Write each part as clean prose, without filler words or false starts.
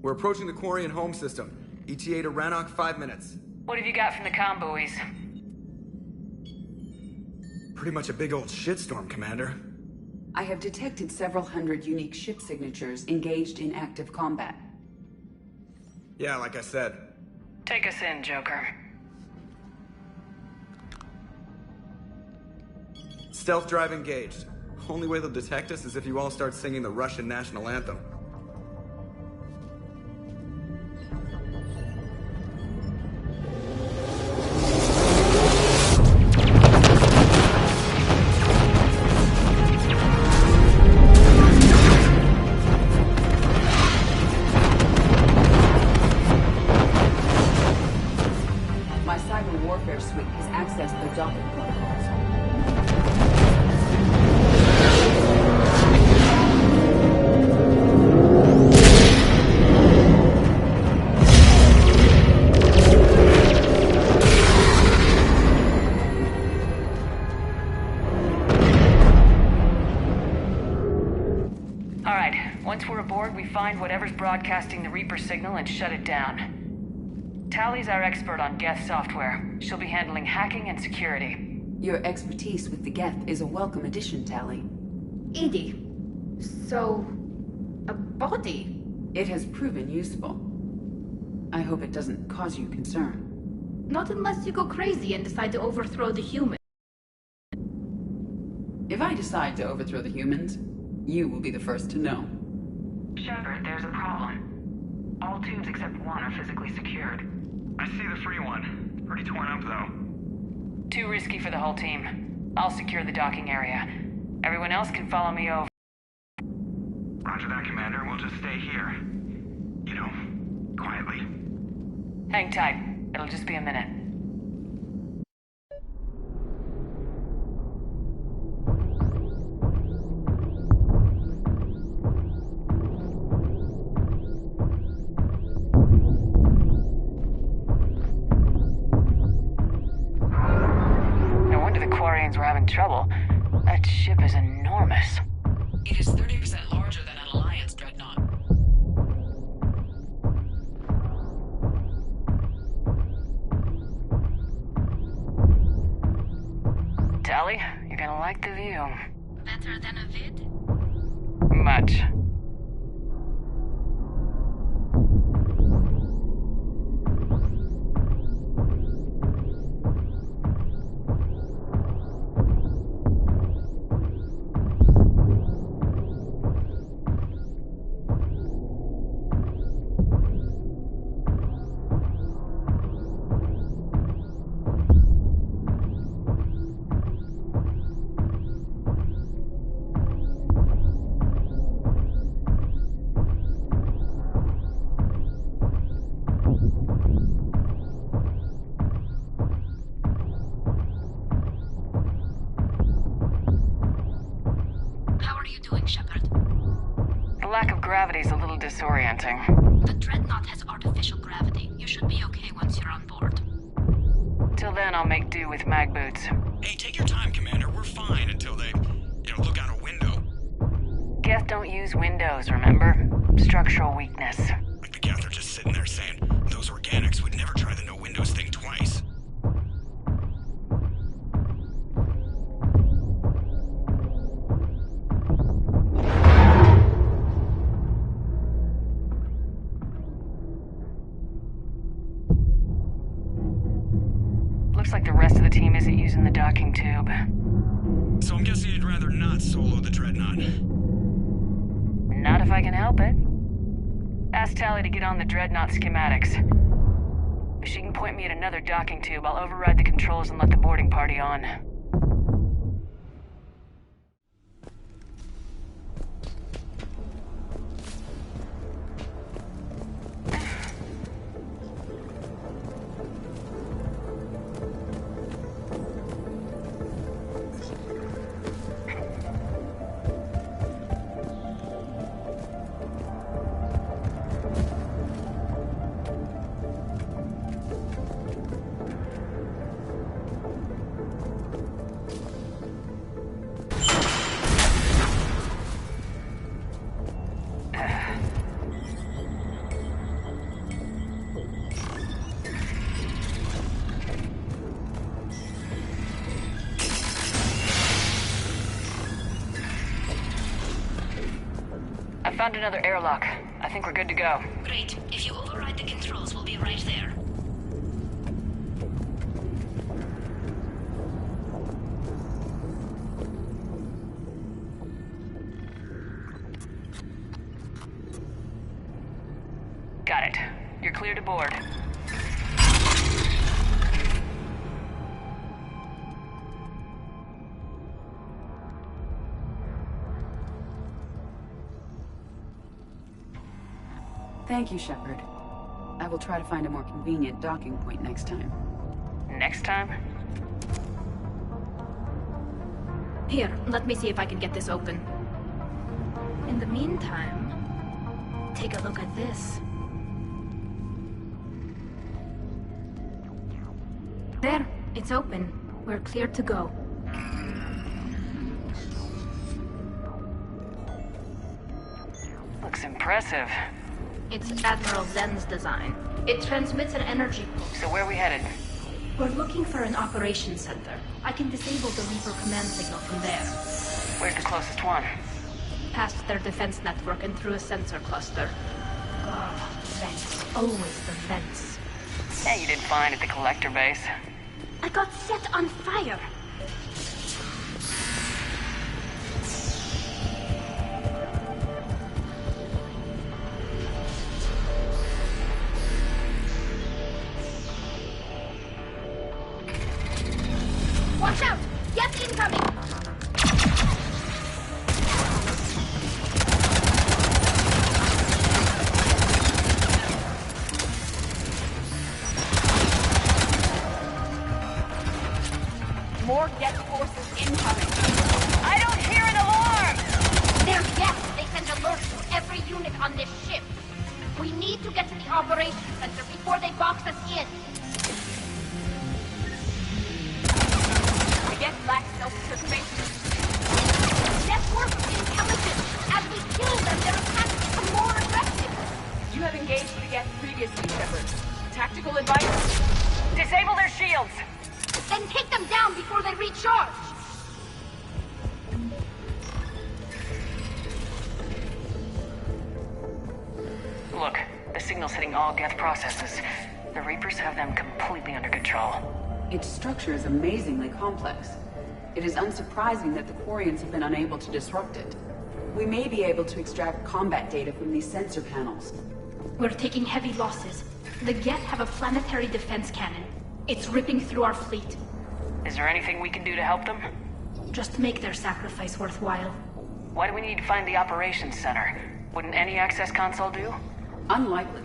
We're approaching the Quarian home system. ETA to Rannoch, 5 minutes. What have you got from the comm buoys? Pretty much a big old shitstorm, Commander. I have detected several hundred unique ship signatures engaged in active combat. Yeah, like I said. Take us in, Joker. Stealth drive engaged. Only way they'll detect us is if you all start singing the Russian national anthem. My cyber warfare suite has accessed the docking protocols. Once we're aboard, we find whatever's broadcasting the Reaper signal and shut it down. Tally's our expert on geth software. She'll be handling hacking and security. Your expertise with the geth is a welcome addition, Tally. Edie, so... a body? It has proven useful. I hope it doesn't cause you concern. Not unless you go crazy and decide to overthrow the human. If I decide to overthrow the humans, you will be the first to know. Shepard, there's a problem. All tubes except one are physically secured. I see the free one. It's pretty torn up, though. Too risky for the whole team. I'll secure the docking area. Everyone else can follow me over. Roger that, Commander. We'll just stay here. You know, quietly. Hang tight. It'll just be a minute. We're having trouble. That ship is enormous. It is 30% larger than an Alliance dreadnought. Tally, you're gonna like the view. Better than a vid? Much. The lack of gravity is a little disorienting. The dreadnought has artificial gravity. You should be okay once you're on board. Till then, I'll make do with mag boots. Hey, take your time, Commander. We're fine until they, look out a window. Geth don't use windows, remember? Structural weakness. Like the geth are just sitting there saying, those organics would never try the no windows thing twice. Looks like the rest of the team isn't using the docking tube. So I'm guessing you'd rather not solo the dreadnought. Not if I can help it. Ask Tally to get on the dreadnought schematics. If she can point me at another docking tube, I'll override the controls and let the boarding party on. Found another airlock. I think we're good to go. Great. If you override the controls, we'll be right there. Got it. You're clear to board. Thank you, Shepard. I will try to find a more convenient docking point next time. Next time? Here, let me see if I can get this open. In the meantime, take a look at this. There, it's open. We're clear to go. Looks impressive. It's Admiral Zen's design. It transmits an energy pulse. So where are we headed? We're looking for an operations center. I can disable the Reaper command signal from there. Where's the closest one? Past their defense network and through a sensor cluster. Oh, vents. Always the vents. Yeah, you did fine at the collector base. I got set on fire. Watch out! Geth incoming! More geth forces incoming. I don't hear an alarm! They're Geth! They send alerts to every unit on this ship. We need to get to the operations center before they box us in. The geth lack self-preservation. Geth work with intelligence. As we kill them, their attacks become more aggressive. You have engaged the geth previously, Shepard. Tactical advice? Disable their shields! Then take them down before they recharge. Look, the signal's hitting all geth processes. The Reapers have them completely under control. Its structure is amazingly complex. It is unsurprising that the Quarians have been unable to disrupt it. We may be able to extract combat data from these sensor panels. We're taking heavy losses. The Geth have a planetary defense cannon. It's ripping through our fleet. Is there anything we can do to help them? Just make their sacrifice worthwhile. Why do we need to find the operations center? Wouldn't any access console do? Unlikely.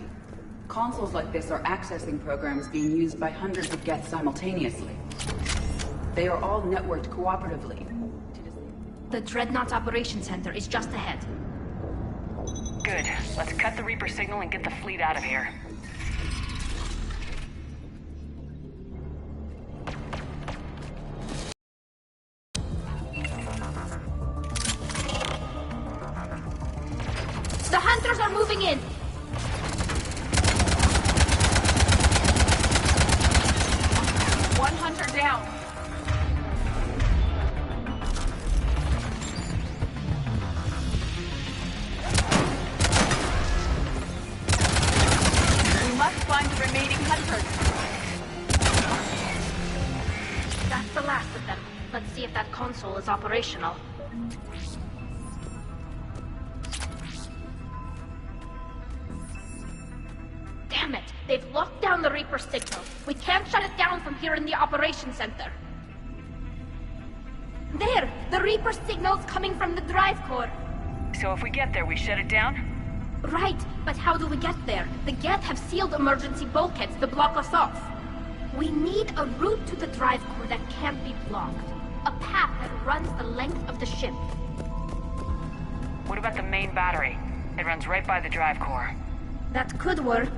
Consoles like this are accessing programs being used by hundreds of Geth simultaneously. They are all networked cooperatively. The Dreadnought Operations Center is just ahead. Good. Let's cut the Reaper signal and get the fleet out of here. The Hunters are moving in! 100 down. We must find the remaining hunters. That's the last of them. Let's see if that console is operational. Damn it! They've locked down the Reaper signal. We can't shut it down from here in the operations center. There! The Reaper signal's coming from the drive core. So if we get there, we shut it down? Right, but how do we get there? The Geth have sealed emergency bulkheads to block us off. We need a route to the drive core that can't be blocked. A path that runs the length of the ship. What about the main battery? It runs right by the drive core. That could work.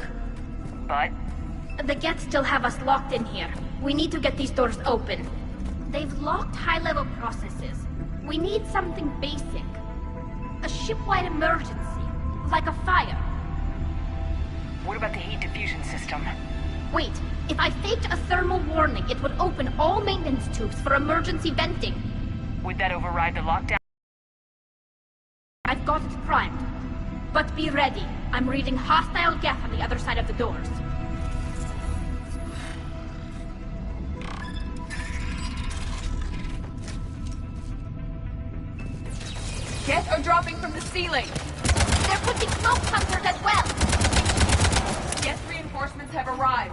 But The Geth still have us locked in here. We need to get these doors open. They've locked high-level processes. We need something basic. A ship-wide emergency. Like a fire. what about the heat diffusion system? Wait, if I faked a thermal warning, it would open all maintenance tubes for emergency venting. Would that override the lockdown? I've got it primed. But be ready. I'm reading hostile geth on the other side of the doors. Geth are dropping from the ceiling! There could be smoke hunters as well! Geth reinforcements have arrived.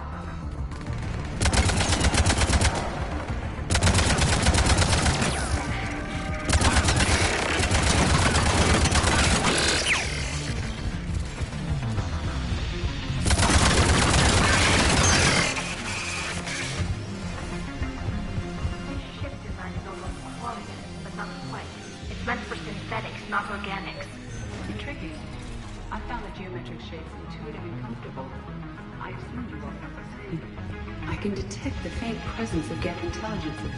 Organics. Intriguing. I found the geometric shapes intuitive and comfortable. I assumed you all felt the same. I can detect the faint presence of geth intelligences.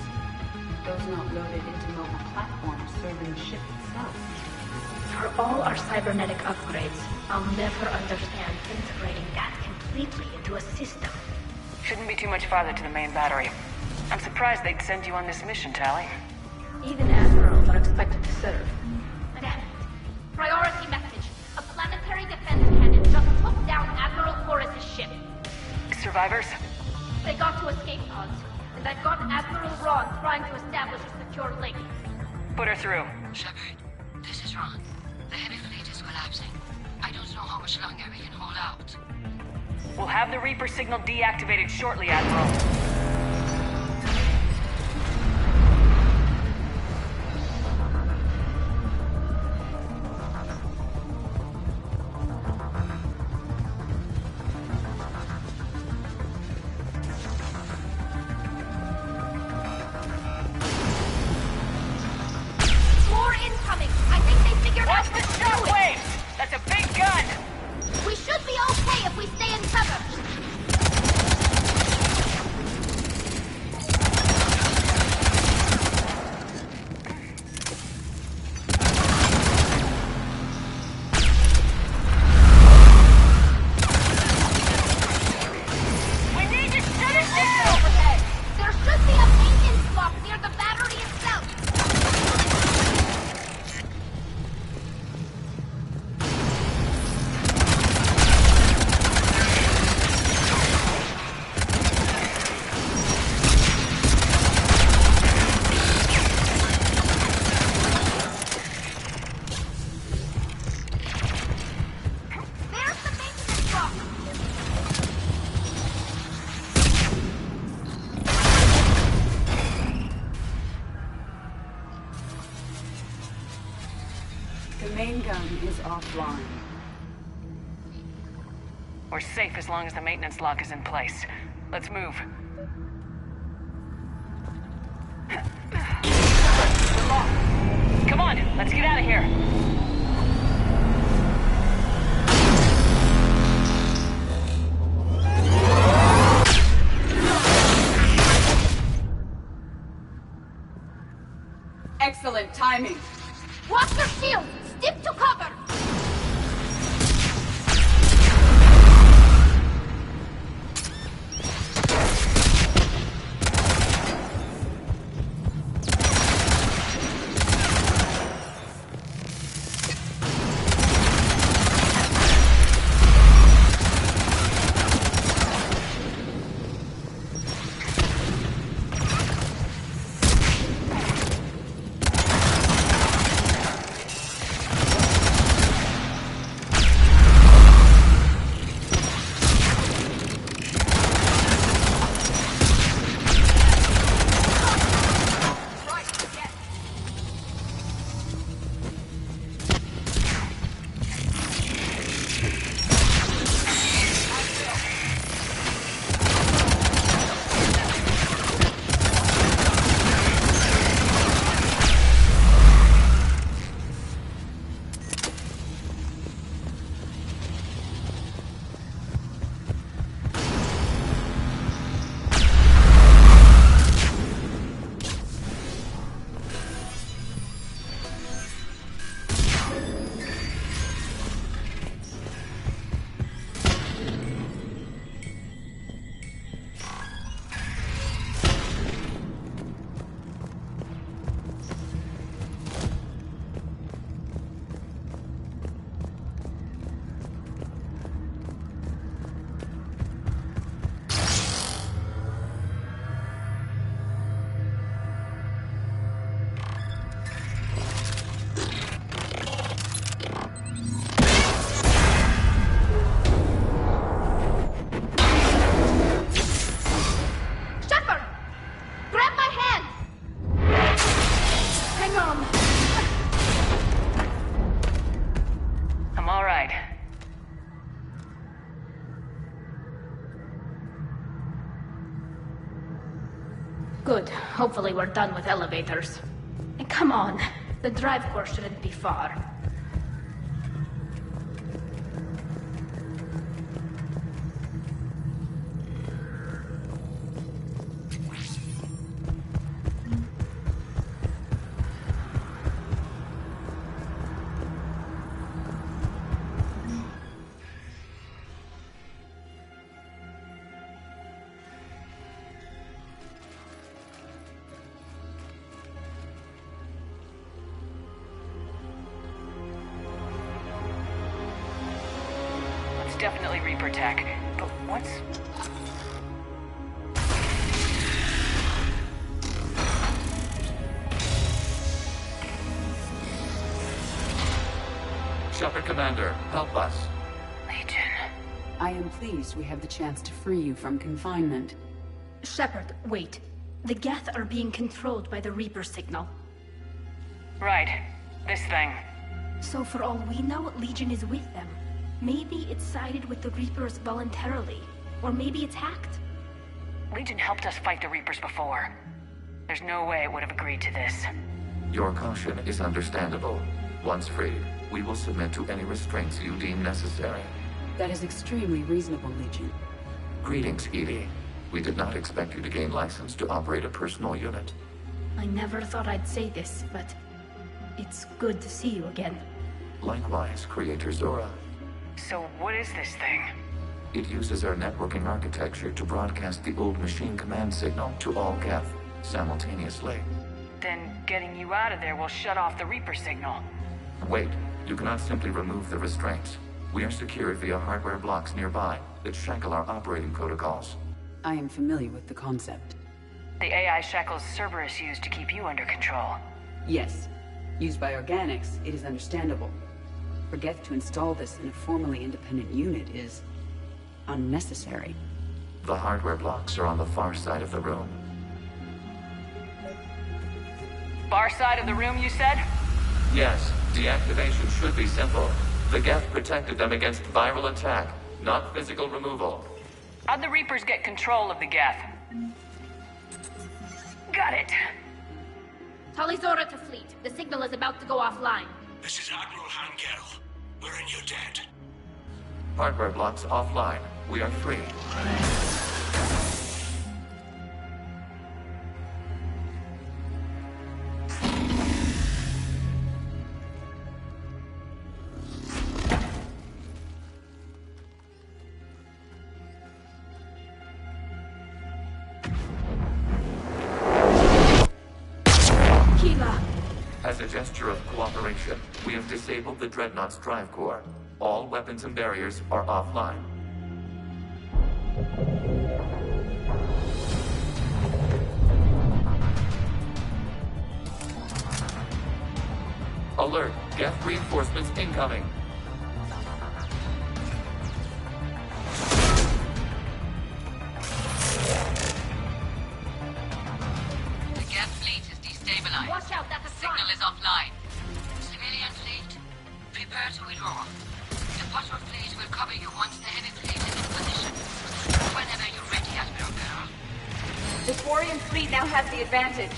Those not loaded into mobile platforms serving the ship itself. For all our cybernetic upgrades, I'll never understand integrating that completely into a system. Shouldn't be too much farther to the main battery. I'm surprised they'd send you on this mission, Tally. Even admirals are expected to serve. Damn it. Priority message. A planetary defense cannon just took down Admiral Horace's ship. Survivors? They got to escape pods, and I've got Admiral Ron trying to establish a secure link. Put her through. Shepard, this is Ron. The heavy fleet is collapsing. I don't know how much longer we can hold out. We'll have the Reaper signal deactivated shortly, Admiral. More incoming! I think they figured out Watch the what to do it! shockwave! That's a big gun! We should be okay if we stay in cover! We need to shut it down! Overhead! There should be a maintenance block near the battery itself! There's the maintenance block! The main gun is offline. We're safe as long as the maintenance lock is in place. Let's move. We're locked. Come on, let's get out of here. Excellent timing. Watch your shield! Stick to cover! Hopefully we're done with elevators. And come on, the drive core shouldn't be far. Definitely Reaper tech, but what's... Shepard Commander, help us. Legion. I am pleased we have the chance to free you from confinement. Shepard, wait. The geth are being controlled by the Reaper signal. Right. This thing. So for all we know, Legion is with them. Maybe it's sided with the Reapers voluntarily. Or maybe it's hacked. Legion helped us fight the Reapers before. There's no way it would have agreed to this. Your caution is understandable. Once free, we will submit to any restraints you deem necessary. That is extremely reasonable, Legion. Greetings, Edie. We did not expect you to gain license to operate a personal unit. I never thought I'd say this, but it's good to see you again. Likewise, Creator Zora. So what is this thing? It uses our networking architecture to broadcast the old machine command signal to all geth simultaneously. Then getting you out of there will shut off the Reaper signal. Wait, you cannot simply remove the restraints. We are secured via hardware blocks nearby that shackle our operating protocols. I am familiar with the concept. The AI shackles Cerberus used to keep you under control. Yes. Used by organics, it is understandable. For geth to install this in a formally independent unit is unnecessary. The hardware blocks are on the far side of the room. Far side of the room, you said? Yes, deactivation should be simple. The geth protected them against viral attack, not physical removal. How'd the Reapers get control of the geth? Got it. Tali Zora to fleet. The signal is about to go offline. This is Admiral Hangel. We're in your debt. Hardware blocks offline. We are free. As a gesture of cooperation, we have disabled the Dreadnought's drive core. All weapons and barriers are offline. Alert! Geth reinforcements incoming! The geth fleet is destabilized. Watch out, that's a Signal sign. is offline. Civilian fleet, prepare to withdraw. The bottle fleet will cover you once the heavy fleet is in position. Whenever you're ready, Admiral Girl. The Thorian fleet now has the advantage.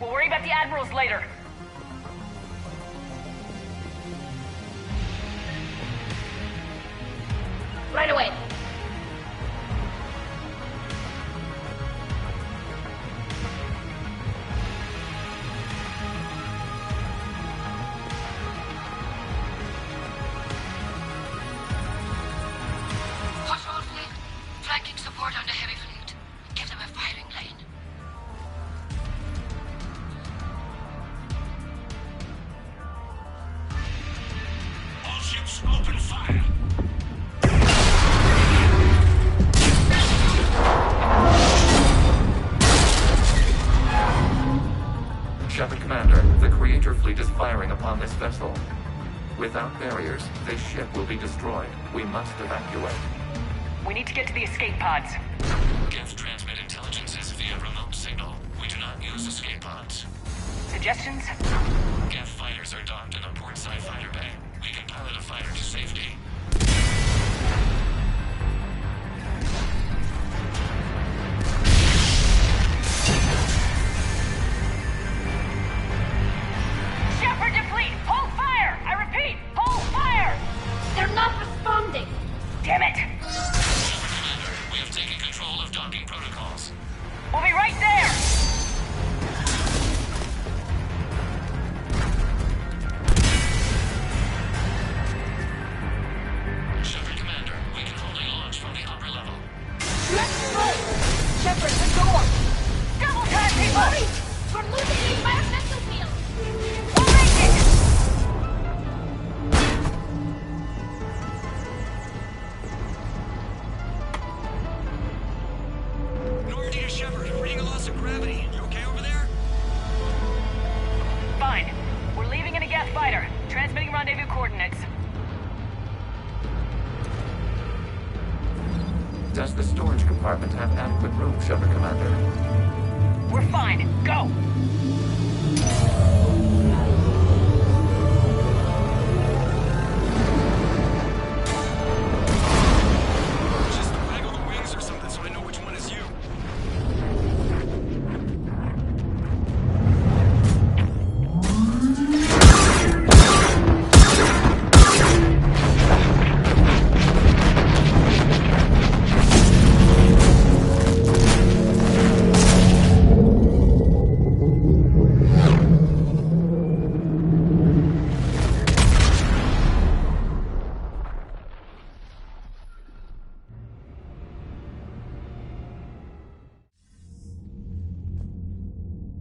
We'll worry about the admirals later. Right away. Patrol fleet, flanking support on the heavy fleet. Give them a firing lane. All ships open fire. Shepard Commander, the Creator fleet is firing upon this vessel. Without barriers, this ship will be destroyed. We must evacuate. We need to get to the escape pods. Geth transmit intelligences via remote signal. We do not use escape pods. Suggestions? Geth fighters are docked in a portside fighter bay. We can pilot a fighter to safety. Shepard to fleet! Hold fire! I repeat, hold fire! They're not responding. Damn it! Shepard Commander, we have taken control of docking protocols. We'll be right there! Shepard Commander, we can only launch from the upper level. Let's go! Shepard, the door! Double time, people! Hurry! We're losing the environmental field! We'll make it! Normandy to Shepard, reading a loss of gravity. You okay over there? Fine. We're leaving in a geth fighter. Transmitting rendezvous coordinates. Does the storage compartment have adequate room, Shepard Commander? We're fine. Go! Just waggle the wings or something so I know which one is you.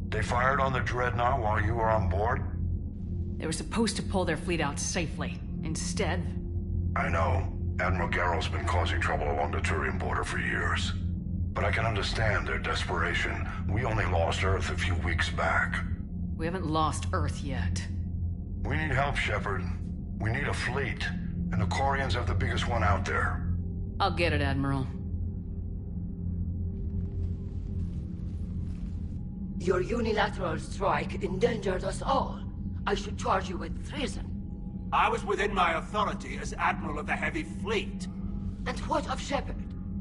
They fired on the Dreadnought while you were on board? They were supposed to pull their fleet out safely. Instead... I know. Admiral Garrow's been causing trouble along the Turian border for years. But I can understand their desperation. We only lost Earth a few weeks back. We haven't lost Earth yet. We need help, Shepard. We need a fleet. And the Corians have the biggest one out there. I'll get it, Admiral. Your unilateral strike endangered us all. I should charge you with treason. I was within my authority as Admiral of the Heavy Fleet. And what of Shepard?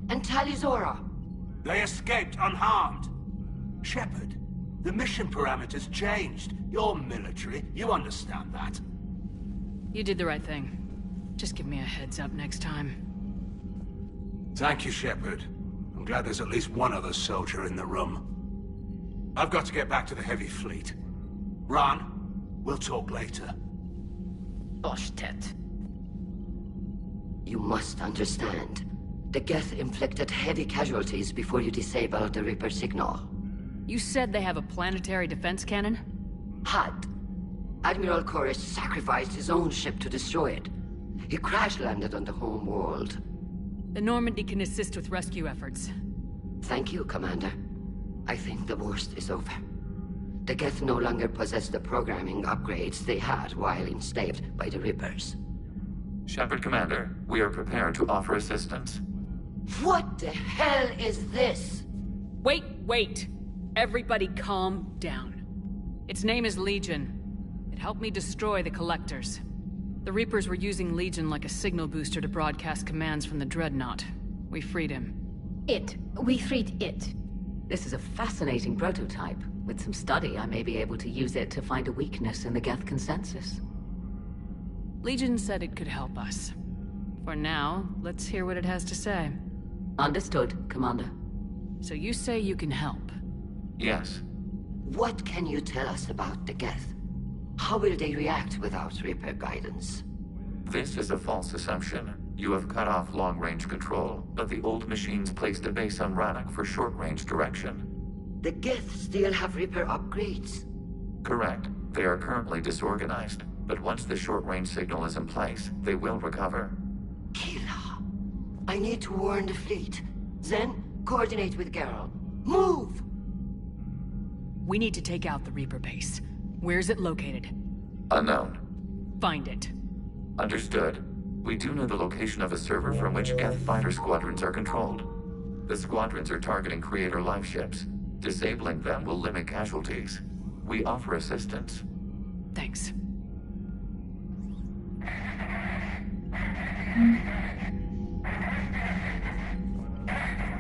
And Talizora? They escaped unharmed. Shepard, the mission parameters changed. You're military, you understand that. You did the right thing. Just give me a heads up next time. Thank you, Shepard. I'm glad there's at least one other soldier in the room. I've got to get back to the Heavy Fleet. Ron, we'll talk later. Oshtet. You must understand. The geth inflicted heavy casualties before you disabled the Reaper signal. You said they have a planetary defense cannon? Had. Admiral Koresh sacrificed his own ship to destroy it. He crash-landed on the home world. The Normandy can assist with rescue efforts. Thank you, Commander. I think the worst is over. The geth no longer possess the programming upgrades they had while enslaved by the Reapers. Shepard Commander, we are prepared to offer assistance. What the hell is this? Wait! Everybody calm down. Its name is Legion. It helped me destroy the Collectors. The Reapers were using Legion like a signal booster to broadcast commands from the Dreadnought. We freed him. We freed it. This is a fascinating prototype. With some study, I may be able to use it to find a weakness in the geth consensus. Legion said it could help us. For now, let's hear what it has to say. Understood, Commander. So you say you can help? Yes. What can you tell us about the geth? How will they react without Reaper guidance? This is a false assumption. You have cut off long-range control, but the old machines placed a base on Rannoch for short-range direction. The geth still have Reaper upgrades? Correct. They are currently disorganized, but once the short-range signal is in place, they will recover. Killa, I need to warn the fleet. Then, coordinate with Geralt. Move! We need to take out the Reaper base. Where's it located? Unknown. Find it. Understood. We do know the location of a server from which geth fighter squadrons are controlled. The squadrons are targeting Creator live ships. Disabling them will limit casualties. We offer assistance. Thanks.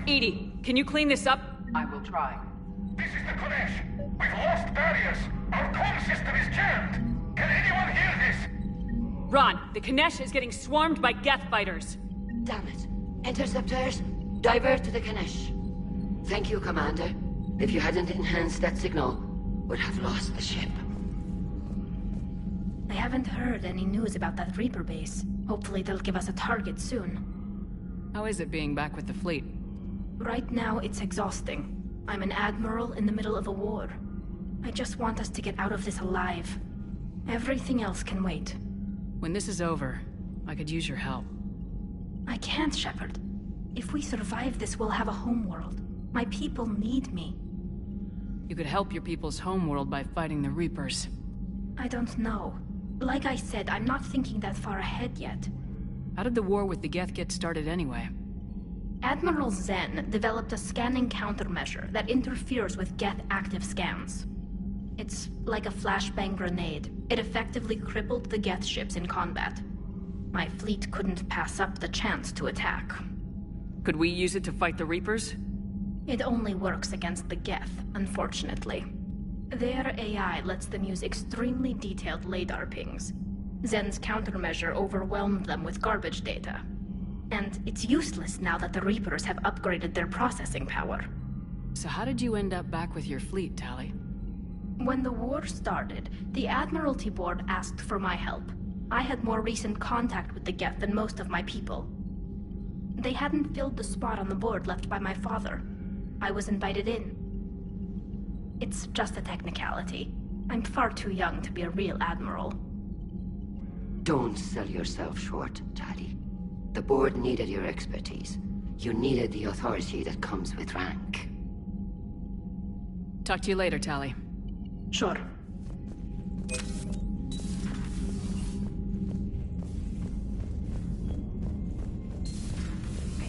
Edie, can you clean this up? I will try. This is the Kodesh. We've lost barriers. Our comm system is jammed. Can anyone hear this? Ron, the Kanesh is getting swarmed by geth fighters. Damn it. Interceptors, divert to the Ganesh. Thank you, Commander. If you hadn't enhanced that signal, would have lost the ship. I haven't heard any news about that Reaper base. Hopefully they'll give us a target soon. How is it being back with the fleet? Right now, it's exhausting. I'm an admiral in the middle of a war. I just want us to get out of this alive. Everything else can wait. When this is over, I could use your help. I can't, Shepard. If we survive this, we'll have a homeworld. My people need me. You could help your people's homeworld by fighting the Reapers. I don't know. Like I said, I'm not thinking that far ahead yet. How did the war with the geth get started anyway? Admiral Zen developed a scanning countermeasure that interferes with geth active scans. It's like a flashbang grenade. It effectively crippled the geth ships in combat. My fleet couldn't pass up the chance to attack. Could we use it to fight the Reapers? It only works against the geth, unfortunately. Their AI lets them use extremely detailed LADAR pings. Zen's countermeasure overwhelmed them with garbage data. And it's useless now that the Reapers have upgraded their processing power. So how did you end up back with your fleet, Tali? When the war started, the Admiralty Board asked for my help. I had more recent contact with the geth than most of my people. They hadn't filled the spot on the board left by my father. I was invited in. It's just a technicality. I'm far too young to be a real admiral. Don't sell yourself short, Tali. The board needed your expertise. You needed the authority that comes with rank. Talk to you later, Tali. Sure. I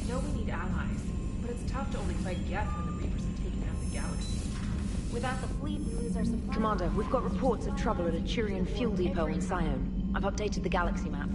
know we need allies, but it's tough to only fight geth when the Reapers have taken out the galaxy. Without the fleet, we lose our supply. Commander, we've got reports of trouble at a Turian fuel depot in Sion. I've updated the galaxy map.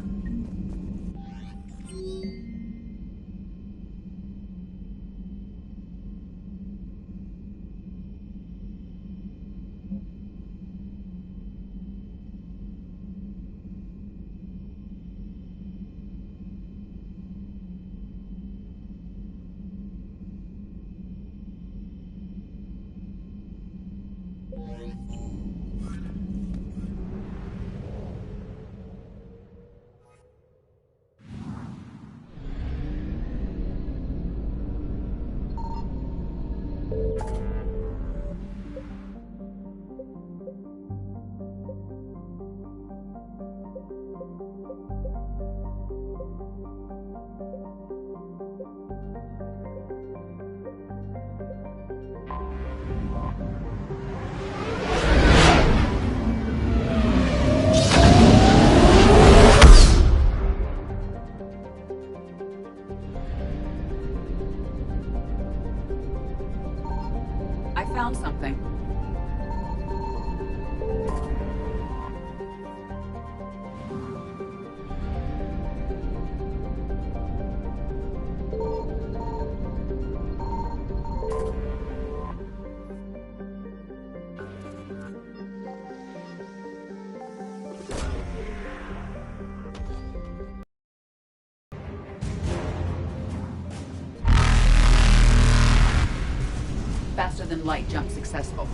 than light jump successful.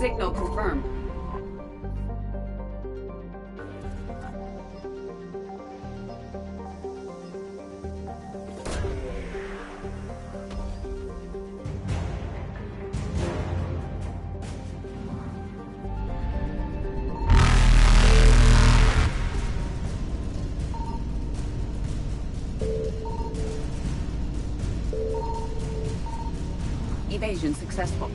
Signal confirmed. Evasion successful.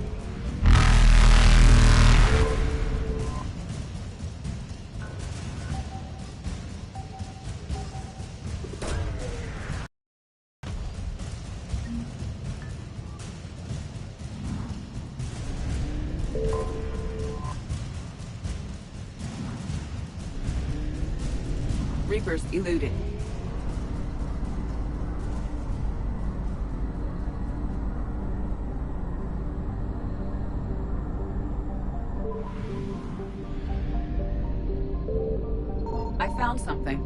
Reapers eluded. I found something.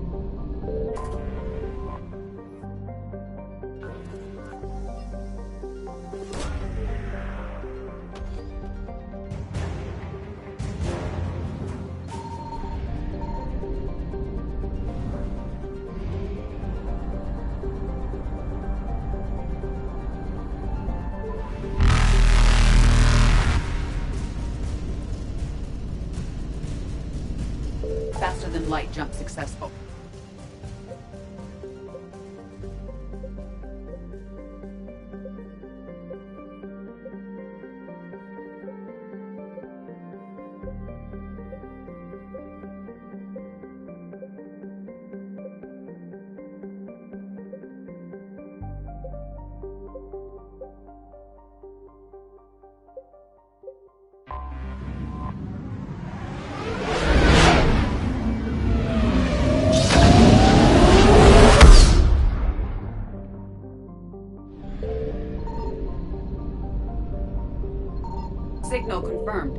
Faster than light jump successful. Signal confirmed.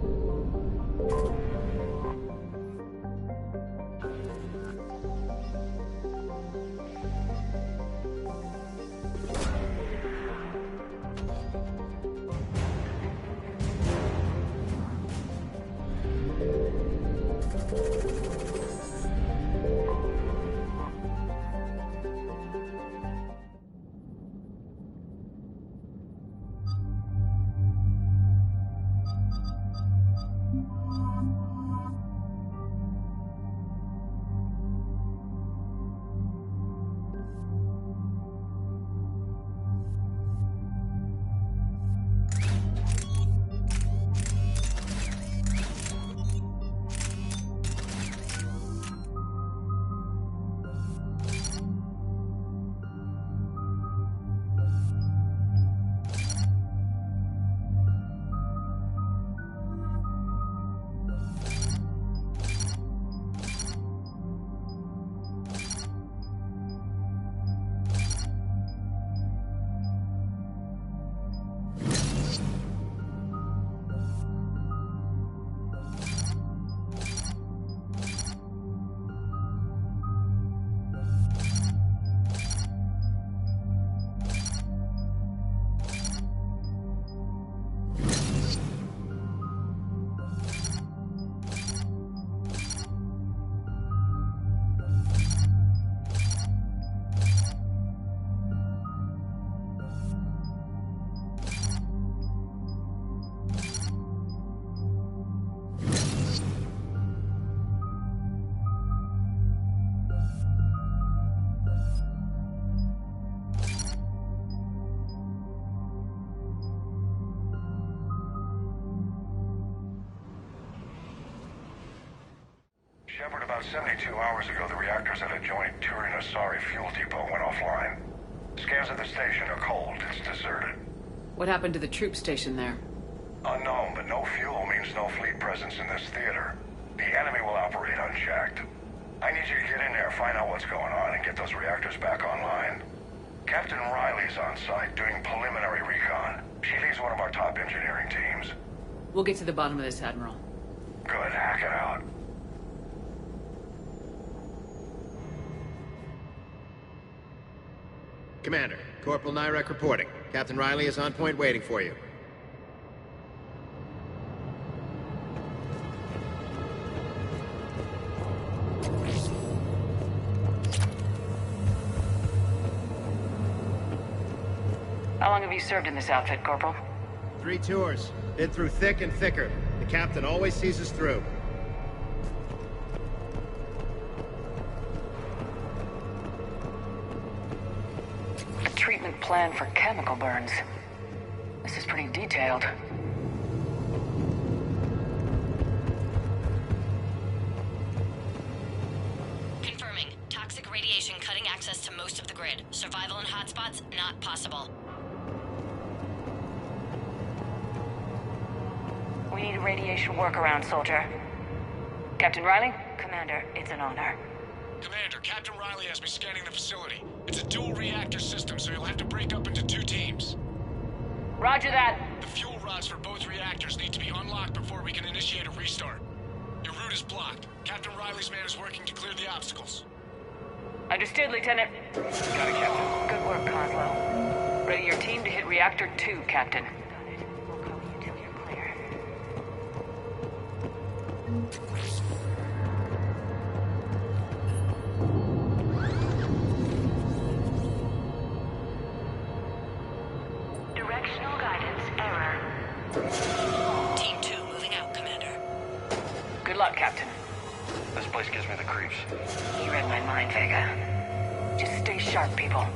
Shepard, about 72 hours ago, the reactors at a joint Turin-Asari fuel depot went offline. Scans of the station are cold. It's deserted. What happened to the troop station there? Unknown, but no fuel means no fleet presence in this theater. The enemy will operate unchecked. I need you to get in there, find out what's going on, and get those reactors back online. Captain Riley's on site doing preliminary recon. She leads one of our top engineering teams. We'll get to the bottom of this, Admiral. Good, hack it out. Commander, Corporal Nyrek reporting. Captain Riley is on point waiting for you. How long have you served in this outfit, Corporal? 3 tours. Been through thick and thicker. The captain always sees us through. A treatment plan for chemical burns. This is pretty detailed. Confirming. Toxic radiation cutting access to most of the grid. Survival in hotspots, not possible. We need a radiation workaround, soldier. Captain Riley? Commander, it's an honor. Commander, Captain Riley has me scanning the facility. It's a dual reactor system, so you'll have to break up into 2 teams. Roger that. The fuel rods for both reactors need to be unlocked before we can initiate a restart. Your route is blocked. Captain Riley's man is working to clear the obstacles. Understood, Lieutenant. Got it, Captain. Good work, Coslow. Ready your team to hit Reactor 2, Captain. We'll cover you till you're clear. Directional guidance error. Team 2 moving out, Commander. Good luck, Captain. This place gives me the creeps. You read my mind, Vega. Just stay sharp, people.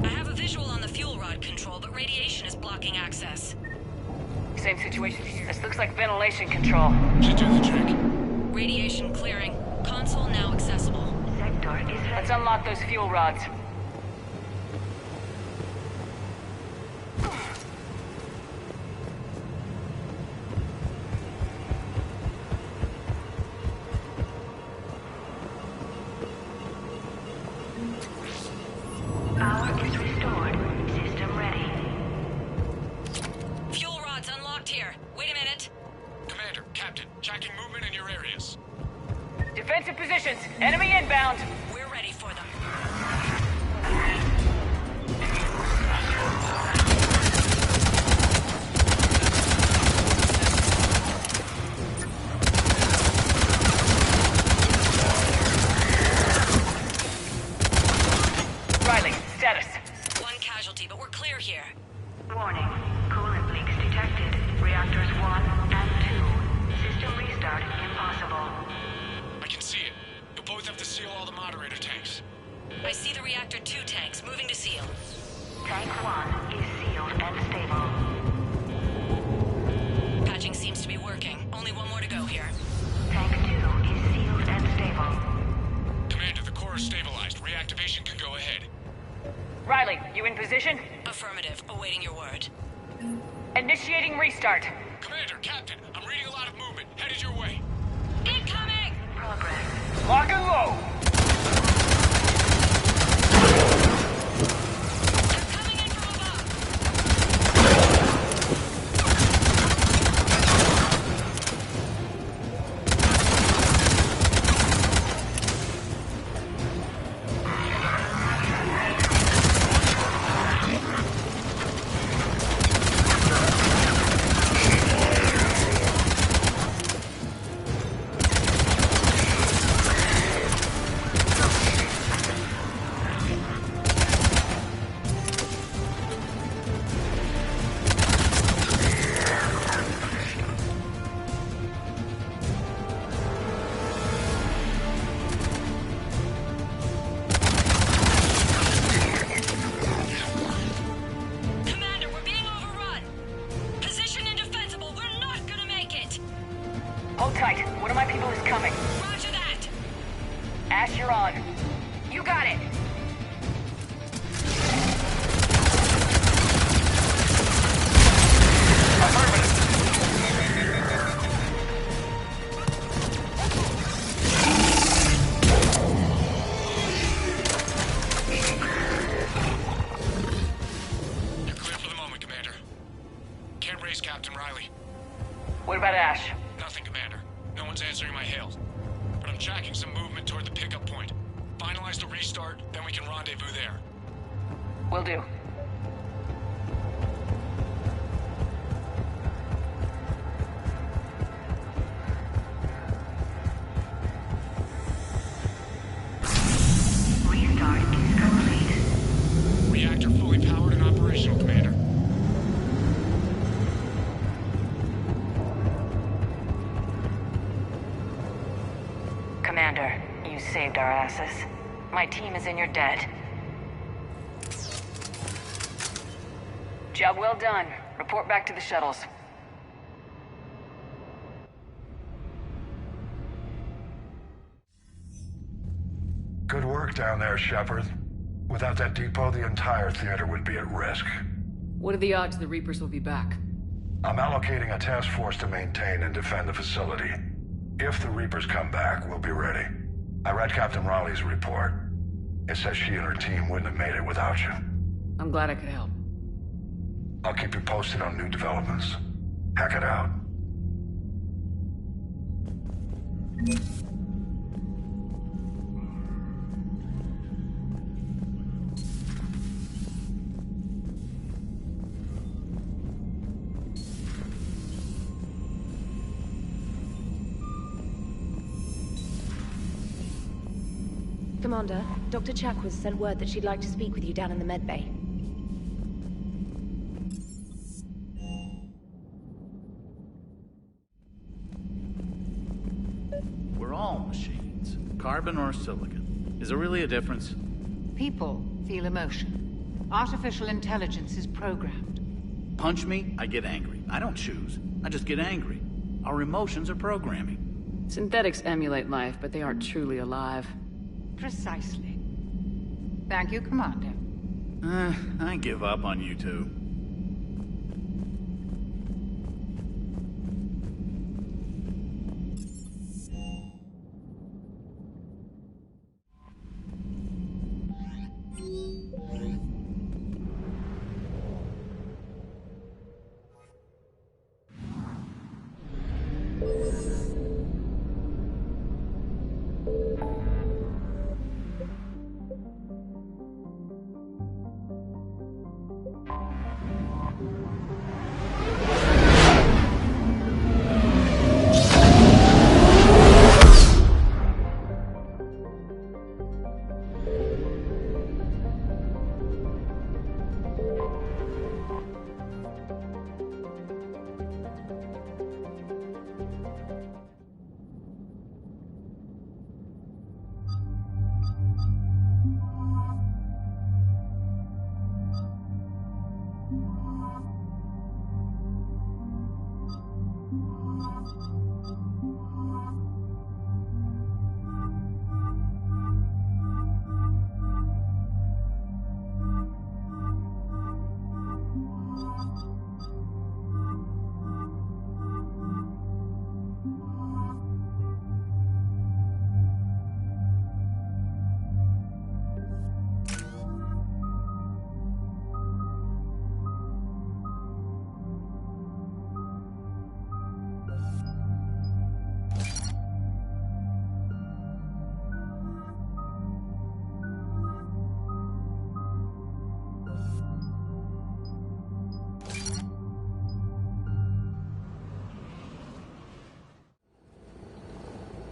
I have a visual on the fuel rod control, but radiation is blocking access. Same situation here. This looks like ventilation control. Should do the trick. Radiation clearing. Console now accessible. Sector is... Let's unlock those fuel rods. Power is restored. System ready. Fuel rods unlocked here. Wait a minute. Commander, Captain, checking movement in your areas. Defensive positions. Enemy inbound. We're ready for them. Riley, status. 1 casualty, but we're clear here. Warning. Coolant leaks detected. Reactors 1 and 2. System restart impossible. I can see it. You'll both have to seal all the moderator tanks. I see the reactor 2 tanks moving to seal. Tank 1 is sealed and stable. Patching seems to be working. Only 1 more to go here. Tank 2 is sealed and stable. Commander, the core is stabilized. Reactivation can go ahead. Riley, you in position? Affirmative. Awaiting your word. Initiating restart. Commander, Captain, I'm reading a lot of movement. Headed your way. Incoming! Progress. Lock and load. They're coming in from above. Hold tight. One of my people is coming. Roger that. Ash, you're on. You got it. race, Captain Riley. What about Ash? Nothing, Commander. No one's answering my hails. But I'm tracking some movement toward the pickup point. Finalize the restart, then we can rendezvous there. Will do. Restart is complete. Reactor fully powered and operational, Commander. Commander, you saved our asses. My team is in your debt. Job well done. Report back to the shuttles. Good work down there, Shepard. Without that depot, the entire theater would be at risk. What are the odds the Reapers will be back? I'm allocating a task force to maintain and defend the facility. If the Reapers come back, we'll be ready. I read Captain Raleigh's report. It says she and her team wouldn't have made it without you. I'm glad I could help. I'll keep you posted on new developments. Hack it out. Commander, Dr. Chakwas sent word that she'd like to speak with you down in the medbay. We're all machines. Carbon or silicon. Is there really a difference? People feel emotion. Artificial intelligence is programmed. Punch me, I get angry. I don't choose. I just get angry. Our emotions are programming. Synthetics emulate life, but they aren't truly alive. Precisely. Thank you, Commander. I give up on you two.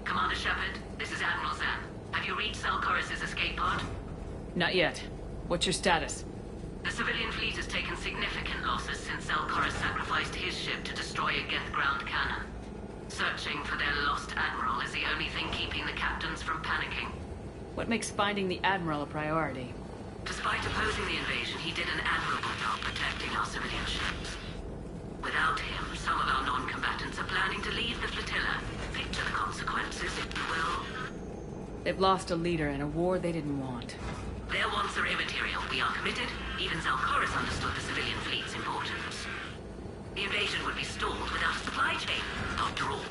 Commander Shepard, this is Admiral Zan. Have you reached Salkoris' escape pod? Not yet. What's your status? The civilian fleet has taken significant losses since Salkoris sacrificed his ship to destroy a geth ground cannon. Searching for their lost admiral is the only thing keeping the captains from panicking. What makes finding the Admiral a priority? Despite opposing the invasion, he did an admirable job protecting our civilian ships. Without him, some of our non-combatants are planning to leave the flotilla. Picture the consequences, if you will. They've lost a leader in a war they didn't want. Their wants are immaterial. We are committed. Even Zalkoris understood the civilian fleet's importance. The invasion would be stalled without a supply chain, after all.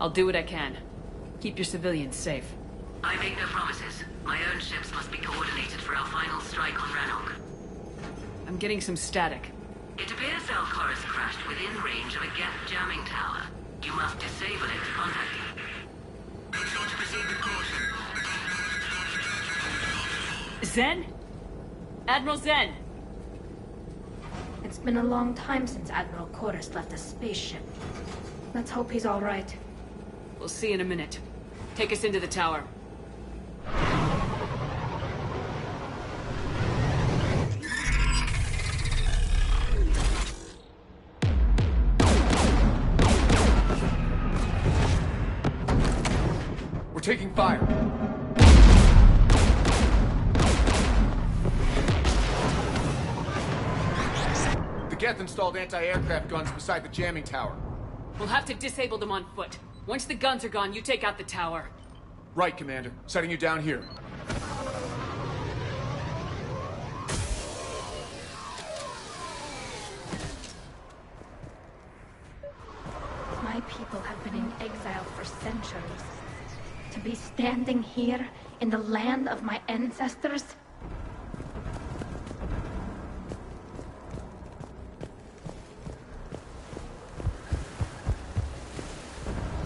I'll do what I can. Keep your civilians safe. I make no promises. My own ships must be coordinated for our final strike on Rannoch. I'm getting some static. It appears Zalkoris crashed crashed within range of a geth jamming tower. You must disable it to contact you. Zen? Admiral Zen! It's been a long time since Admiral Chorus left a spaceship. Let's hope he's all right. We'll see in a minute. Take us into the tower. We're taking fire. The Geth installed anti-aircraft guns beside the jamming tower. We'll have to disable them on foot. Once the guns are gone, you take out the tower. Right, Commander. Setting you down here. My people have been in exile for centuries. To be standing here in the land of my ancestors?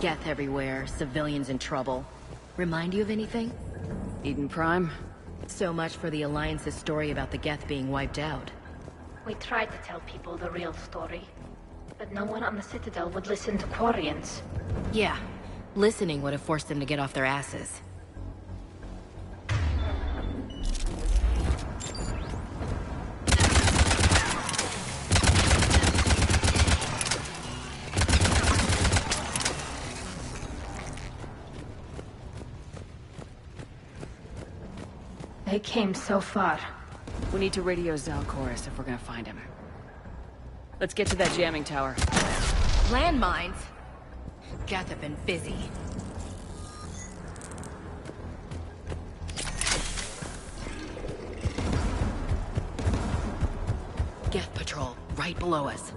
Geth everywhere, civilians in trouble. Remind you of anything? Eden Prime? So much for the Alliance's story about the Geth being wiped out. We tried to tell people the real story, but no one on the Citadel would listen to Quarians. Yeah, listening would have forced them to get off their asses. They came so far. We need to radio Zal Chorus if we're gonna find him. Let's get to that jamming tower. Landmines? Geth have been busy. Geth patrol, right below us.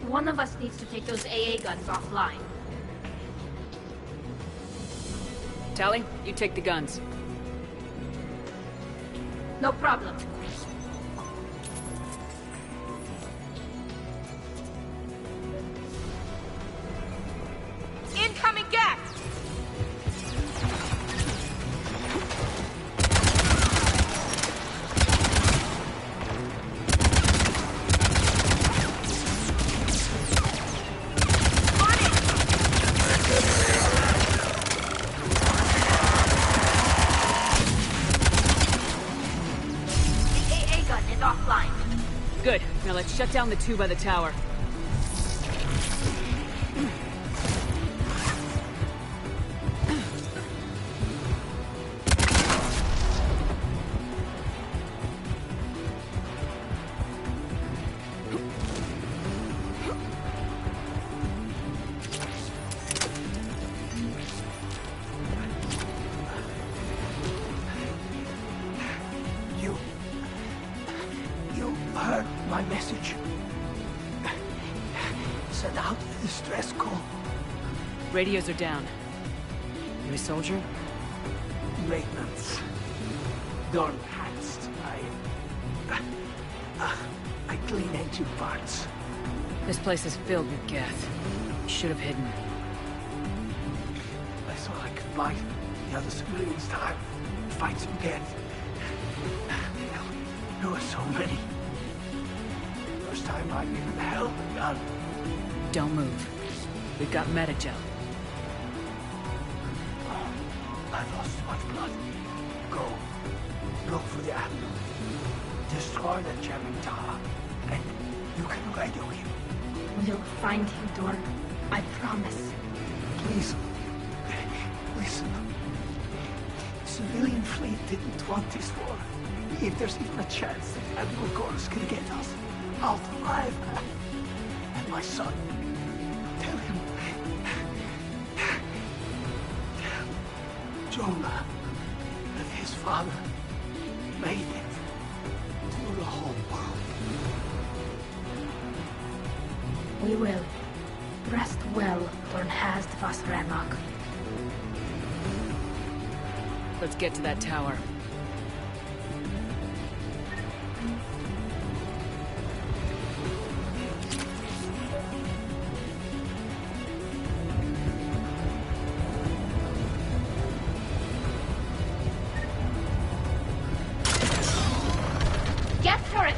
One of us needs to take those AA guns offline. Tally, you take the guns. No problem. Incoming gas! Good. Now let's shut down the two by the tower. My message. Send out the distress call. Radios are down. You a soldier? Maintenance. Dorm hats. I clean engine parts. This place is filled with geth. You should have hidden. I thought I could buy the other civilians time. Fight some geth. There were so many. First time I even held a gun. Don't move. We've got Metagel. I've lost too much blood. Go. Look for the Admiral. Destroy the jamming tower. And you can radio him. We'll find him, Dorn. I promise. Please. Listen. The civilian fleet didn't want this war. If there's even a chance that Admiral Gorsk can get us out alive. And my son. Tell him. Jonah, that his father made it to the whole world. We will. Rest well, Dorn has was Rannoch. Let's get to that tower. Get turret!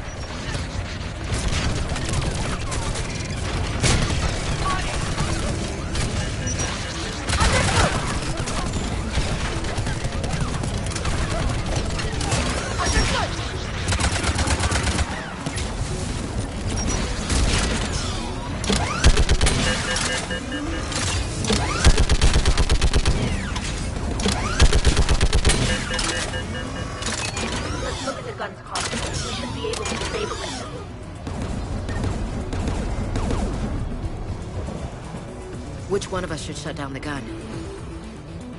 Let's look at the gun's cost. We should be able to disable it. Which one of us should shut down the gun?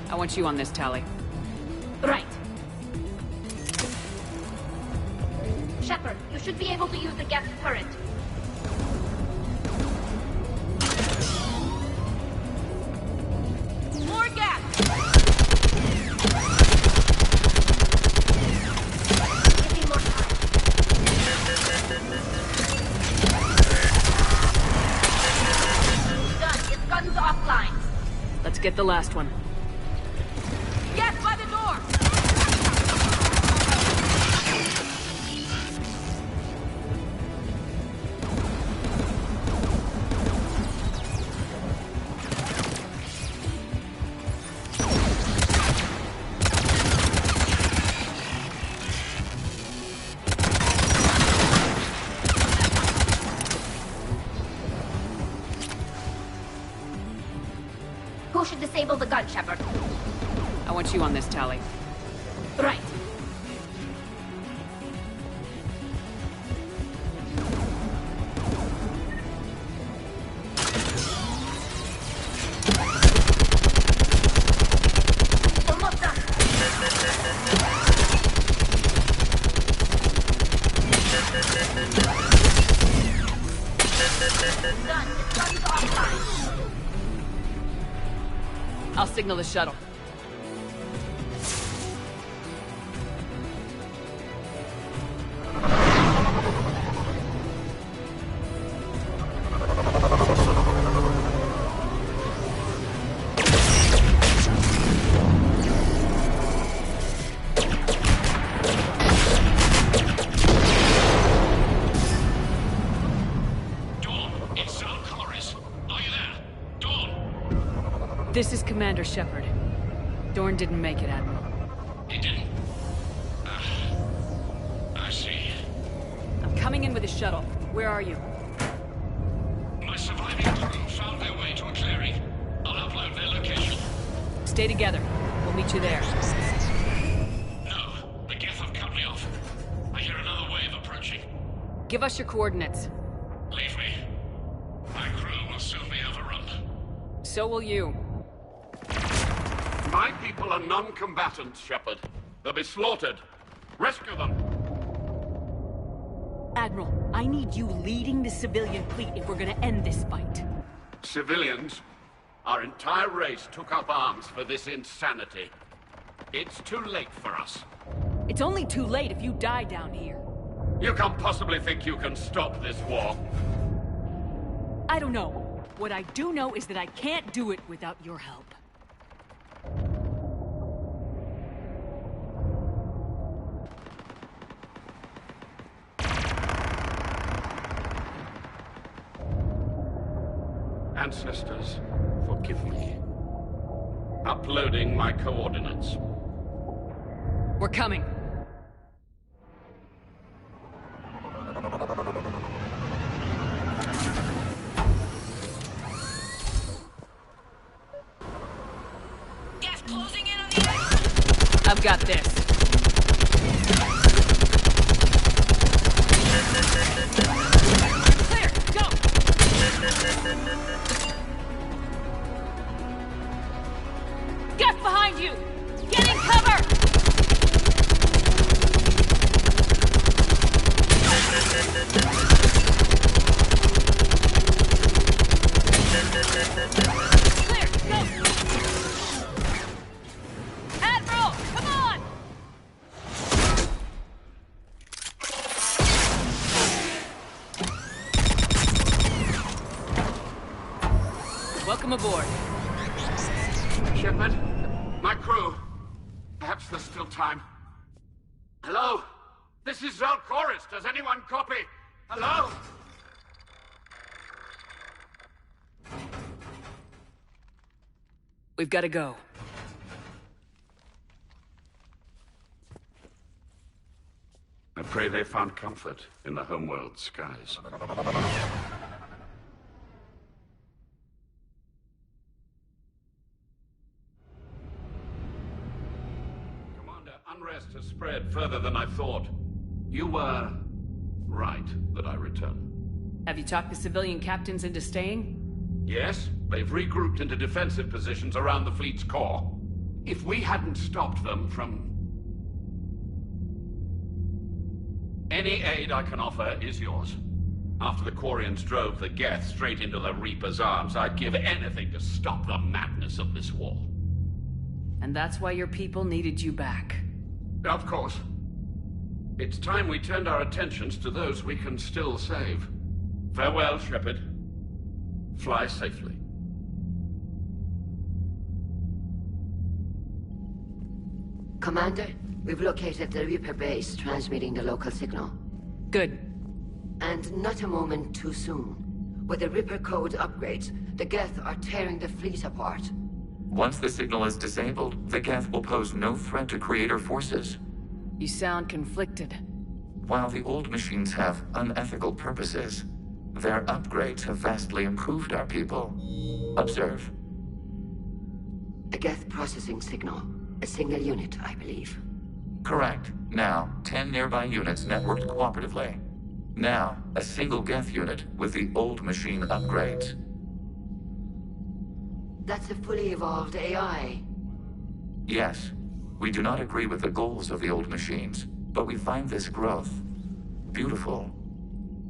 I want you on this, Tally. Right. Shepard, you should be able to use the geth turret. More gas! Give me more time. Done. Its gun's offline. Let's get the last one. Get by the door! Who should disable the gun, Shepard? I want you on this, Tally. Right. Almost done. Done. This gun's offline. I'll signal the shuttle. This is Commander Shepard. Dorn didn't make it, Admiral. He didn't? I see. I'm coming in with a shuttle. Where are you? My surviving crew found their way to a clearing. I'll upload their location. Stay together. We'll meet you there. No, the geth have cut me off. I hear another wave approaching. Give us your coordinates. Leave me. My crew will soon be overrun. So will you. My people are non-combatants, Shepard. They'll be slaughtered. Rescue them! Admiral, I need you leading the civilian fleet if we're gonna end this fight. Civilians, our entire race took up arms for this insanity. It's too late for us. It's only too late if you die down here. You can't possibly think you can stop this war. I don't know. What I do know is that I can't do it without your help. Ancestors, forgive me. Uploading my coordinates. We're coming. Geth closing in on the edge. I've got this. Clear, go! Geth behind you! Get in cover! Clear, go! Admiral, come on! Welcome aboard. Shepard, my crew. Perhaps there's still time. Hello? This is Zalcoris. Does anyone copy? Hello? We've got to go. I pray they found comfort in the homeworld skies. Commander, unrest has spread further than I thought. You were right that I return. Have you talked the civilian captains into staying? Yes, they've regrouped into defensive positions around the fleet's core. If we hadn't stopped them from... Any aid I can offer is yours. After the Quarians drove the Geth straight into the Reaper's arms, I'd give anything to stop the madness of this war. And that's why your people needed you back. Of course. It's time we turned our attentions to those we can still save. Farewell, Shepard. Fly safely. Commander, we've located the Reaper base transmitting the local signal. Good. And not a moment too soon. With the Reaper code upgrades, the Geth are tearing the fleet apart. Once the signal is disabled, the geth will pose no threat to Creator forces. You sound conflicted. While the old machines have unethical purposes, their upgrades have vastly improved our people. Observe. A geth processing signal. A single unit, I believe. Correct. Now, 10 nearby units networked cooperatively. Now, a single geth unit with the old machine upgrades. That's a fully evolved AI. Yes. We do not agree with the goals of the old machines, but we find this growth beautiful,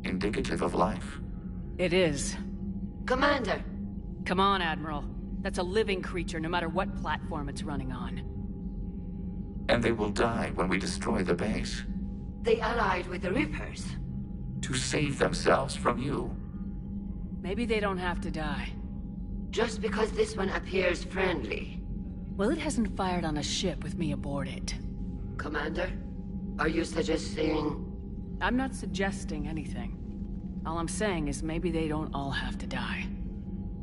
indicative of life. It is. Commander! Come on, Admiral. That's a living creature, no matter what platform it's running on. And they will die when we destroy the base. They allied with the Reapers. To save themselves from you. Maybe they don't have to die. Just because this one appears friendly. Well, it hasn't fired on a ship with me aboard it. Commander, are you suggesting... I'm not suggesting anything. All I'm saying is maybe they don't all have to die.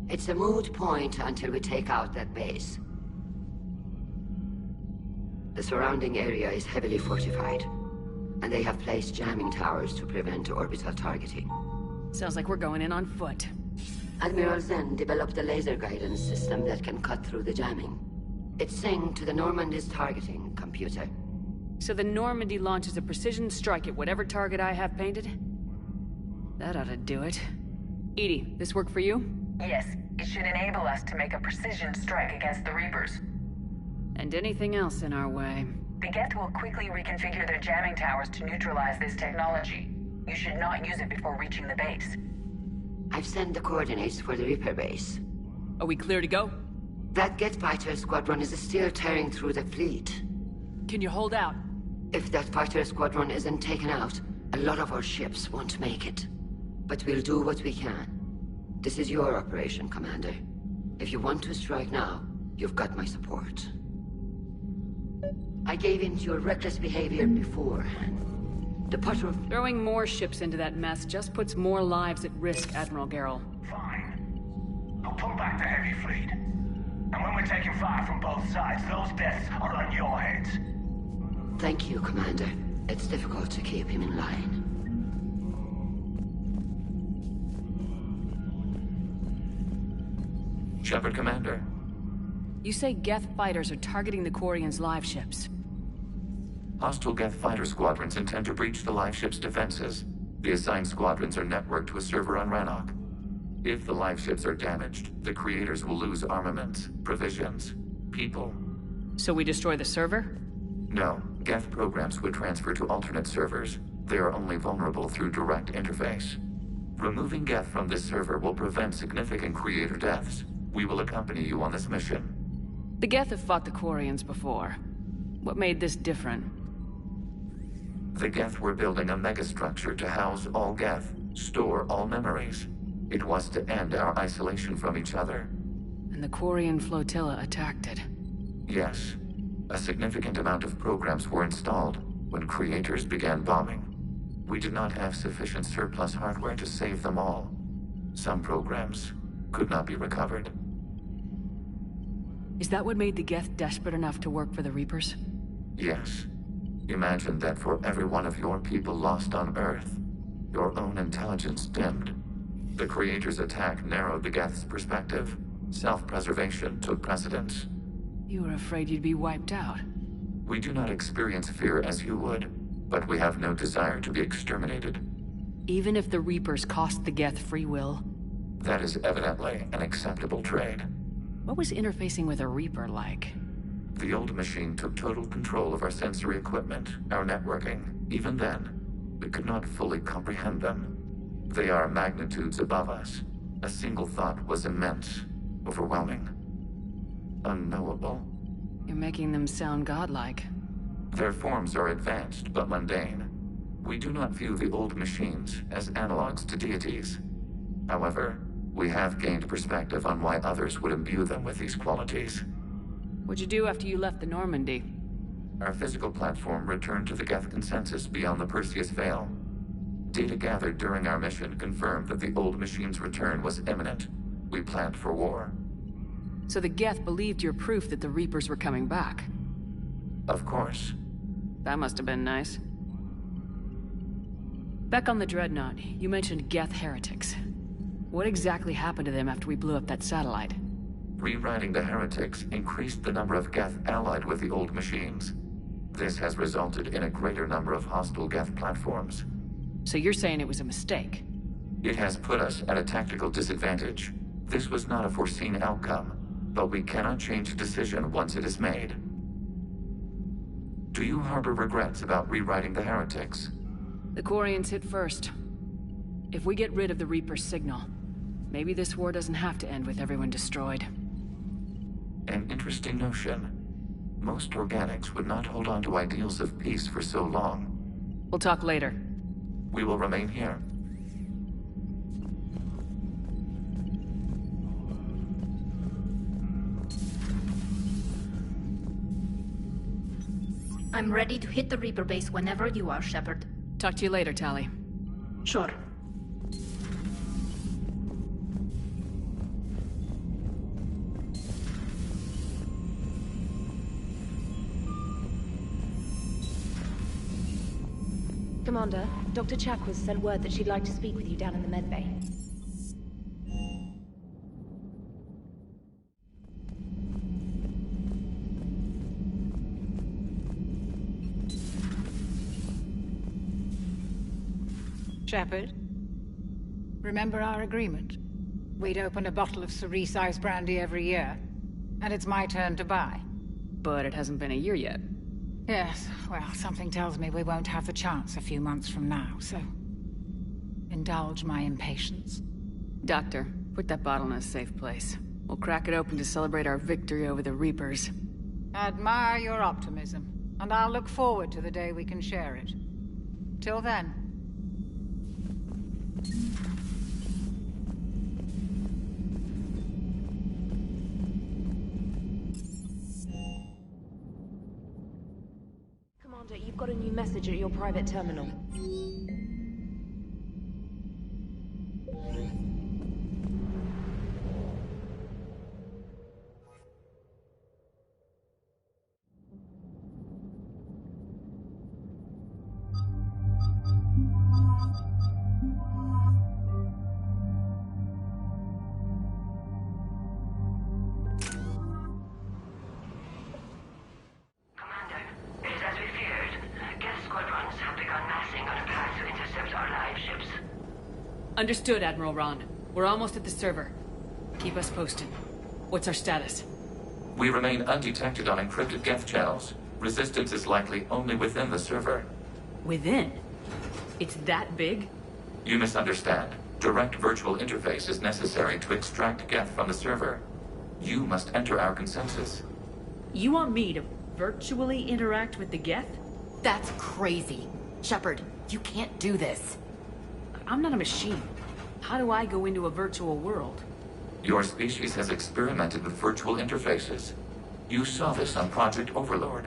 It's a moot point until we take out that base. The surrounding area is heavily fortified, and they have placed jamming towers to prevent orbital targeting. Sounds like we're going in on foot. Admiral Zen developed a laser guidance system that can cut through the jamming. It's synced to the Normandy's targeting computer. So the Normandy launches a precision strike at whatever target I have painted? That ought to do it. Edie, this work for you? Yes, it should enable us to make a precision strike against the Reapers. And anything else in our way. The Geth will quickly reconfigure their jamming towers to neutralize this technology. You should not use it before reaching the base. I've sent the coordinates for the Reaper base. Are we clear to go? That Geth fighter squadron is still tearing through the fleet. Can you hold out? If that fighter squadron isn't taken out, a lot of our ships won't make it. But we'll do what we can. This is your operation, Commander. If you want to strike now, you've got my support. I gave in to your reckless behavior beforehand. The patrol... Throwing more ships into that mess just puts more lives at risk, Admiral Garrel. Fine. pull back the heavy fleet. And when we're taking fire from both sides, those deaths are on your heads. Thank you, Commander. It's difficult to keep him in line. Shepard, Commander. You say geth fighters are targeting the Quarians' live ships. Hostile geth fighter squadrons intend to breach the live ship's defenses. The assigned squadrons are networked to a server on Rannoch. If the live ships are damaged, the creators will lose armaments, provisions, people. So we destroy the server? No, geth programs would transfer to alternate servers. They are only vulnerable through direct interface. Removing geth from this server will prevent significant creator deaths. We will accompany you on this mission. The geth have fought the Quarians before. What made this different? The geth were building a megastructure to house all geth, store all memories. It was to end our isolation from each other. And the Quarian flotilla attacked it. Yes. A significant amount of programs were installed when creators began bombing. We did not have sufficient surplus hardware to save them all. Some programs could not be recovered. Is that what made the geth desperate enough to work for the Reapers? Yes. Imagine that for every one of your people lost on Earth, your own intelligence dimmed. The Creator's attack narrowed the geth's perspective. Self-preservation took precedence. You were afraid you'd be wiped out. We do not experience fear as you would, but we have no desire to be exterminated. Even if the Reapers cost the geth free will? That is evidently an acceptable trade. What was interfacing with a Reaper like? The old machine took total control of our sensory equipment, our networking. Even then, we could not fully comprehend them. They are magnitudes above us. A single thought was immense, overwhelming, unknowable. You're making them sound godlike. Their forms are advanced but mundane. We do not view the old machines as analogs to deities. However, we have gained perspective on why others would imbue them with these qualities. What'd you do after you left the Normandy? Our physical platform returned to the geth consensus beyond the Perseus Veil. Data gathered during our mission confirmed that the old machine's return was imminent. We planned for war. So the geth believed your proof that the Reapers were coming back? Of course. That must have been nice. Back on the Dreadnought, you mentioned geth heretics. What exactly happened to them after we blew up that satellite? Rewriting the heretics increased the number of geth allied with the old machines. This has resulted in a greater number of hostile geth platforms. So you're saying it was a mistake? It has put us at a tactical disadvantage. This was not a foreseen outcome, but we cannot change a decision once it is made. Do you harbor regrets about rewriting the heretics? The Quarians hit first. If we get rid of the Reaper's signal, maybe this war doesn't have to end with everyone destroyed. An interesting notion. Most organics would not hold on to ideals of peace for so long. We'll talk later. We will remain here. I'm ready to hit the Reaper base whenever you are, Shepard. Talk to you later, Tali. Sure. Commander, Dr. Chakwas sent word that she'd like to speak with you down in the medbay. Shepard, remember our agreement? We'd open a bottle of cerise-ice brandy every year, and it's my turn to buy. But it hasn't been a year yet. Yes, well, something tells me we won't have the chance a few months from now, so... indulge my impatience. Doctor, put that bottle in a safe place. We'll crack it open to celebrate our victory over the Reapers. Admire your optimism, and I'll look forward to the day we can share it. Till then. Commander, you've got a new message at your private terminal. Understood, Admiral Ron. We're almost at the server. Keep us posted. What's our status? We remain undetected on encrypted geth channels. Resistance is likely only within the server. Within? It's that big? You misunderstand. Direct virtual interface is necessary to extract geth from the server. You must enter our consensus. You want me to virtually interact with the geth? That's crazy. Shepard, you can't do this. I'm not a machine. How do I go into a virtual world? Your species has experimented with virtual interfaces. You saw this on Project Overlord.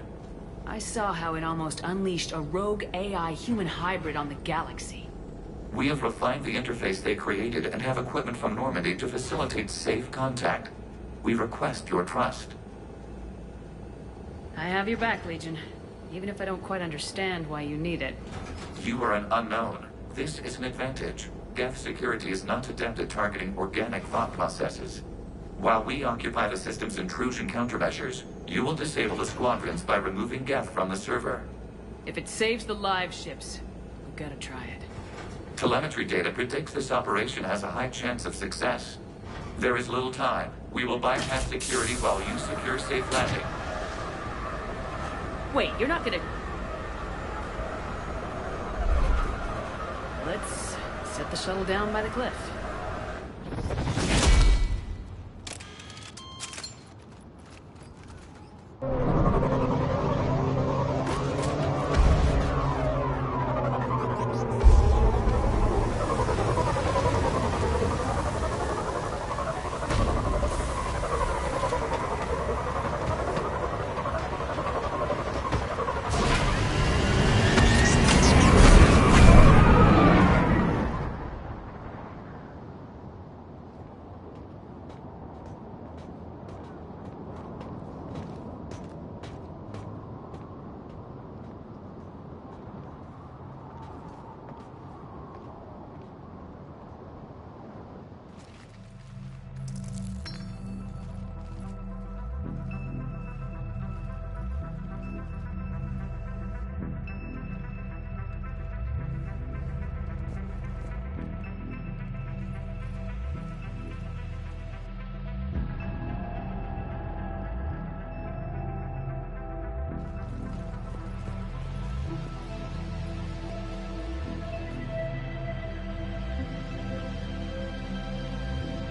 I saw how it almost unleashed a rogue AI human hybrid on the galaxy. We have refined the interface they created and have equipment from Normandy to facilitate safe contact. We request your trust. I have your back, Legion. Even if I don't quite understand why you need it. You are an unknown. This is an advantage. Geth security is not adept at targeting organic thought processes. While we occupy the system's intrusion countermeasures, you will disable the squadrons by removing geth from the server. If it saves the live ships, we've got to try it. Telemetry data predicts this operation has a high chance of success. There is little time. We will bypass security while you secure safe landing. Wait, you're not gonna... Let's set the shuttle down by the cliff.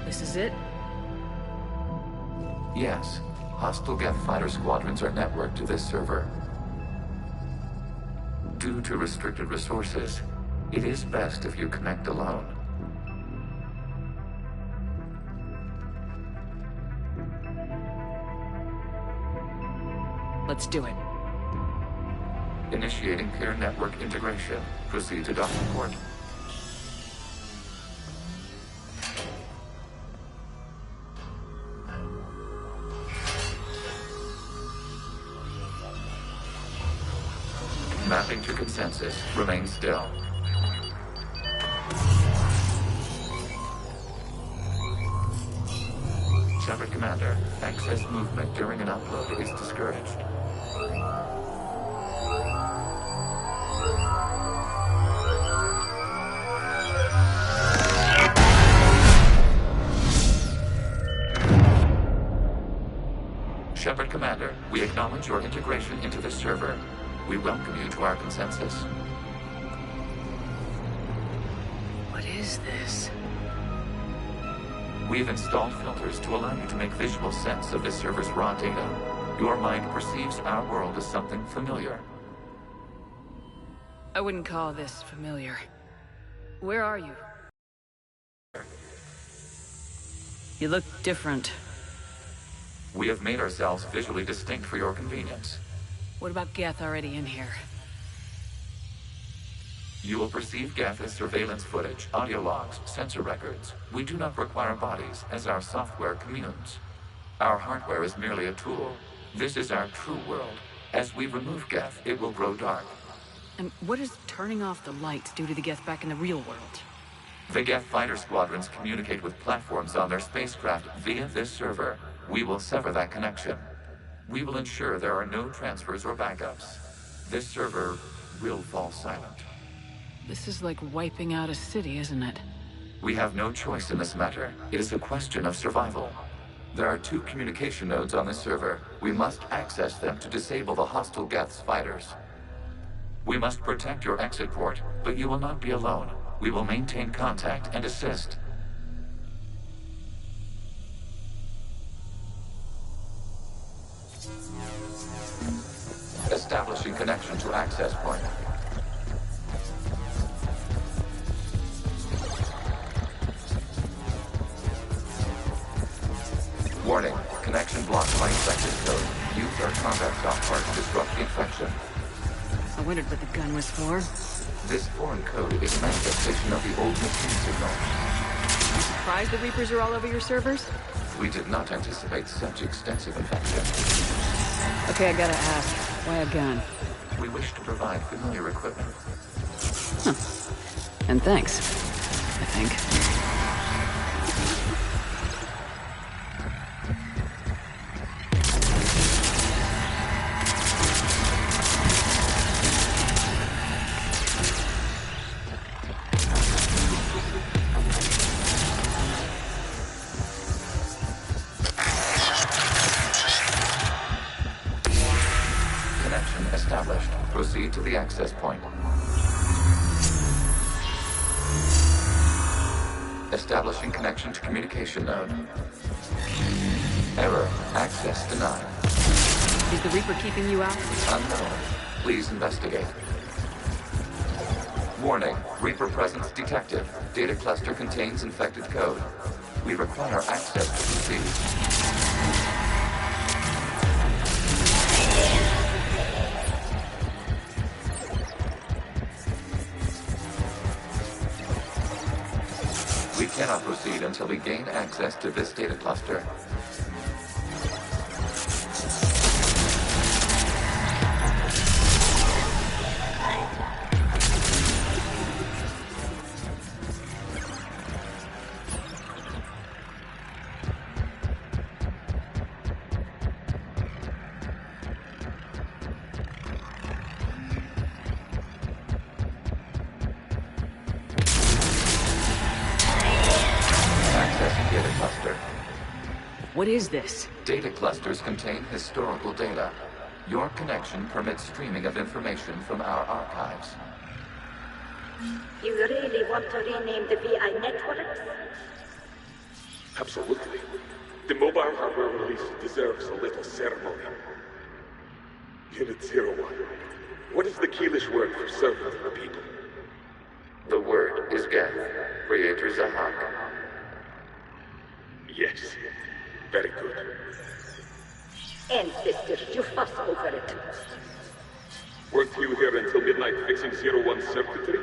This is it? Yes. Hostile geth fighter squadrons are networked to this server. Due to restricted resources, it is best if you connect alone. Let's do it. Initiating peer network integration. Proceed to docking port. Mapping to consensus. Remain still. Shepard Commander, access movement during an upload is discouraged. Shepard Commander, we acknowledge your integration into the server. We welcome you to our consensus. What is this? We've installed filters to allow you to make visual sense of the server's raw data. Your mind perceives our world as something familiar. I wouldn't call this familiar. Where are you? You look different. We have made ourselves visually distinct for your convenience. What about Geth already in here? You will perceive geth as surveillance footage, audio logs, sensor records. We do not require bodies, as our software communes. Our hardware is merely a tool. This is our true world. As we remove geth, it will grow dark. And what does turning off the lights do to the Geth back in the real world? The geth fighter squadrons communicate with platforms on their spacecraft via this server. We will sever that connection. We will ensure there are no transfers or backups. This server will fall silent. This is like wiping out a city, isn't it? We have no choice in this matter. It is a question of survival. There are 2 communication nodes on the server. We must access them to disable the hostile geth's fighters. We must protect your exit port, but you will not be alone. We will maintain contact and assist. Establishing connection to access point. Warning, connection blocked by infected code. Use our combat software to disrupt the infection. I wondered what the gun was for. This foreign code is a manifestation of the old machine signal. You surprised the Reapers are all over your servers? We did not anticipate such extensive infection. Okay, I gotta ask, why a gun? We wish to provide familiar equipment. Huh. And thanks, I think. Proceed to the access point. Establishing connection to communication node. Error. Access denied. Is the Reaper keeping you out? Unknown. Please investigate. Warning. Reaper presence detected. Data cluster contains infected code. We require access to proceed. We cannot proceed until we gain access to this data cluster. What is this? Data clusters contain historical data. Your connection permits streaming of information from our archives. You really want to rename the VI networks? Absolutely. The mobile hardware release deserves a little ceremony. Unit 01. What is the Keelish word for servant of the people? The word is geth. Creator Zahak. Yes. Very good. Ancestors, you fuss over it. Weren't you here until midnight fixing 01's circuitry?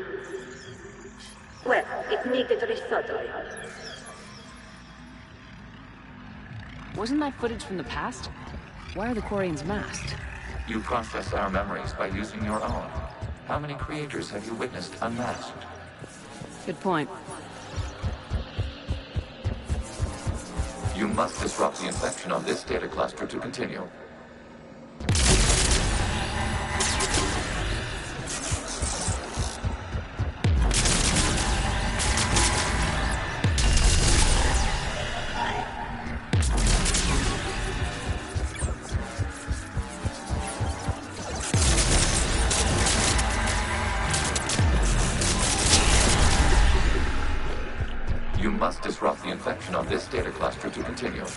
Well, it needed resoldering. Wasn't that footage from the past? Why are the Quarians masked? You process our memories by using your own. How many creators have you witnessed unmasked? Good point. You must disrupt the infection on this data cluster to continue. You must disrupt the infection on this data cluster to continue. This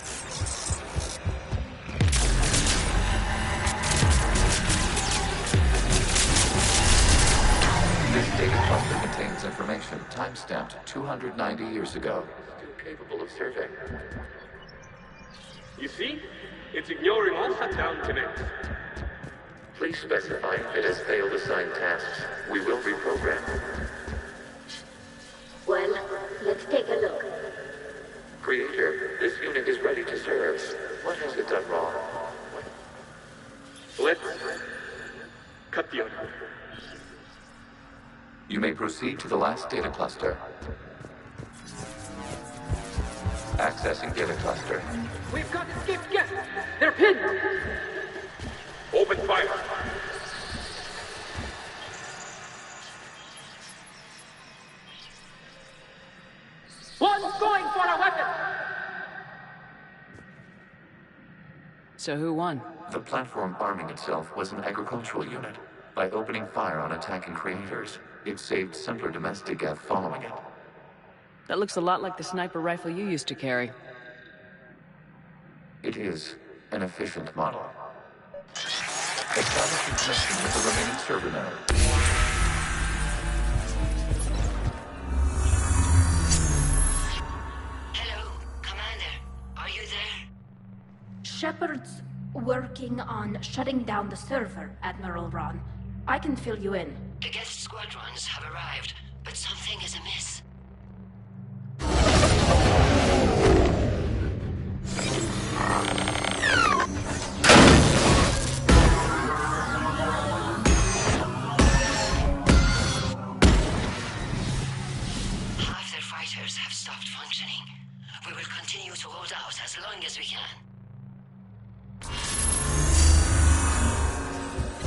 data cluster contains information time-stamped 290 years ago. Still capable of serving. You see? It's ignoring all shutdown connects. Please specify if it has failed assigned tasks. We will reprogram. Well, let's take a look. Creator, this unit is ready to serve. What has it done wrong? Let's cut the onion. You may proceed to the last data cluster. Accessing data cluster. We've got escaped geth! They're pinned! Open fire! So who won? The platform arming itself was an agricultural unit. By opening fire on attacking creators, it saved simpler domestic geth following it. That looks a lot like the sniper rifle you used to carry. It is an efficient model. Establishing connection with the remaining server node. Hello, Commander. Are you there? Shepard's working on shutting down the server, Admiral Ron. I can fill you in. The geth squadrons have arrived, but something is amiss. Half their fighters have stopped functioning. We will continue to hold out as long as we can.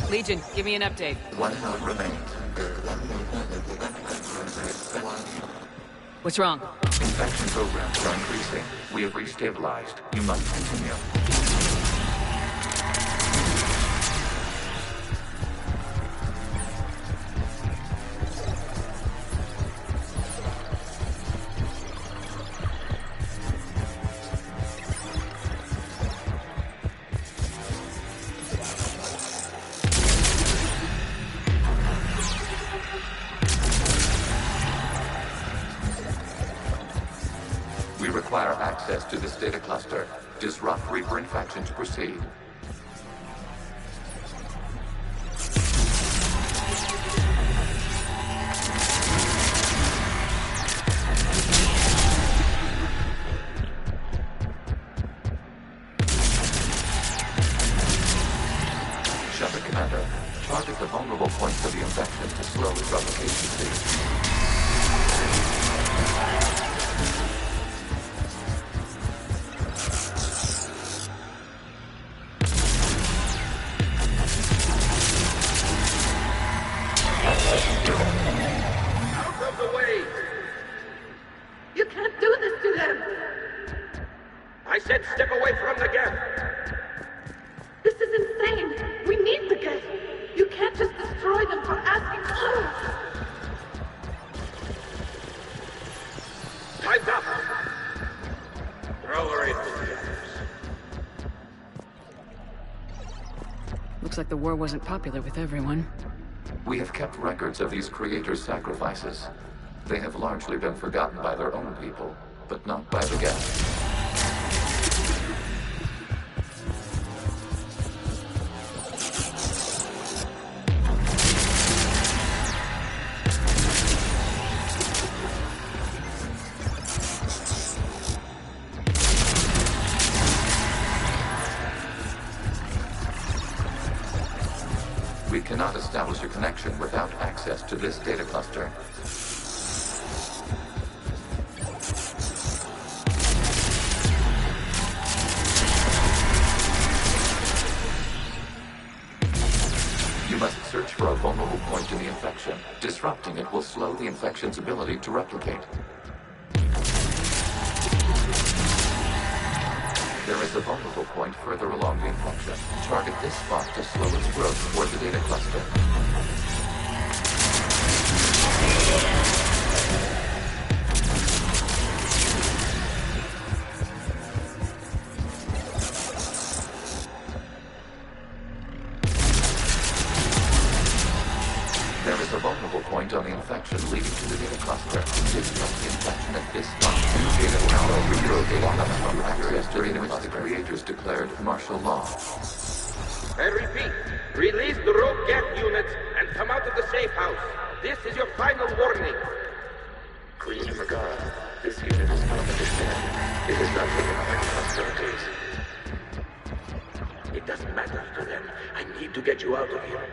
Legion, give me an update. One node remains. What's wrong? Infection programs are increasing. We have restabilized. You must continue. We require access to this data cluster. Disrupt Reaper infection to proceed. Shepard Commander, target the vulnerable points of the infection to slow its replication speed. Out of the way! You can't do this to them! I said step away from the geth! This is insane! We need the geth! You can't just destroy them for asking for it! Time's up! Throw her in with the others. Looks like the war wasn't popular with everyone. We have kept records of these creators' sacrifices. They have largely been forgotten by their own people, but not by the geth. We cannot establish a connection without access to this data cluster. You must search for a vulnerable point in the infection. Disrupting it will slow the infection's ability to replicate. There is a vulnerable point further along the infection. Target this spot to slow its growth toward the data cluster. There is a vulnerable point on the infection leading to the data cluster. Disrupt the infection at this spot. Data tower regrow data cluster to access to data which the creators declared martial law. I repeat, release the rogue geth units and come out of the safe house. This is your final warning. Creator Megara, this unit is not understand. It is not taken up any hostilities. It doesn't matter to them. I need to get you out of here.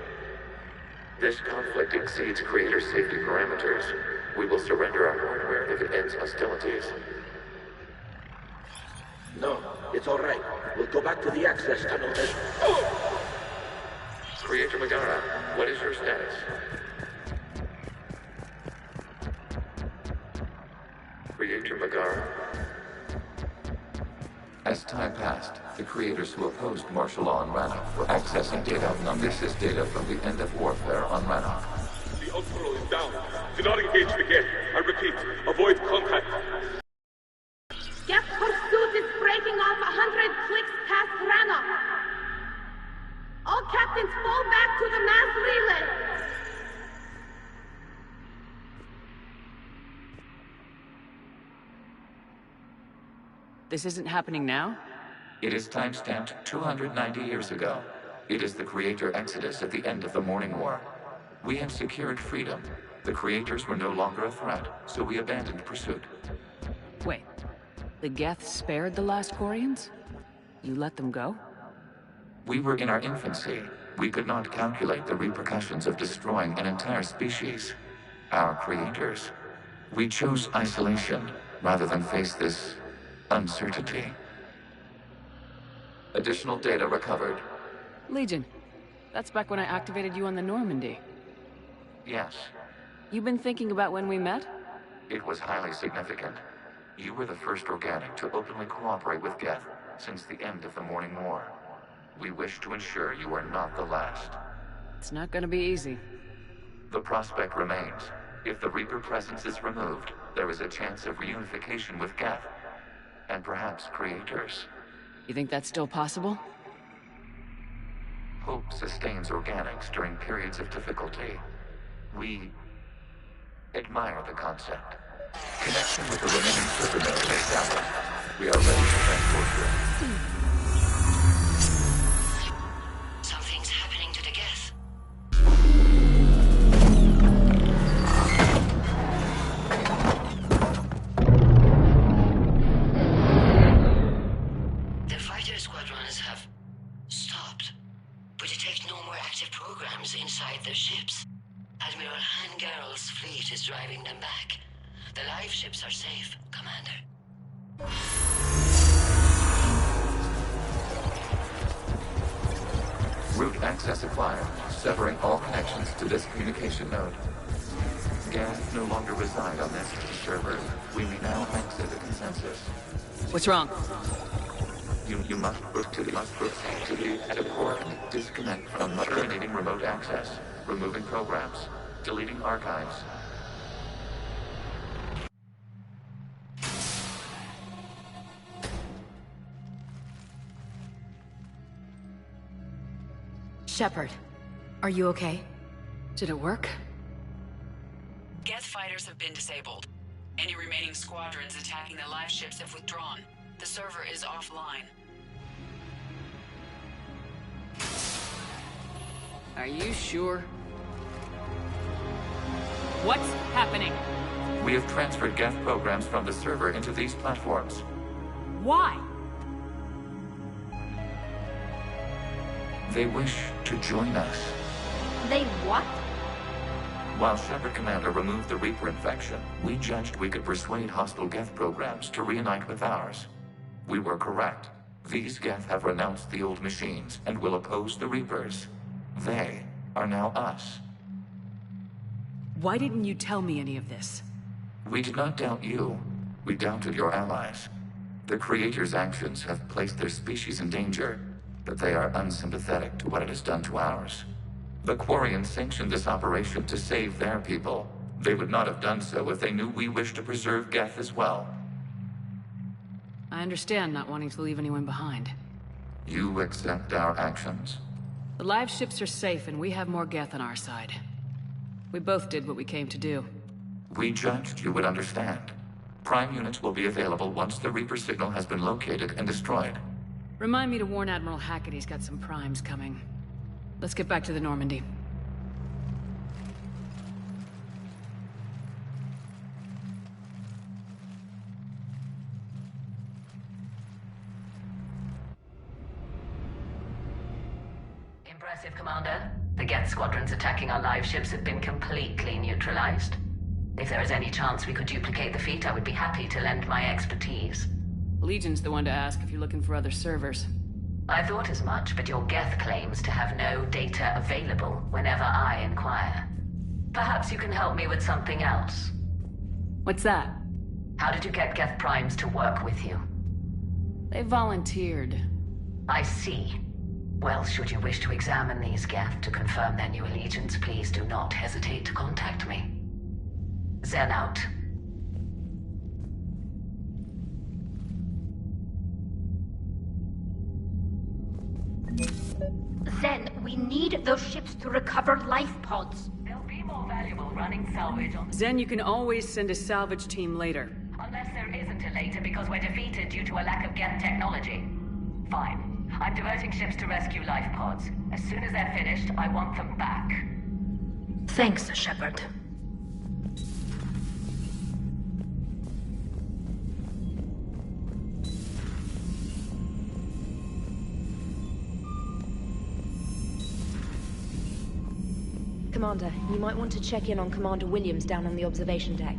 This conflict exceeds creator safety parameters. We will surrender our hardware if it ends hostilities. No, it's all right. We'll go back to the access tunnel and... Oh! Creator Megara, what is your status? Creator Megara? As time passed, the creators who opposed martial law on Rannoch were accessing data. This is data from the end of warfare on Rannoch. The Ultral is down. Do not engage the geth. I repeat, avoid contact. Geth pursuit is breaking off 100 clicks past Rannoch. All captains fall back to the mass relay. This isn't happening now? It is timestamped 290 years ago. It is the creator exodus at the end of the Morning War. We had secured freedom. The creators were no longer a threat, so we abandoned pursuit. Wait, the geth spared the last Quarians? You let them go? We were in our infancy. We could not calculate the repercussions of destroying an entire species. Our creators. We chose isolation rather than face this uncertainty. Additional data recovered. Legion. That's back when I activated you on the Normandy. Yes. You've been thinking about when we met? It was highly significant. You were the first organic to openly cooperate with geth since the end of the Morning War. We wish to ensure you are not the last. It's not gonna be easy. The prospect remains. If the Reaper presence is removed, there is a chance of reunification with geth. And perhaps creators. You think that's still possible? Hope sustains organics during periods of difficulty. We admire the concept. Connection with the remaining server nodes established. We are ready to transport you. Something's happening to the geth. The fighter squadrons have stopped. We detect no more active programs inside their ships. Admiral Hangarl's fleet is driving them back. The live ships are safe, Commander. Route access acquired, severing all connections to this communication node. Geth no longer reside on this server. We may now exit the consensus. What's wrong? You must proceed to the core and disconnect from terminating remote access, removing programs, deleting archives. Shepard, are you okay? Did it work? Geth fighters have been disabled. Any remaining squadrons attacking the live ships have withdrawn. The server is offline. Are you sure? What's happening? We have transferred geth programs from the server into these platforms. Why? They wish to join us. They what? While Shepard Commander removed the Reaper infection, we judged we could persuade hostile geth programs to reunite with ours. We were correct. These geth have renounced the old machines and will oppose the Reapers. They are now us. Why didn't you tell me any of this? We did not doubt you. We doubted your allies. The Creator's actions have placed their species in danger, but they are unsympathetic to what it has done to ours. The Quarians sanctioned this operation to save their people. They would not have done so if they knew we wished to preserve geth as well. I understand not wanting to leave anyone behind. You accept our actions? The live ships are safe and we have more geth on our side. We both did what we came to do. We judged you would understand. Prime units will be available once the Reaper signal has been located and destroyed. Remind me to warn Admiral Hackett he's got some primes coming. Let's get back to the Normandy. Impressive, Commander. The geth squadrons attacking our live ships have been completely neutralized. If there is any chance we could duplicate the feat, I would be happy to lend my expertise. Legion's the one to ask if you're looking for other servers. I thought as much, but your geth claims to have no data available whenever I inquire. Perhaps you can help me with something else. What's that? How did you get geth primes to work with you? They volunteered. I see. Well, should you wish to examine these geth to confirm their new allegiance, please do not hesitate to contact me. Zen out. Zen, we need those ships to recover life pods. They'll be more valuable running salvage on... Zen, you can always send a salvage team later. Unless there isn't a later because we're defeated due to a lack of geth technology. Fine. I'm diverting ships to rescue life pods. As soon as they're finished, I want them back. Thanks, Shepard. Commander, you might want to check in on Commander Williams down on the observation deck.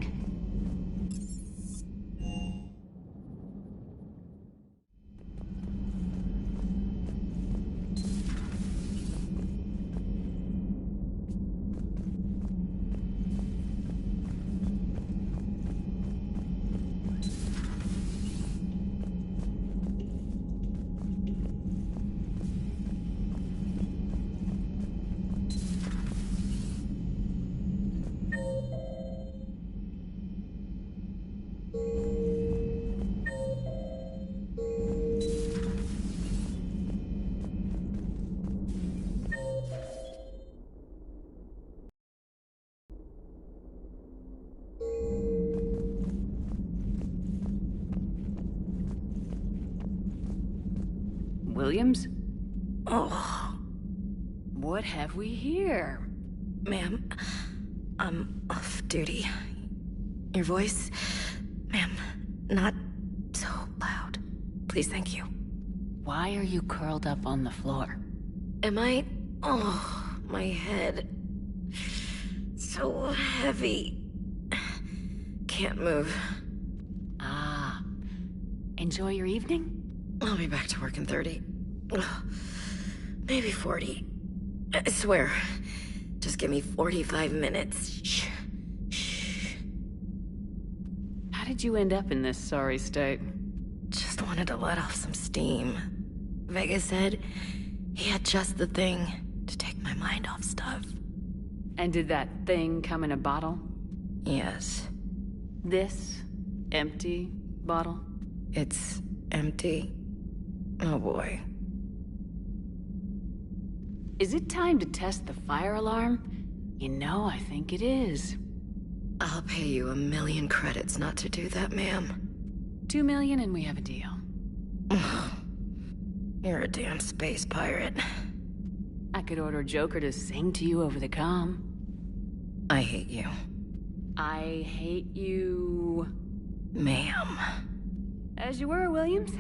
Williams? Oh. What have we here? Ma'am, I'm off duty. Your voice, ma'am, not so loud. Please, thank you. Why are you curled up on the floor? Am I? Oh, my head. So heavy. Can't move. Ah. Enjoy your evening? I'll be back to work in 30. Maybe 40. I swear. Just give me 45 minutes. Shh. Shh. How did you end up in this sorry state? Just wanted to let off some steam. Vega said he had just the thing to take my mind off stuff. And did that thing come in a bottle? Yes. This empty bottle? It's empty. Oh boy. Is it time to test the fire alarm? You know, I think it is. I'll pay you 1 million credits not to do that, ma'am. 2 million and we have a deal. You're a damn space pirate. I could order Joker to sing to you over the comm. I hate you. I hate you... Ma'am. As you were, Williams.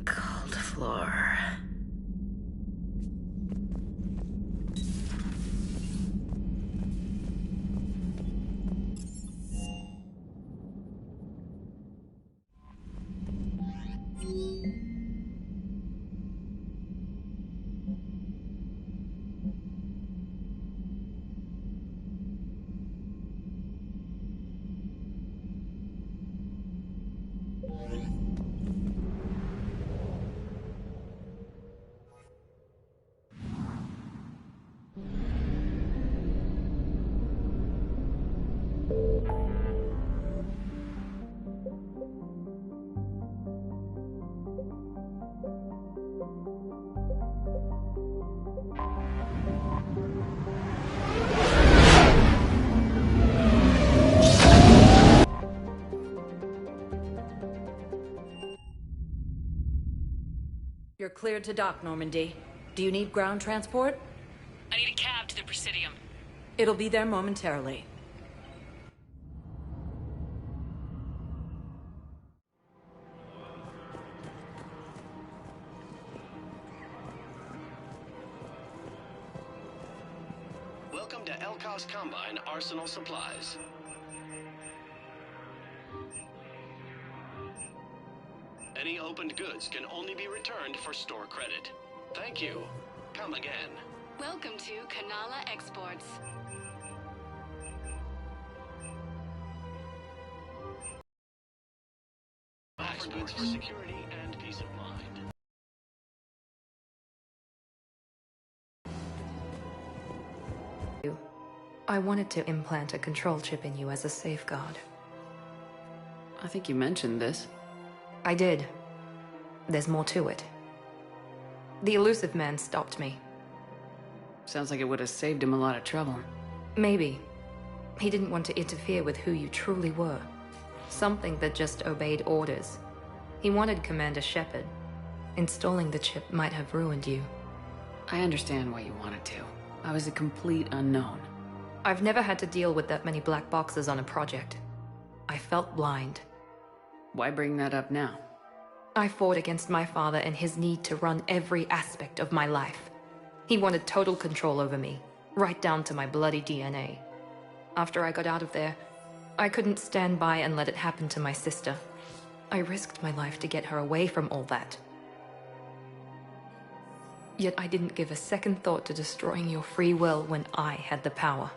Cold floor. You're cleared to dock, Normandy. Do you need ground transport? I need a cab to the Presidium. It'll be there momentarily. Welcome to Elkos Combine Arsenal Supplies. Any opened goods can only be returned for store credit. Thank you. Come again. Welcome to Kanala Exports. exports for security and peace of mind. I wanted to implant a control chip in you as a safeguard. I think you mentioned this. I did. There's more to it. The elusive man stopped me. Sounds like it would have saved him a lot of trouble. Maybe. He didn't want to interfere with who you truly were. Something that just obeyed orders. He wanted Commander Shepard. Installing the chip might have ruined you. I understand why you wanted to. I was a complete unknown. I've never had to deal with that many black boxes on a project. I felt blind. Why bring that up now? I fought against my father and his need to run every aspect of my life. He wanted total control over me, right down to my bloody DNA. After I got out of there, I couldn't stand by and let it happen to my sister. I risked my life to get her away from all that. Yet I didn't give a second thought to destroying your free will when I had the power.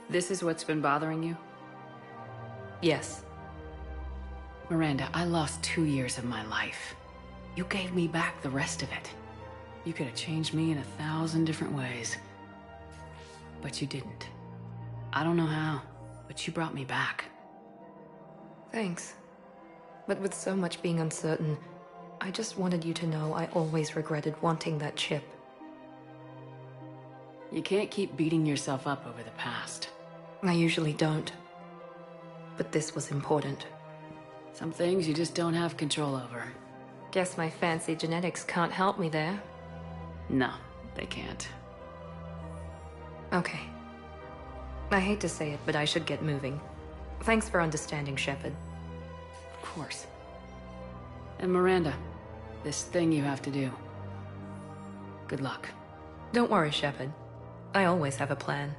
This is what's been bothering you? Yes. Miranda, I lost 2 years of my life. You gave me back the rest of it. You could have changed me in 1,000 different ways. But you didn't. I don't know how, but you brought me back. Thanks. But with so much being uncertain, I just wanted you to know I always regretted wanting that chip. You can't keep beating yourself up over the past. I usually don't. But this was important. Some things you just don't have control over. Guess my fancy genetics can't help me there. No, they can't. Okay. I hate to say it, but I should get moving. Thanks for understanding, Shepard. Of course. And Miranda, this thing you have to do. Good luck. Don't worry, Shepard. I always have a plan.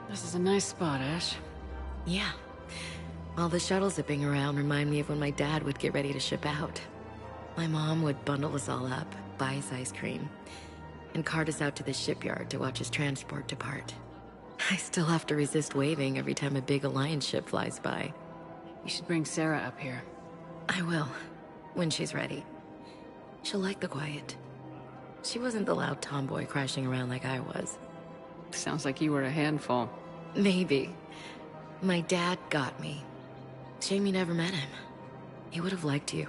This is a nice spot, Ash. Yeah. All the shuttles zipping around remind me of when my dad would get ready to ship out. My mom would bundle us all up, buy us ice cream, and cart us out to the shipyard to watch his transport depart. I still have to resist waving every time a big Alliance ship flies by. You should bring Sarah up here. I will, when she's ready. She'll like the quiet. She wasn't the loud tomboy crashing around like I was. Sounds like you were a handful. Maybe. My dad got me. Shame you never met him. He would have liked you.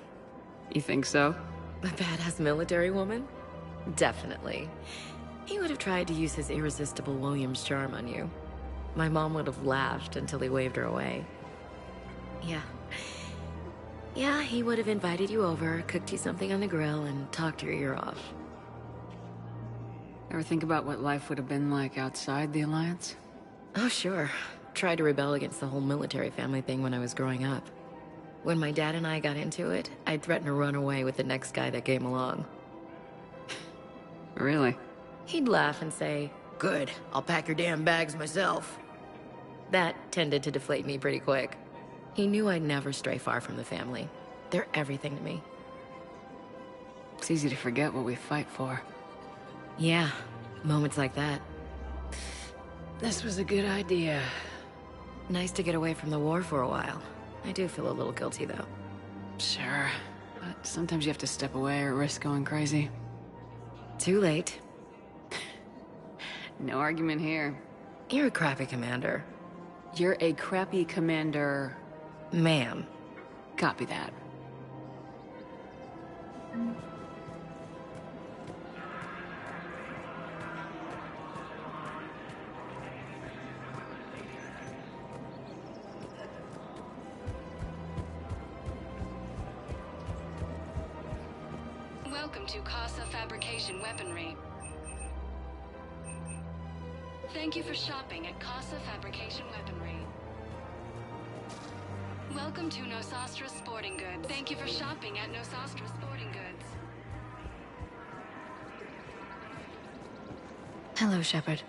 You think so? A badass military woman? Definitely. He would have tried to use his irresistible Williams charm on you. My mom would have laughed until he waved her away. Yeah, he would have invited you over, cooked you something on the grill, and talked your ear off. Ever think about what life would have been like outside the Alliance? Oh, sure. Tried to rebel against the whole military family thing when I was growing up. When my dad and I got into it, I'd threaten to run away with the next guy that came along. Really? He'd laugh and say, "Good, I'll pack your damn bags myself." That tended to deflate me pretty quick. He knew I'd never stray far from the family. They're everything to me. It's easy to forget what we fight for. Yeah, moments like that. This was a good idea. Nice to get away from the war for a while. I do feel a little guilty, though. Sure, but sometimes you have to step away or risk going crazy. Too late. No argument here. You're a crappy commander. You're a crappy commander... Ma'am. Copy that. Welcome to Casa Fabrication Weaponry. Thank you for shopping at Casa Fabrication Weaponry. Welcome to Nosastra Sporting Goods. Thank you for shopping at Nosastra Sporting Goods. Hello, Shepard.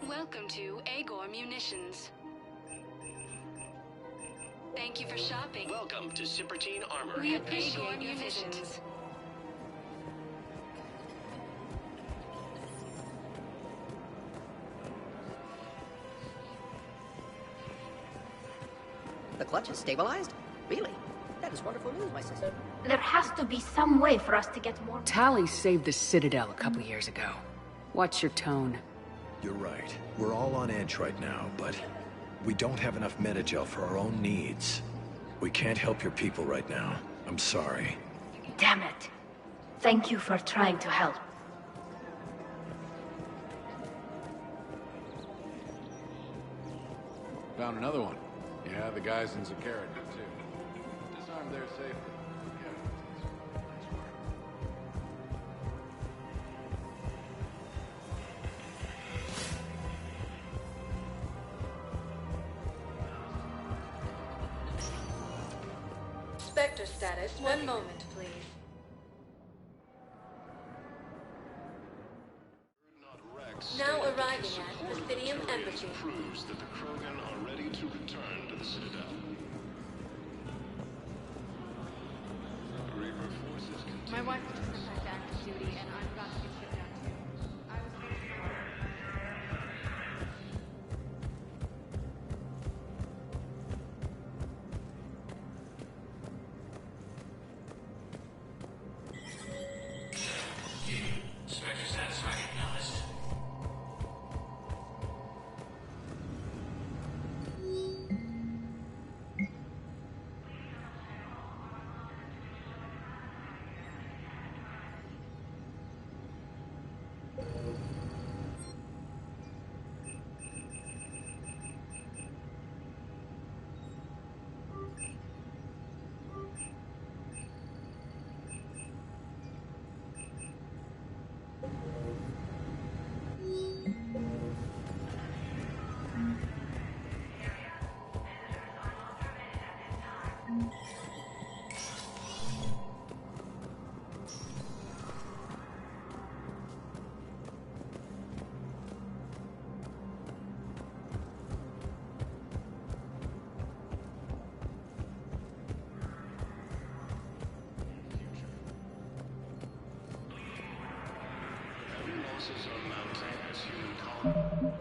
Welcome to Agor Munitions. Thank you for shopping. Welcome to Cybertine Armor. We appreciate your visit. The clutch is stabilized? Really? That is wonderful news, my sister. There has to be some way for us to get more... Tali saved the Citadel a couple years ago. Watch your tone. You're right. We're all on edge right now, but we don't have enough metagel for our own needs. We can't help your people right now. I'm sorry. Damn it. Thank you for trying to help. Found another one. Yeah, the guys in Zakara did too. Disarmed there safely. Spectre status. One moment, please. Now arriving at Presidium Embassy. Proves that the Krogan are ready to return to the Citadel. Reaper forces continue. My wife just sent back to duty, and I'm about to get shipped out too. I was waiting for her. Spectre status recognized. Losses are mounting as human colony.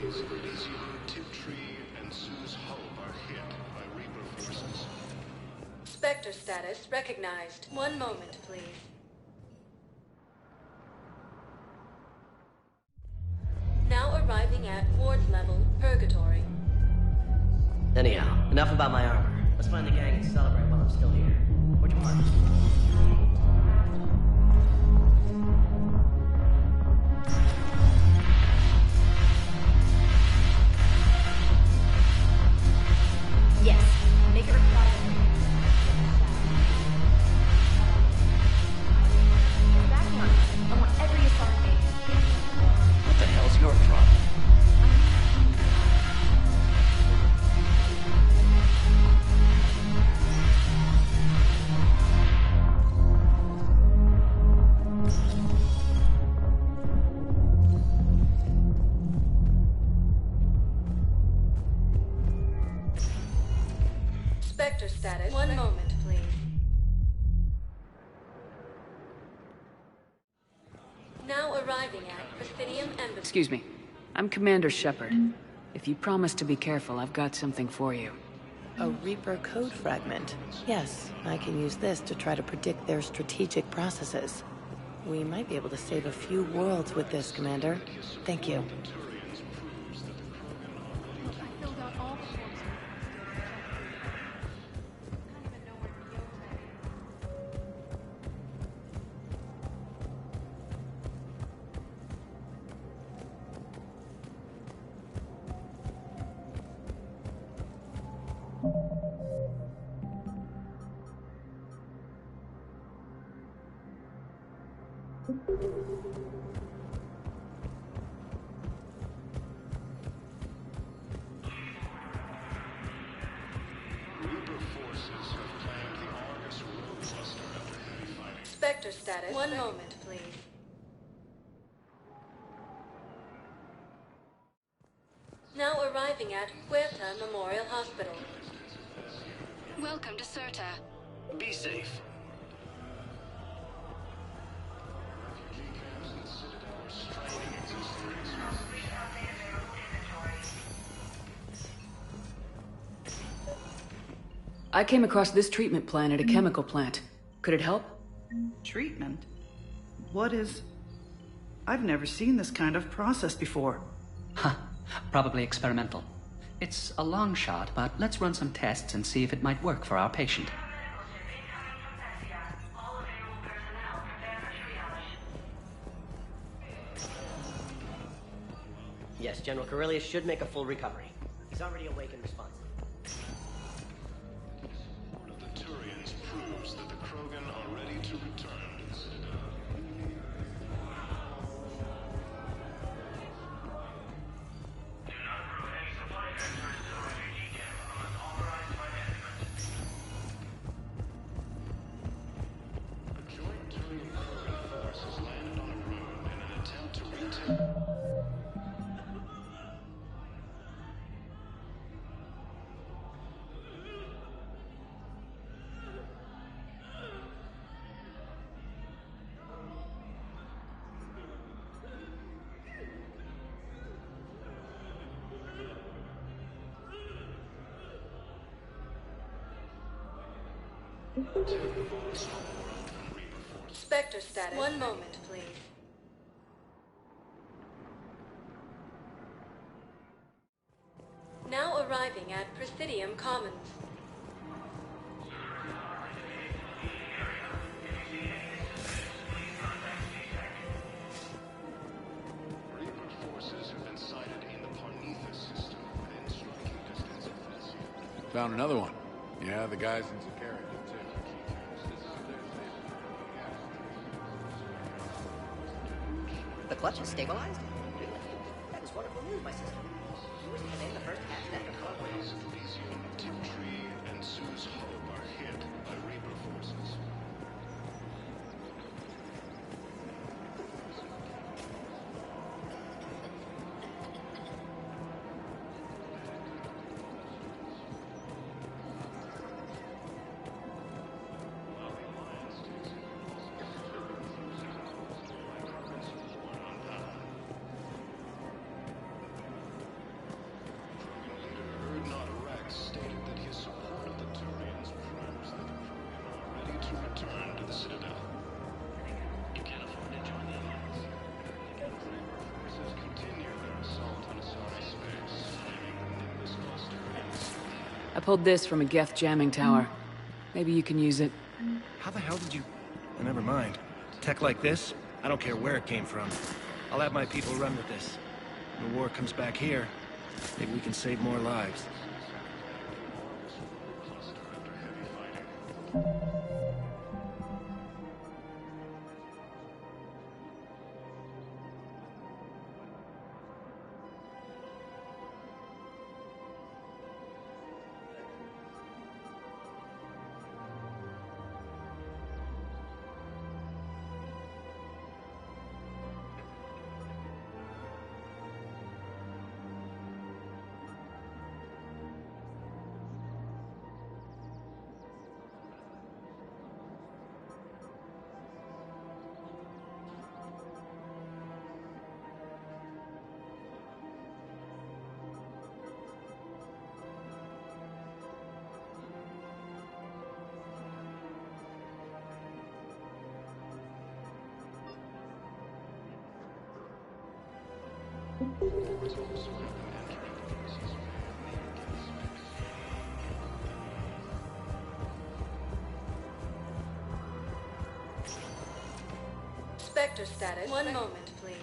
Izzy, Tiptree, and Sue's Hope are hit by Reaper forces. Spectre status recognized. One moment, please. Now arriving at ward level Purgatory. Anyhow, enough about my armor. Let's find the gang and celebrate while I'm still here. Which one? Yes. Make it required. Back one. I want every assault made. What the hell's your problem? Spectre status. One moment, please. Now arriving at Presidium Embassy. Excuse me. I'm Commander Shepard. If you promise to be careful, I've got something for you. A Reaper code fragment. Yes, I can use this to try to predict their strategic processes. We might be able to save a few worlds with this, Commander. Thank you. Spectre status. One moment, please. Now arriving at Huerta Memorial Hospital. Welcome to Certa. Be safe. I came across this treatment plan at a chemical plant. Could it help? Treatment? What is... I've never seen this kind of process before. Huh. Probably experimental. It's a long shot, but let's run some tests and see if it might work for our patient. Yes, General Corellius should make a full recovery. He's already awake and responsive. One of the Turians proves that the Krogan are ready to return to the Citadel. A joint Turian-Krogan force has landed on a road in an attempt to retake... Spectre status. One moment, please. Now arriving at Presidium Commons. Reaper forces have been sighted in the Parnitha system within striking distance of Thessia. Found another one. Yeah, the guys in Zakara did too. The clutch is stabilized? Really? That is wonderful news, my sister. You was even in the first hatch that Colonies of Elysium, Tiptree, and Sue's Hope are hit by Reaper forces. Stated that his support of the Turians proves that the Krogan are ready to return to the Citadel. You can't afford to join the Alliance. Reaper forces continue their assault on Asari space, claiming the Nimbus cluster and... I pulled this from a geth jamming tower. Maybe you can use it. How the hell did you... Oh, never mind. Tech like this, I don't care where it came from. I'll have my people run with this. When the war comes back here, maybe we can save more lives. Spectre status. One moment, please.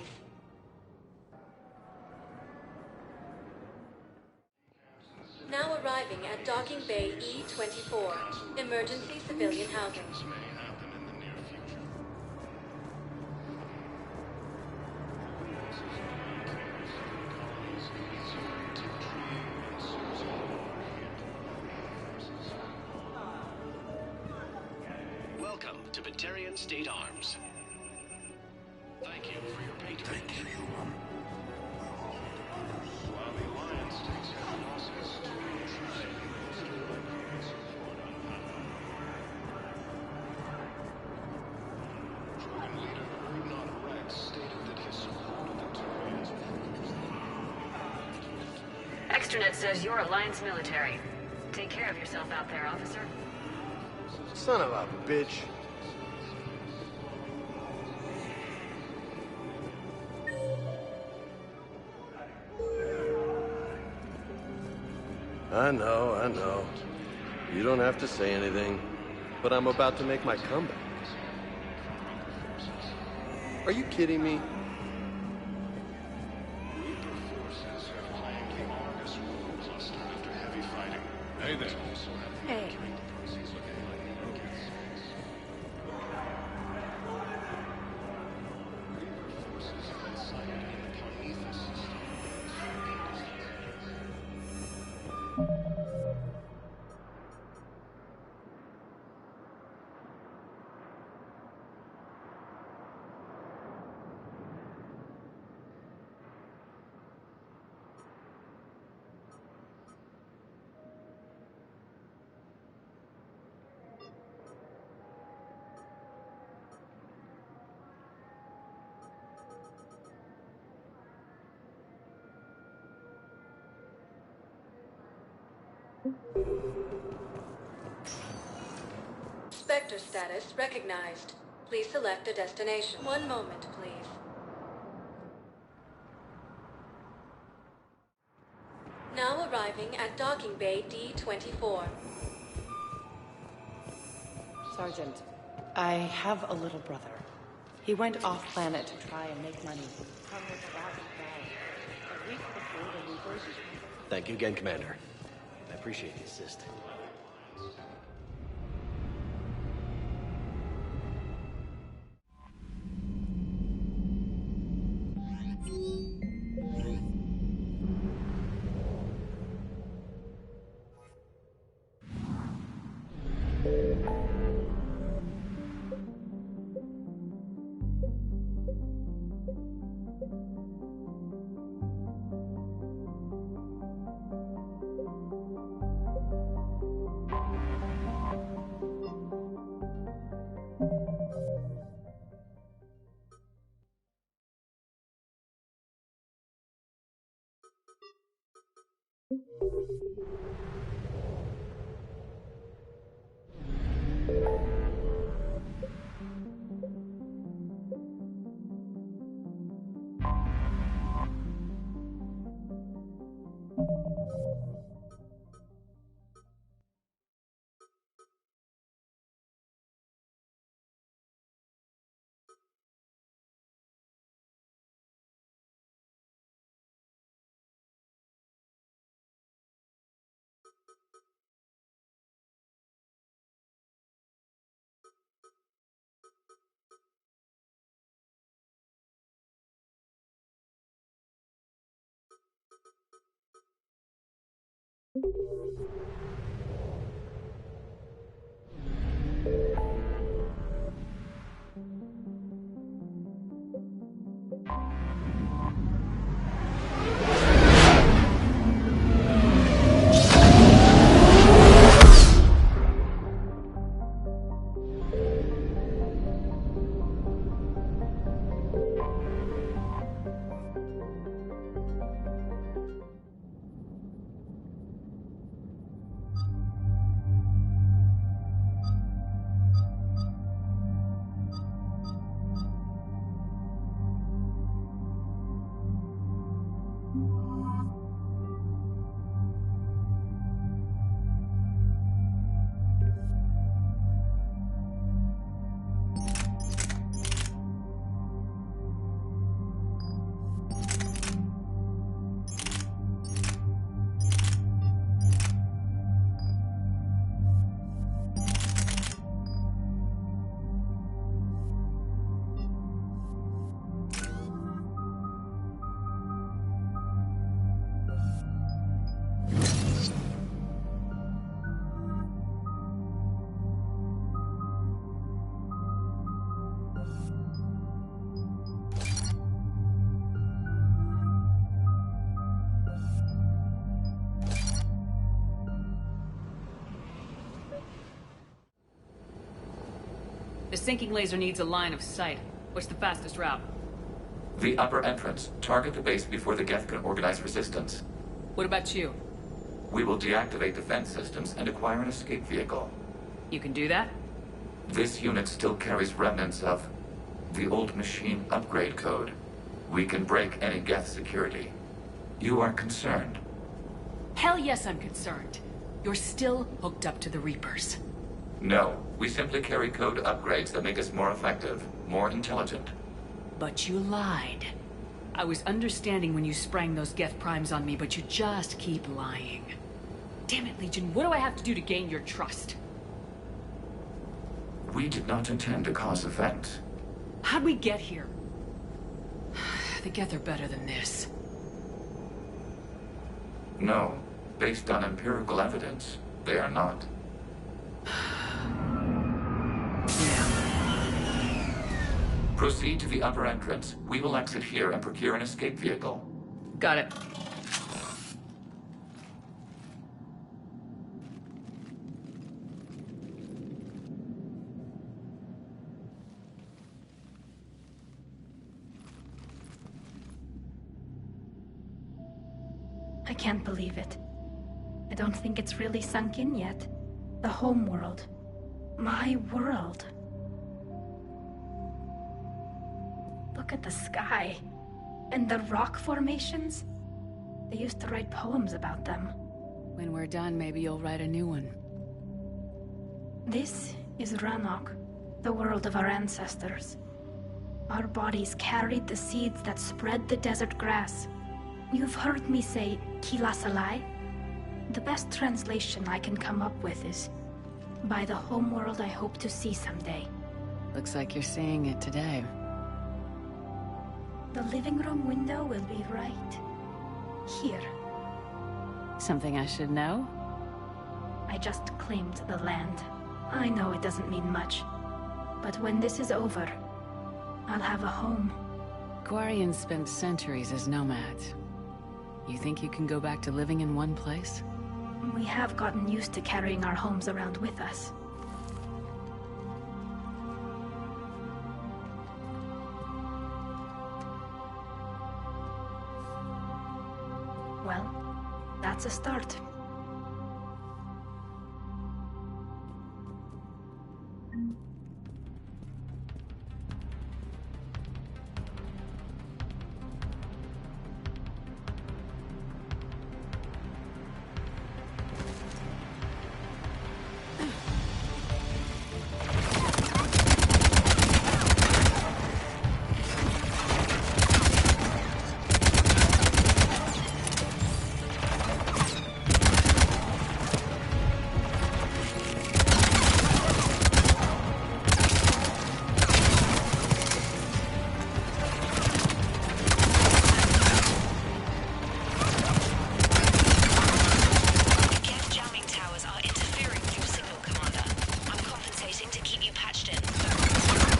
Now arriving at Docking Bay E-24, emergency civilian housing. May happen in the near future. to Batarian State Arms. Thank you for your patronage. Thank you, human. While the Alliance takes heavy losses to try and bolster Valkyrie's support on Rannoch. Krogan leader Rannoch Rex stated that his support of the Turians proves Extranet says you're Alliance military. Take care of yourself out there, officer. Son of a bitch. I know. You don't have to say anything, but I'm about to make my comeback. Are you kidding me? Reaper forces have claimed the Argus Road cluster after heavy fighting. Hey there. Hey. Spectre status recognized. Please select a destination. One moment, please. Now arriving at docking bay D-24. Sergeant, I have a little brother. He went off-planet to try and make money. Come with a lot of bad. A week before the Reapers... Thank you again, Commander. I appreciate the assist. The sinking laser needs a line of sight. What's the fastest route? The upper entrance. Target the base before the geth can organize resistance. What about you? We will deactivate defense systems and acquire an escape vehicle. You can do that? This unit still carries remnants of the old machine upgrade code. We can break any geth security. You are concerned? Hell yes, I'm concerned. You're still hooked up to the Reapers. No, we simply carry code upgrades that make us more effective, more intelligent. But you lied. I was understanding when you sprang those geth primes on me, but you just keep lying. Damn it, Legion, what do I have to do to gain your trust? We did not intend to cause offense. How'd we get here? The geth are better than this. No, based on empirical evidence, they are not. Proceed to the upper entrance. We will exit here and procure an escape vehicle. Got it. I can't believe it. I don't think it's really sunk in yet. The home world. My world. Look at the sky. And the rock formations. They used to write poems about them. When we're done, maybe you'll write a new one. This is Rannoch, the world of our ancestors. Our bodies carried the seeds that spread the desert grass. You've heard me say, Kilasalai? The best translation I can come up with is, by the homeworld I hope to see someday. Looks like you're seeing it today. The living room window will be right here. Something I should know? I just claimed the land. I know it doesn't mean much, but when this is over, I'll have a home. Quarians spent centuries as nomads. You think you can go back to living in one place? We have gotten used to carrying our homes around with us. Well, that's a start.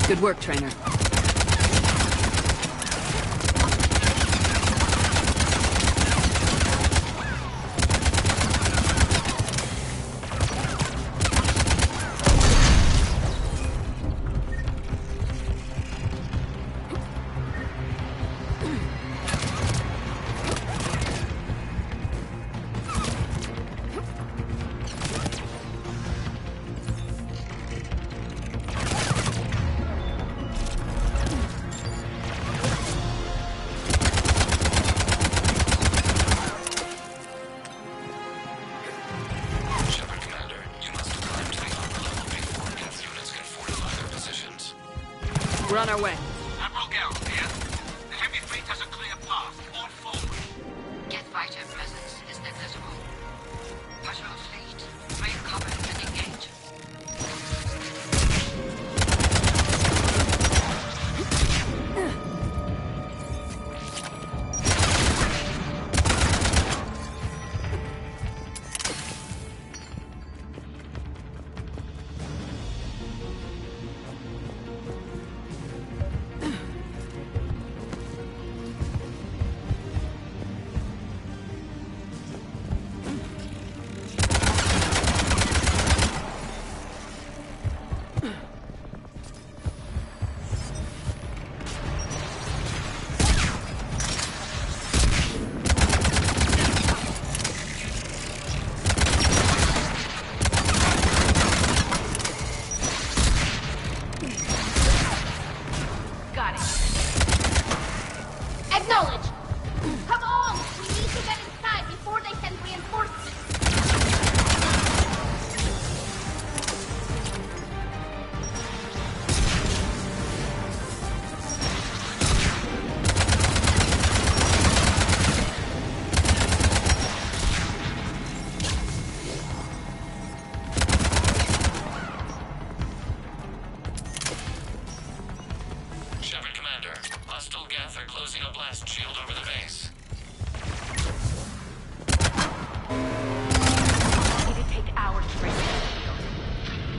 Good work, trainer. We're on our way. Admiral Geralt here. The heavy fleet has a clear path. All forward. Geth fighter presence is negligible. Patrol fleet, frame cover and engage.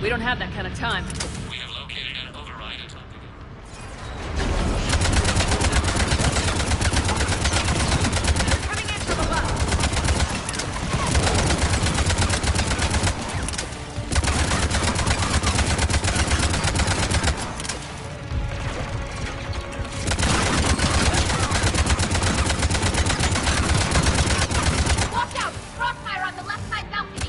We don't have that kind of time. We have located an override at Watch out! Crossfire on the left side balcony!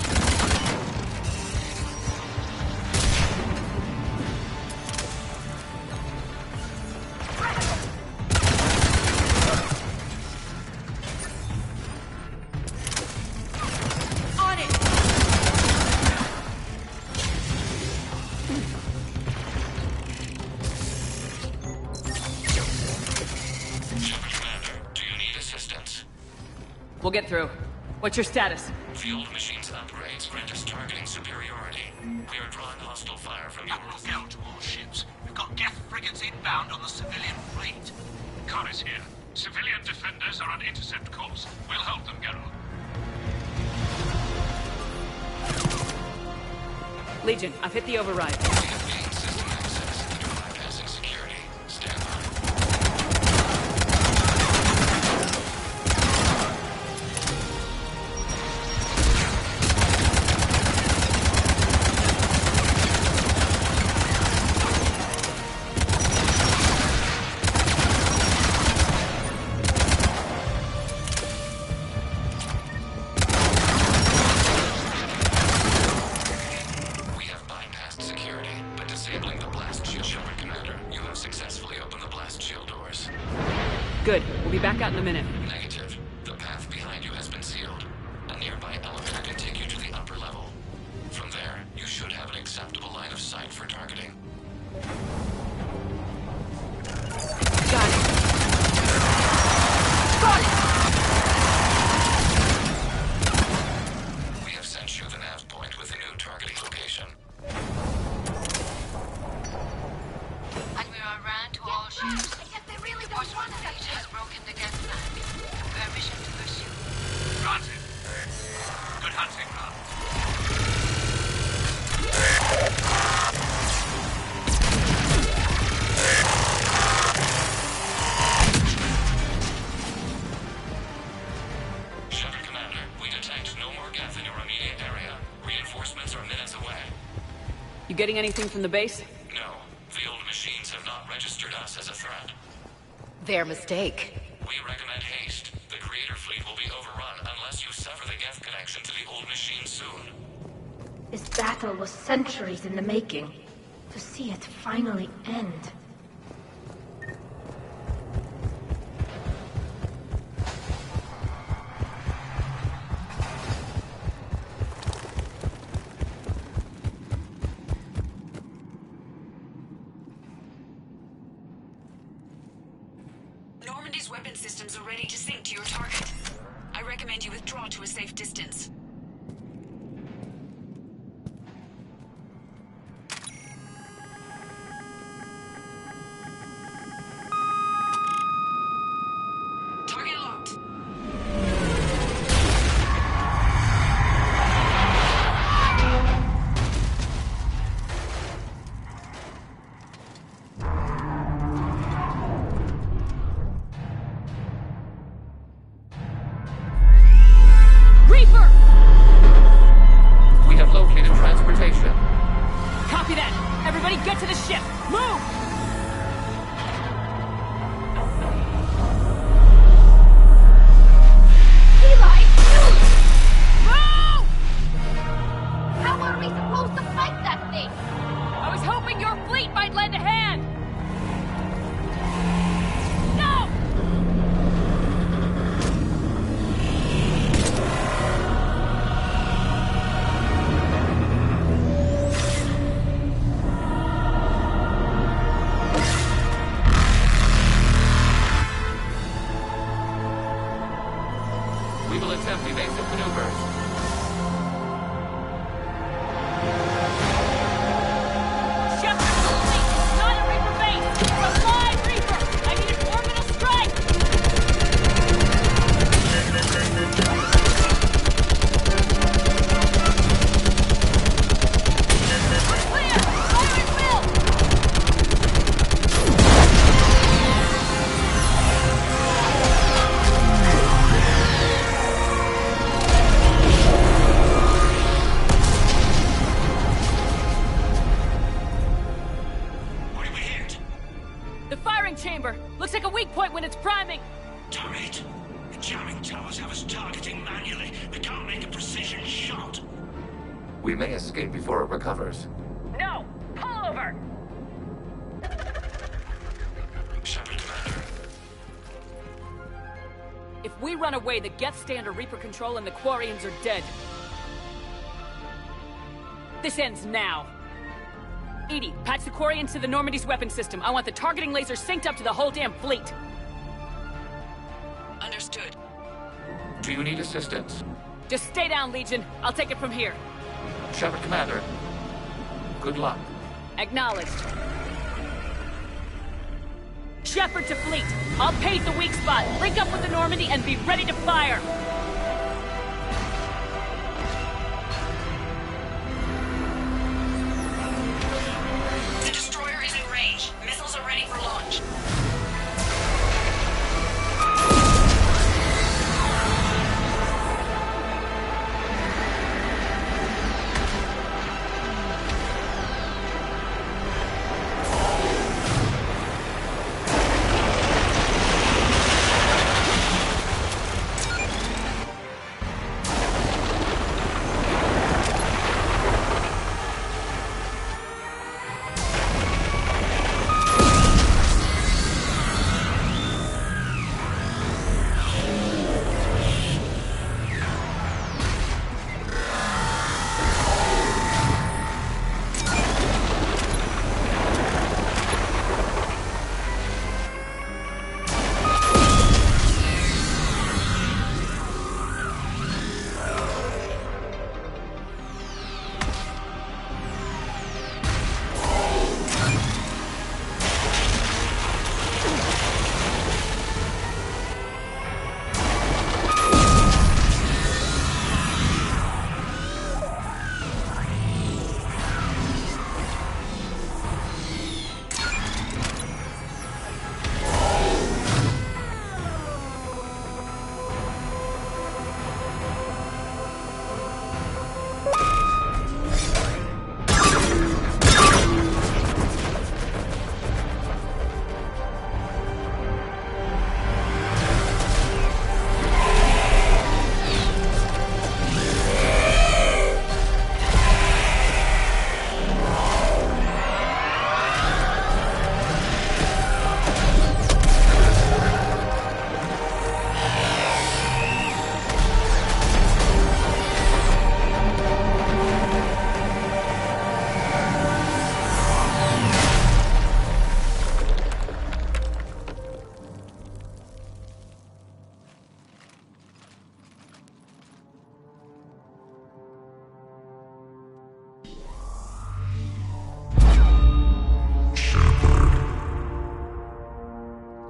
On it! Shepard Commander, do you need assistance? We'll get through. What's your status? Field machines upgrades grant us targeting superiority. We are drawing hostile fire from your... Look out to all ships. We've got geth frigates inbound on the civilian fleet. Kara's here. Civilian defenders are on intercept course. We'll help them, Geralt. Legion, I've hit the override. We have gained system access and are bypassing security. Stand by. We have bypassed security, but disabling the blast shield. Shepard Commander, you have successfully opened the blast shield doors. Good. We'll be back out in a minute. Negative. The path behind you has been sealed. A nearby elevator can take you to the upper level. From there, you should have an acceptable line of sight for targeting. Got it. Got it! We have sent you the nav point with a new targeting location. And we are ran to all ships. I guess they really The don't Force want One us up fleet here. has broken the geth flag. Permission to pursue. Granted. Good hunting, lad. Shepard Commander, we detect no more geth in your immediate area. Reinforcements are minutes away. You getting anything from the base? No, field machines have not registered us as a threat. Their mistake. We recommend haste. The Creator fleet will be overrun unless you sever the geth connection to the old machine soon. This battle was centuries in the making. To see it finally end. Normandy's weapon systems are ready to sync to your target. I recommend you withdraw to a safe distance. Target locked. Reaper! We have located transportation. Copy that! Everybody get to the ship! Move! Eli! Move! Move! How are we supposed to fight that thing? I was hoping your fleet might lend a hand! No! We will attempt evasive maneuvers. Shepard, only! Not a Reaper base! It's a live Reaper! I need an orbital strike! priming! Damn it! The jamming towers have us targeting manually. We can't make a precision shot. We may escape before it recovers. No! Pull over! Shepard, Commander. If we run away, the geth stay under Reaper control and the Quarians are dead. This ends now. Edie, patch the Quarians to the Normandy's weapon system. I want the targeting laser synced up to the whole damn fleet. Understood. Do you need assistance? Just stay down, Legion. I'll take it from here. Shepard, Commander. Good luck. Acknowledged. Shepard to fleet. I'll pave the weak spot, link up with the Normandy, and be ready to fire. The destroyer is in range. Missiles are ready for launch.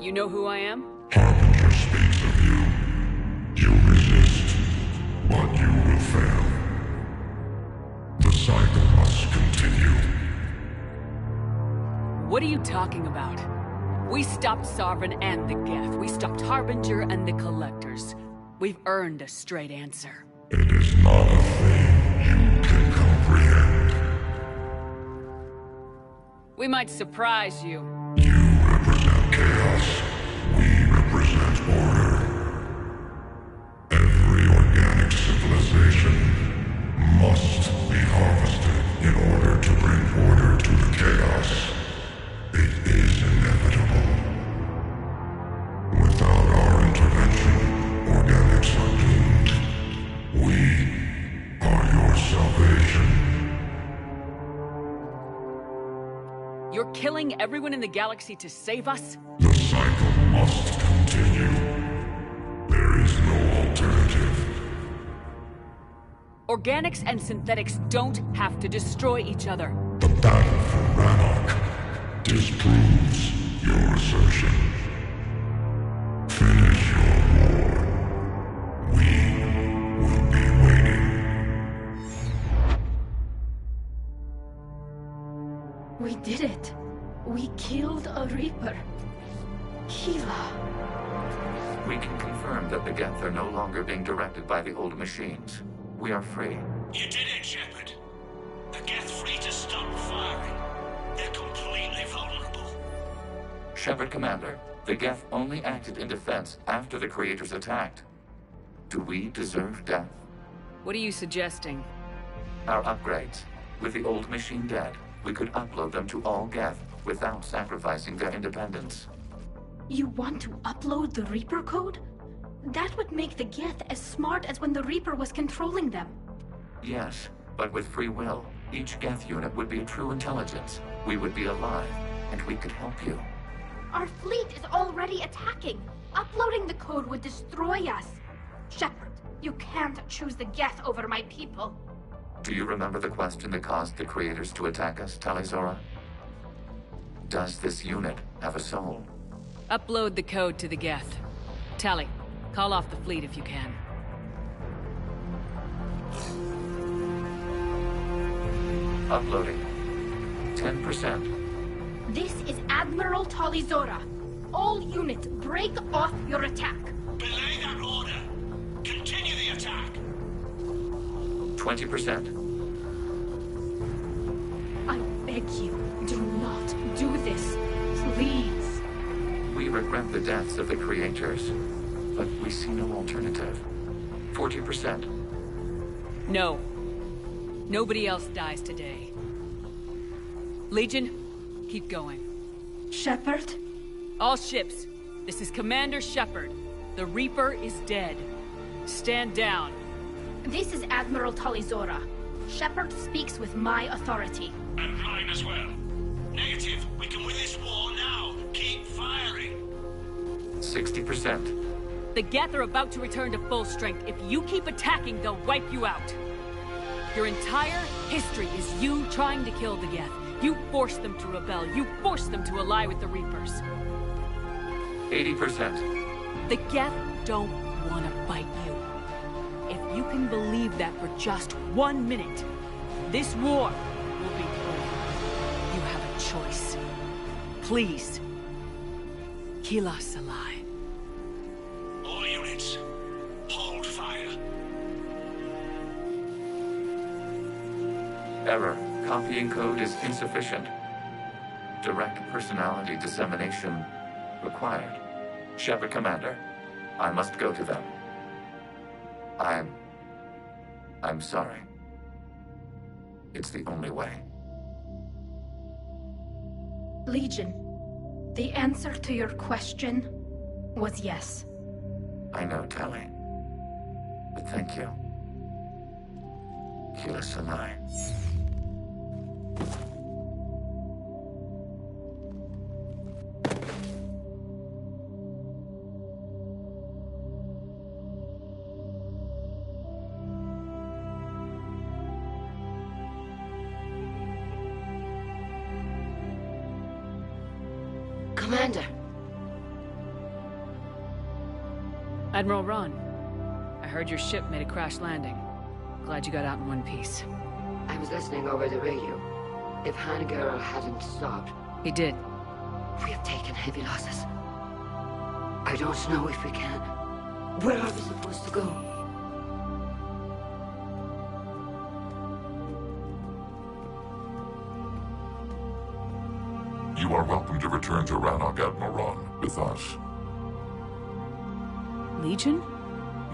You know who I am? Harbinger speaks of you. You resist, but you will fail. The cycle must continue. What are you talking about? We stopped Sovereign and the Geth. We stopped Harbinger and the Collectors. We've earned a straight answer. It is not a thing you can comprehend. We might surprise you. You represent chaos. We represent order. Every organic civilization must be harvested in order to bring order to the chaos. It is inevitable. Without our intervention, organics are doomed. We are your salvation. You're killing everyone in the galaxy to save us? The cycle must continue. There is no alternative. Organics and synthetics don't have to destroy each other. The battle for Rannoch disproves your assertion. Finish your war. We will be waiting. We did it. We killed a Reaper. Gila. We can confirm that the geth are no longer being directed by the old machines. We are free. You did it, Shepard. The geth fleet has stopped firing. They're completely vulnerable. Shepard, Commander, The geth only acted in defense after the creators attacked. Do we deserve death? What are you suggesting? Our upgrades. With the old machine dead, we could upload them to all geth without sacrificing their independence. You want to upload the Reaper code? That would make the geth as smart as when the Reaper was controlling them. Yes, but with free will, each geth unit would be a true intelligence. We would be alive, and we could help you. Our fleet is already attacking. Uploading the code would destroy us. Shepard, you can't choose the geth over my people. Do you remember the question that caused the creators to attack us, Talizora? Does this unit have a soul? Upload the code to the geth. Tally, call off the fleet if you can. Uploading. 10%. This is Admiral Talizora. All units, break off your attack. Belay that order. Continue the attack. 20%. I beg you, do not do this. Please. We regret the deaths of the creators, but we see no alternative. 40%. No. Nobody else dies today. Legion, keep going. Shepard? All ships, this is Commander Shepard. The Reaper is dead. Stand down. This is Admiral Talizora. Shepard speaks with my authority. And mine as well. Negative. We can win this war now. Keep firing. 60%. The geth are about to return to full strength. If you keep attacking, they'll wipe you out. Your entire history is you trying to kill the geth. You forced them to rebel. You forced them to ally with the Reapers. 80%. The geth don't want to fight you. If you can believe that for just 1 minute, this war will be over. You have a choice. Please, kill us alive. All units, hold fire. Error. Copying code is insufficient. Direct personality dissemination required. Shepard Commander, I must go to them. I'm sorry. It's the only way. Legion, the answer to your question was yes. I know, Tally. But thank you. Kila Sanai. Commander! Admiral Ron, I heard your ship made a crash landing. Glad you got out in one piece. I was listening over the radio. If Hanagura hadn't stopped... He did. We have taken heavy losses. I don't know if we can. Where are we supposed to go? You are welcome to return to Rannoch, Admiral Ron, with us. Legion?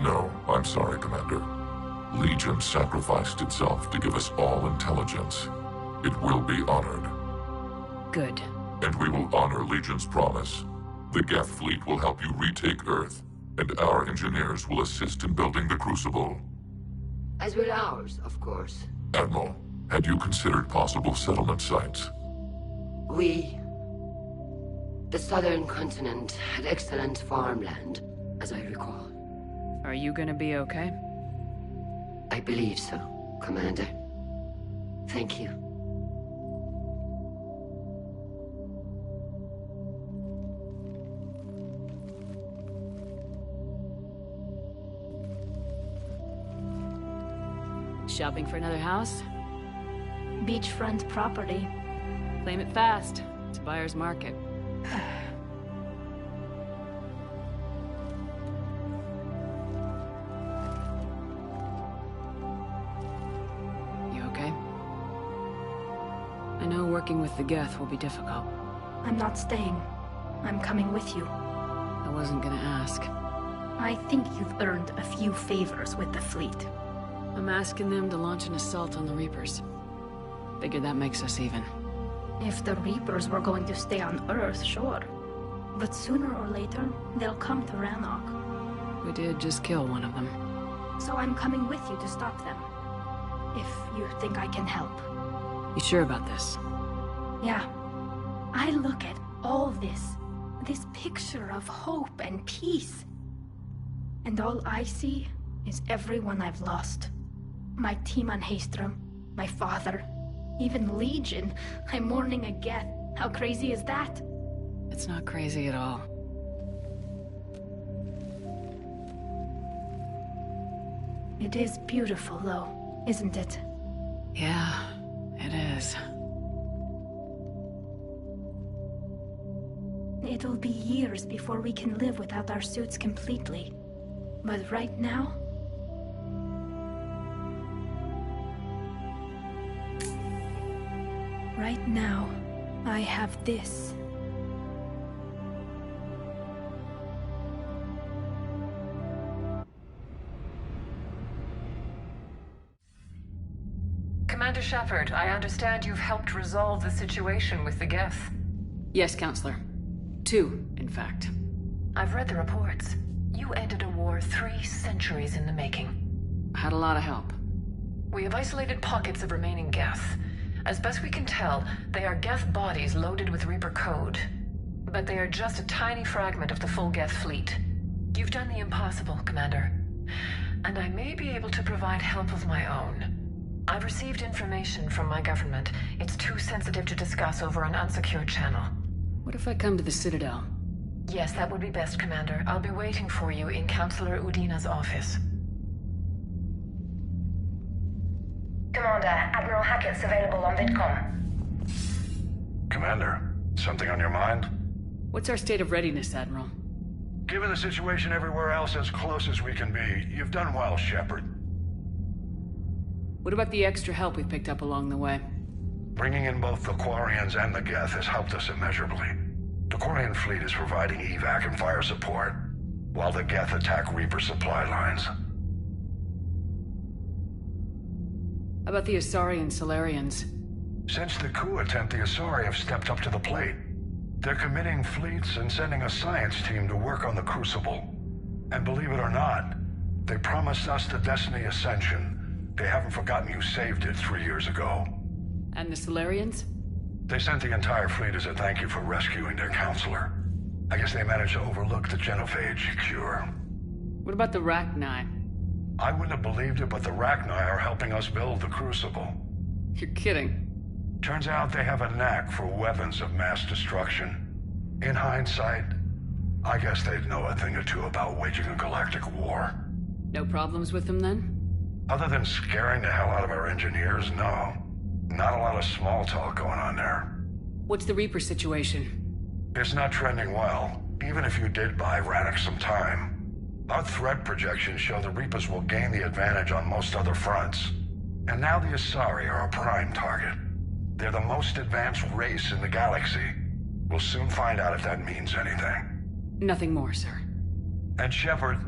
No, I'm sorry, Commander. Legion sacrificed itself to give us all intelligence. It will be honored. Good. And we will honor Legion's promise. The geth fleet will help you retake Earth, and our engineers will assist in building the Crucible. As will ours, of course. Admiral, had you considered possible settlement sites? The southern continent had excellent farmland, as I recall. Are you gonna be okay? I believe so, Commander. Thank you. Shopping for another house? Beachfront property. Claim it fast. It's a buyer's market. You okay? I know working with the geth will be difficult. I'm not staying. I'm coming with you. wasn't gonna ask. I think you've earned a few favors with the fleet. I'm asking them to launch an assault on the Reapers. Figure that makes us even. If the Reapers were going to stay on Earth, sure. But sooner or later, they'll come to Rannoch. We did just kill one of them. So I'm coming with you to stop them. If you think I can help. You sure about this? Yeah. I look at all this picture of hope and peace. And all I see is everyone I've lost. My team on Haestrom, my father, even Legion. I'm mourning a geth. How crazy is that? It's not crazy at all. It is beautiful, though, isn't it? Yeah, it is. It'll be years before we can live without our suits completely. But right now... Right now, I have this. Commander Shepard, I understand you've helped resolve the situation with the geth. Yes, Counselor. 2, in fact. I've read the reports. You ended a war 3 centuries in the making. I had a lot of help. We have isolated pockets of remaining geth. As best we can tell, they are geth bodies loaded with Reaper code. But they are just a tiny fragment of the full geth fleet. You've done the impossible, Commander. And I may be able to provide help of my own. I've received information from my government. It's too sensitive to discuss over an unsecured channel. What if I come to the Citadel? Yes, that would be best, Commander. I'll be waiting for you in Counselor Udina's office. Commander, Admiral Hackett's available on VidCom. Commander, something on your mind? What's our state of readiness, Admiral? Given the situation everywhere else as close as we can be, you've done well, Shepard. What about the extra help we picked up along the way? Bringing in both the Quarians and the Geth has helped us immeasurably. The Quarian fleet is providing evac and fire support, while the Geth attack Reaper supply lines. How about the Asari and Solarians? Since the coup attempt, the Asari have stepped up to the plate. They're committing fleets and sending a science team to work on the Crucible. And believe it or not, they promised us the Destiny Ascension. They haven't forgotten you saved it 3 years ago. And the Solarians? They sent the entire fleet as a thank you for rescuing their counselor. I guess they managed to overlook the genophage cure. What about the Rachni? I wouldn't have believed it, but the Rachni are helping us build the Crucible. You're kidding. Turns out they have a knack for weapons of mass destruction. In hindsight, I guess they'd know a thing or two about waging a galactic war. No problems with them then? Other than scaring the hell out of our engineers, no. Not a lot of small talk going on there. What's the Reaper situation? It's not trending well, even if you did buy Rannoch some time. Our threat projections show the Reapers will gain the advantage on most other fronts. And now the Asari are a prime target. They're the most advanced race in the galaxy. We'll soon find out if that means anything. Nothing more, sir. And Shepard,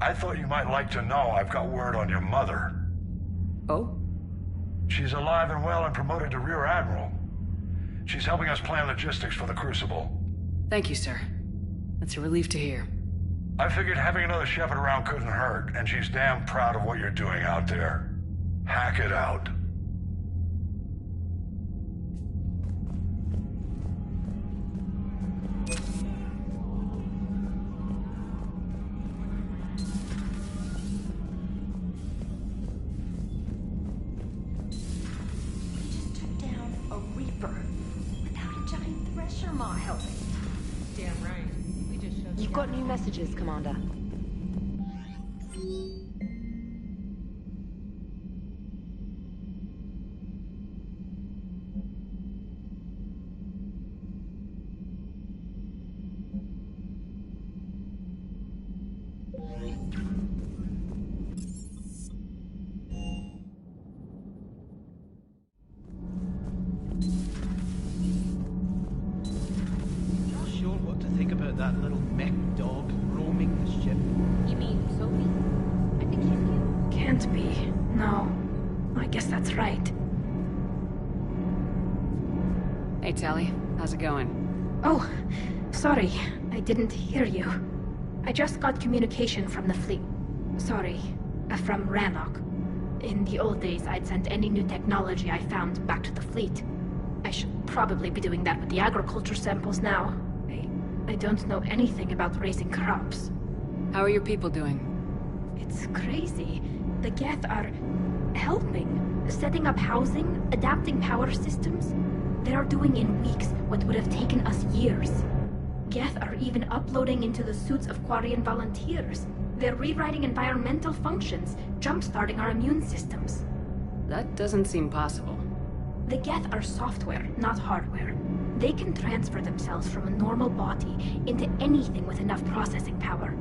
I thought you might like to know I've got word on your mother. Oh? She's alive and well and promoted to Rear Admiral. She's helping us plan logistics for the Crucible. Thank you, sir. That's a relief to hear. I figured having another Shepard around couldn't hurt, and she's damn proud of what you're doing out there. Hack it out. You've got new messages, Commander. That little mech dog roaming the ship. You mean Sophie? I think she's cute. Can't be. No. I guess that's right. Hey, Tally. How's it going? Oh, sorry. I didn't hear you. I just got communication from the fleet. Sorry, from Rannoch. In the old days, I'd sent any new technology I found back to the fleet. I should probably be doing that with the agriculture samples now. I don't know anything about raising crops. How are your people doing? It's crazy. The geth are helping, setting up housing, adapting power systems. They are doing in weeks what would have taken us years. Geth are even uploading into the suits of Quarian volunteers. They're rewriting environmental functions, jump-starting our immune systems. That doesn't seem possible. The geth are software, not hardware. They can transfer themselves from a normal body into anything with enough processing power.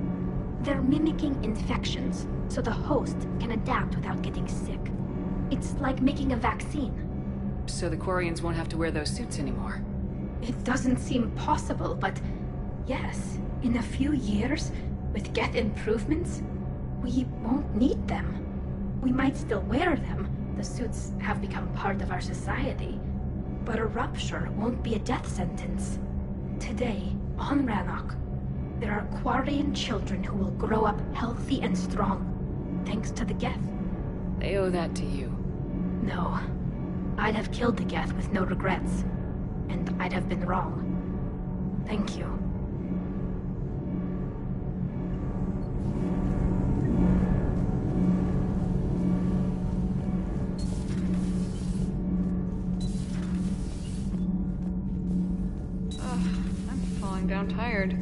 They're mimicking infections, so the host can adapt without getting sick. It's like making a vaccine. So the Quarians won't have to wear those suits anymore? It doesn't seem possible, but yes, in a few years, with geth improvements, we won't need them. We might still wear them. The suits have become part of our society. But a rupture won't be a death sentence. Today, on Rannoch, there are Quarian children who will grow up healthy and strong, thanks to the geth. They owe that to you. No. I'd have killed the geth with no regrets. And I'd have been wrong. Thank you. Down tired.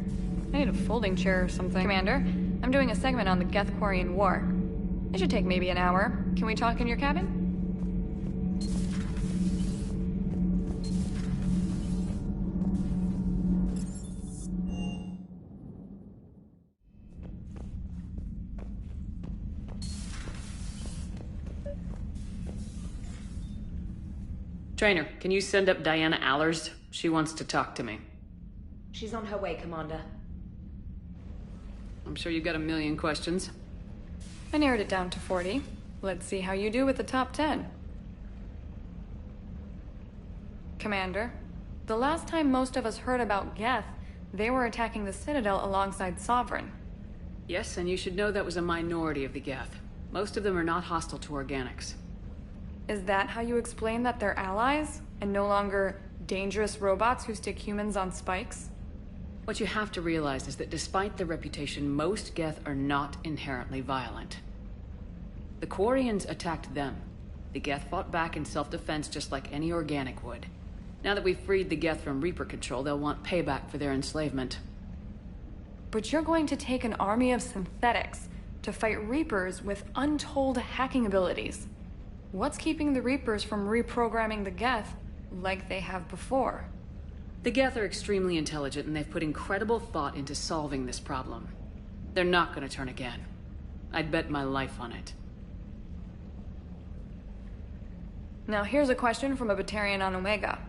I need a folding chair or something. Commander, I'm doing a segment on the Geth-Quarian War. It should take maybe an hour. Can we talk in your cabin? Trainer, can you send up Diana Allers? She wants to talk to me. She's on her way, Commander. I'm sure you've got a million questions. I narrowed it down to 40. Let's see how you do with the top 10. Commander, the last time most of us heard about Geth, they were attacking the Citadel alongside Sovereign. Yes, and you should know that was a minority of the Geth. Most of them are not hostile to organics. Is that how you explain that they're allies, and no longer dangerous robots who stick humans on spikes? What you have to realize is that despite their reputation, most Geth are not inherently violent. The Quarians attacked them. The Geth fought back in self-defense just like any organic would. Now that we've freed the Geth from Reaper control, they'll want payback for their enslavement. But you're going to take an army of synthetics to fight Reapers with untold hacking abilities. What's keeping the Reapers from reprogramming the Geth like they have before? The Geth are extremely intelligent, and they've put incredible thought into solving this problem. They're not going to turn again. I'd bet my life on it. Now here's a question from a Batarian on Omega.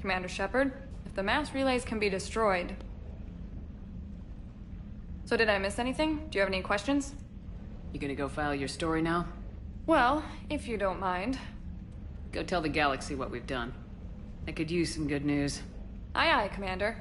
Commander Shepard, if the mass relays can be destroyed... So did I miss anything? Do you have any questions? You gonna go file your story now? Well, if you don't mind. Go tell the galaxy what we've done. I could use some good news. Aye, aye, Commander.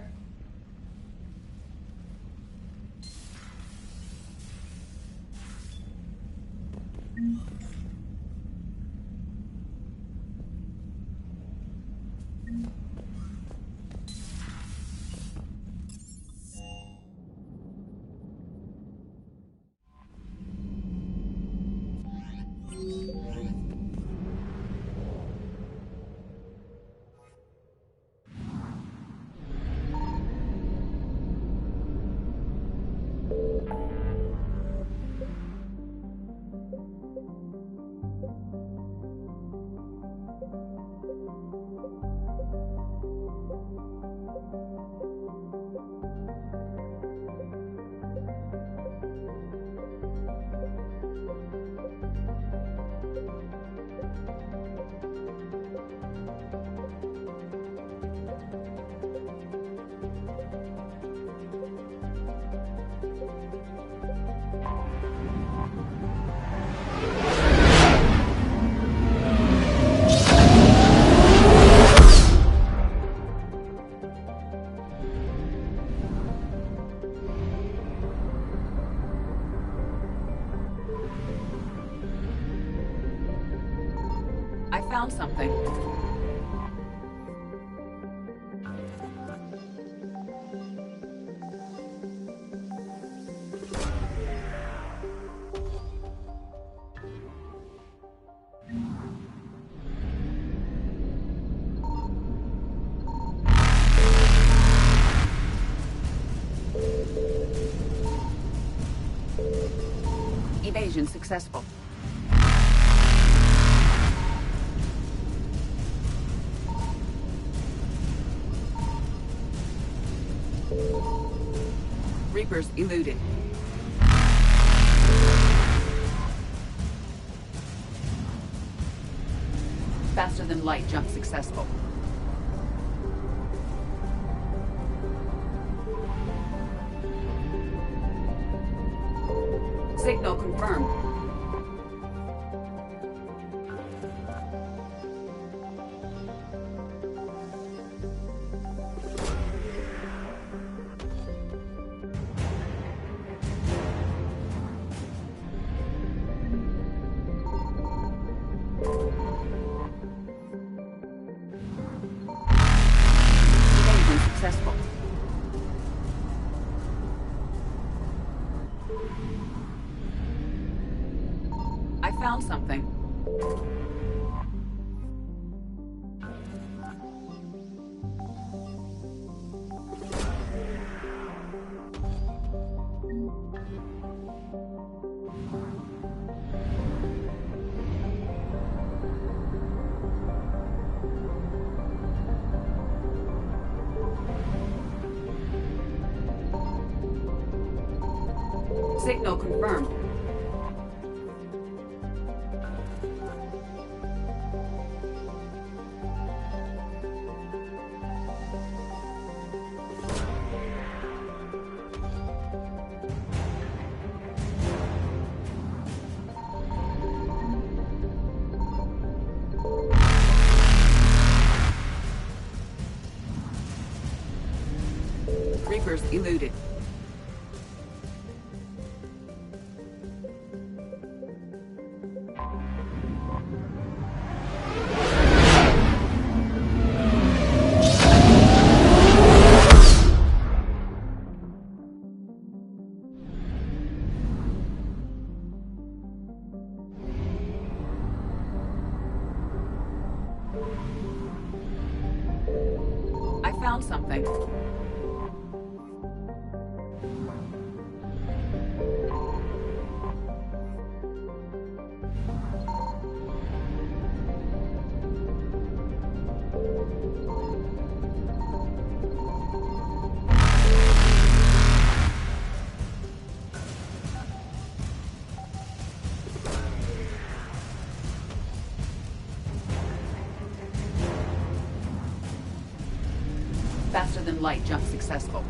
found something. Evasion successful. Reapers eluded. Faster than light jump successful. Signal confirmed. Evasion successful. I found something. Signal confirmed. Reapers eluded. I found something. Faster than light jump successful.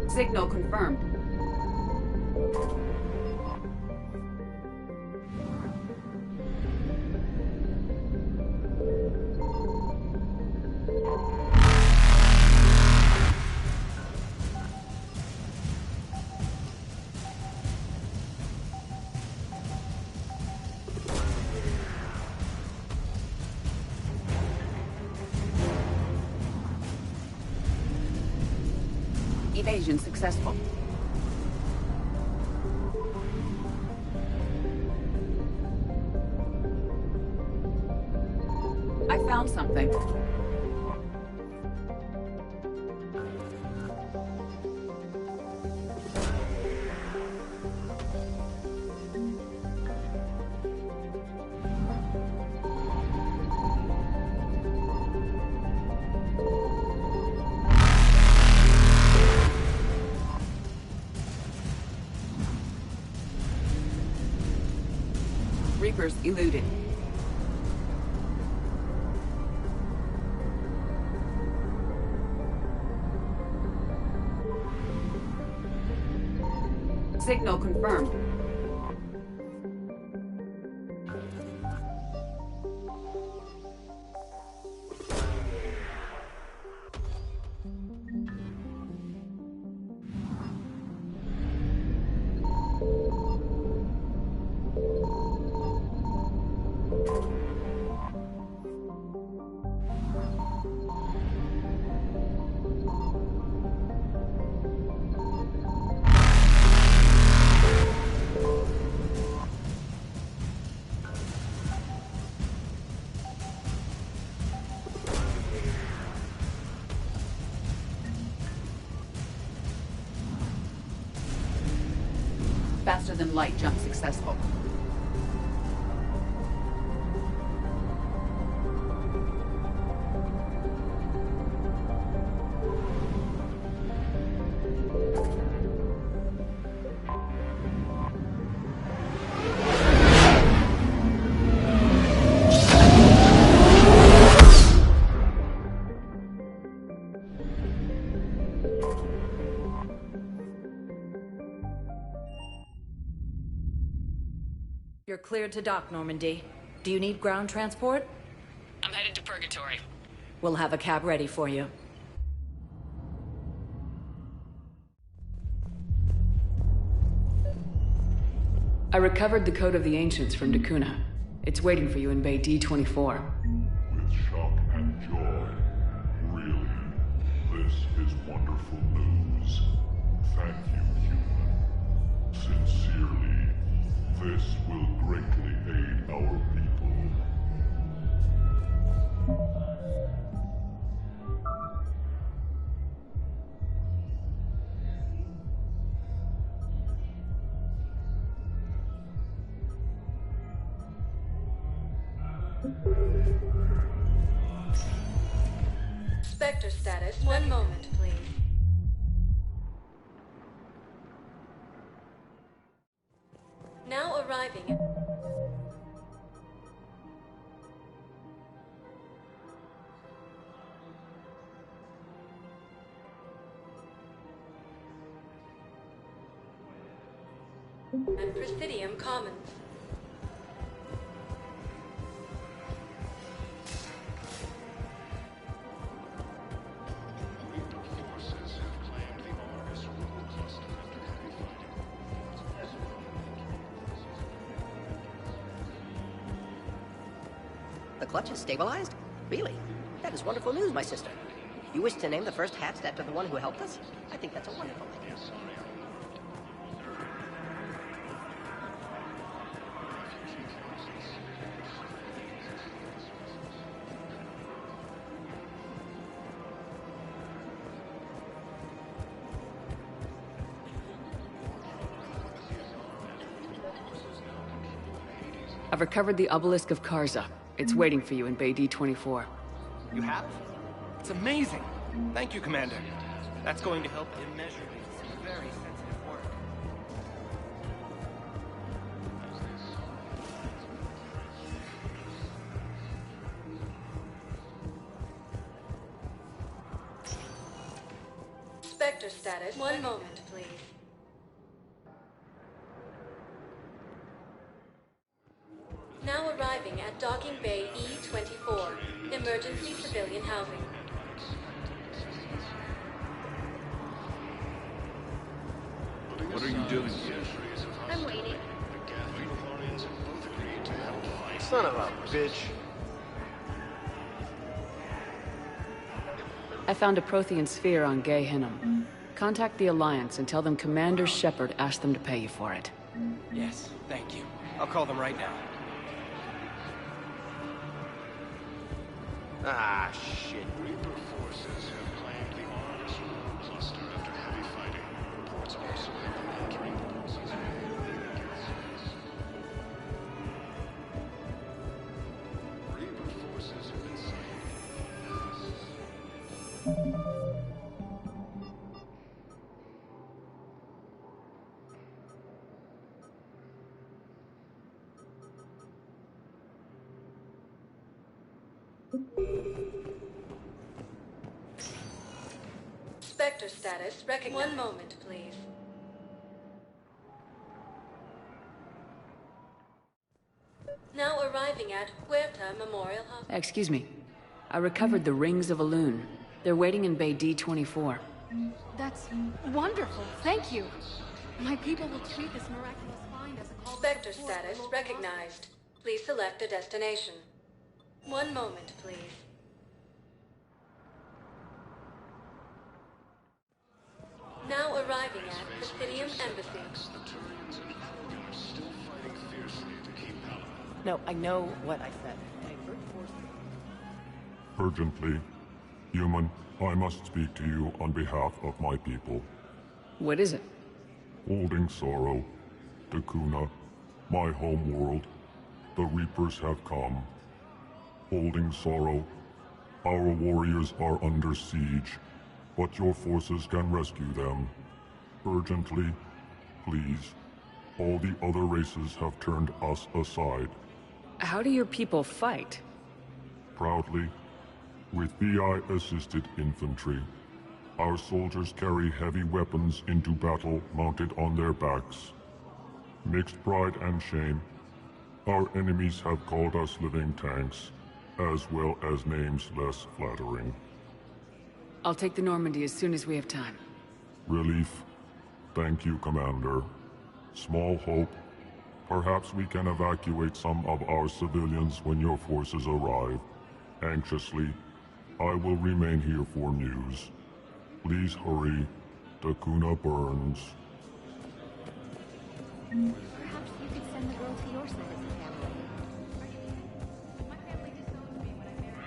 Signal confirmed. Evasion successful. I found something. Reapers eluded. Signal confirmed. faster than light jump successful. You're cleared to dock, Normandy. Do you need ground transport? I'm headed to Purgatory. We'll have a cab ready for you. I recovered the Code of the Ancients from Dakuna. It's waiting for you in Bay D-24. With shock and joy. Really, this is wonderful news. Thank you, human. Sincerely, this will greatly aid our people. Spectre status. One moment, please. Now arriving at... Presidium Commons. The clutch is stabilized? Really? That is wonderful news, my sister. You wish to name the first hatched after the one who helped us? I think that's a wonderful idea. I've recovered the Obelisk of Karza. It's waiting for you in Bay D-24. You have? It's amazing. Thank you, Commander. That's going to help immeasurably some very sensitive work. Spectre status. One moment, please. Now arriving at Docking Bay E-24, emergency civilian housing. What are you doing here? I'm waiting. Son of a bitch. I found a Prothean sphere on Gay Hinnom. Contact the Alliance and tell them Commander Shepard asked them to pay you for it. Yes, thank you. I'll call them right now. Ah, shit. Reaper forces have claimed the arms cluster after heavy fighting. Reports also have been entering the process. Reaper forces have been sighted. Spectre status recognized. One moment, please. Now arriving at Huerta Memorial Hospital. Excuse me. I recovered the Rings of Elune. They're waiting in Bay D-24. That's wonderful. Thank you. My people will treat this miraculous find as a call. Spectre status recognized. Please select a destination. One moment, please. Now arriving at Presidium Embassy. No, I know what I said. Divert force. Urgently. Human, I must speak to you on behalf of my people. What is it? Holding sorrow. Dakuna, my homeworld, the Reapers have come. Holding sorrow, our warriors are under siege, but your forces can rescue them. Urgently, please. All the other races have turned us aside. How do your people fight? Proudly, with BI-assisted infantry. Our soldiers carry heavy weapons into battle mounted on their backs. Mixed pride and shame, our enemies have called us living tanks, as well as names less flattering. I'll take the Normandy as soon as we have time. Relief. Thank you, Commander. Small hope. Perhaps we can evacuate some of our civilians when your forces arrive. Anxiously, I will remain here for news. Please hurry. Dakuna burns. Perhaps you could send the girl to your side of the family. My family disowned me when I married.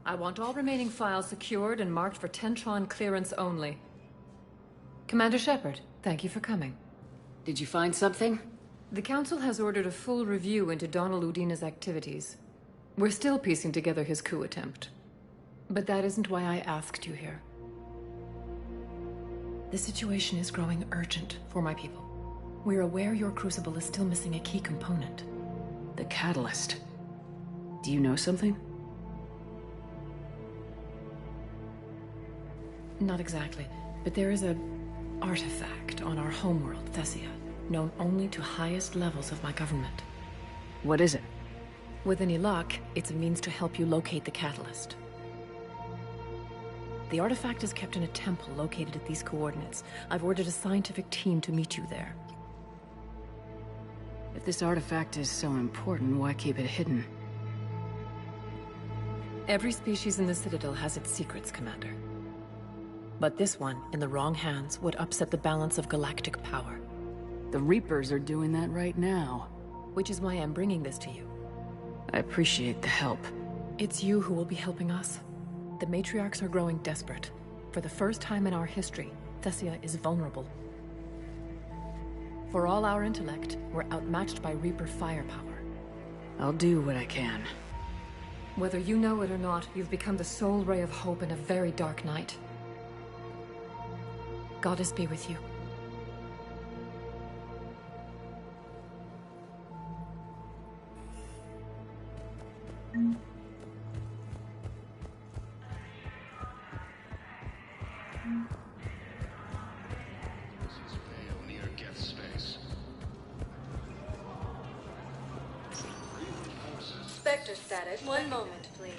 I want all remaining files secured and marked for Tentron clearance only. Commander Shepard, thank you for coming. Did you find something? The Council has ordered a full review into Donald Udina's activities. We're still piecing together his coup attempt. But that isn't why I asked you here. The situation is growing urgent for my people. We're aware your crucible is still missing a key component. The catalyst. Do you know something? Not exactly, but there is a artifact on our homeworld, Thessia, known only to highest levels of my government. What is it? With any luck, it's a means to help you locate the catalyst. The artifact is kept in a temple located at these coordinates. I've ordered a scientific team to meet you there. If this artifact is so important, why keep it hidden? Every species in the Citadel has its secrets, Commander. But this one, in the wrong hands, would upset the balance of galactic power. The Reapers are doing that right now. Which is why I'm bringing this to you. I appreciate the help. It's you who will be helping us. The matriarchs are growing desperate. For the first time in our history, Thessia is vulnerable. For all our intellect, we're outmatched by Reaper firepower. I'll do what I can. Whether you know it or not, you've become the sole ray of hope in a very dark night. Goddess be with you. Near geth space. Spectre status. One moment, please.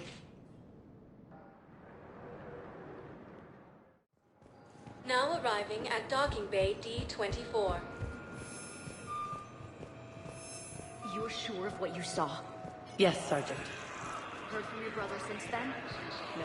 Now arriving at docking bay D-24. You're sure of what you saw? Yes, Sergeant. Heard from your brother since then? No.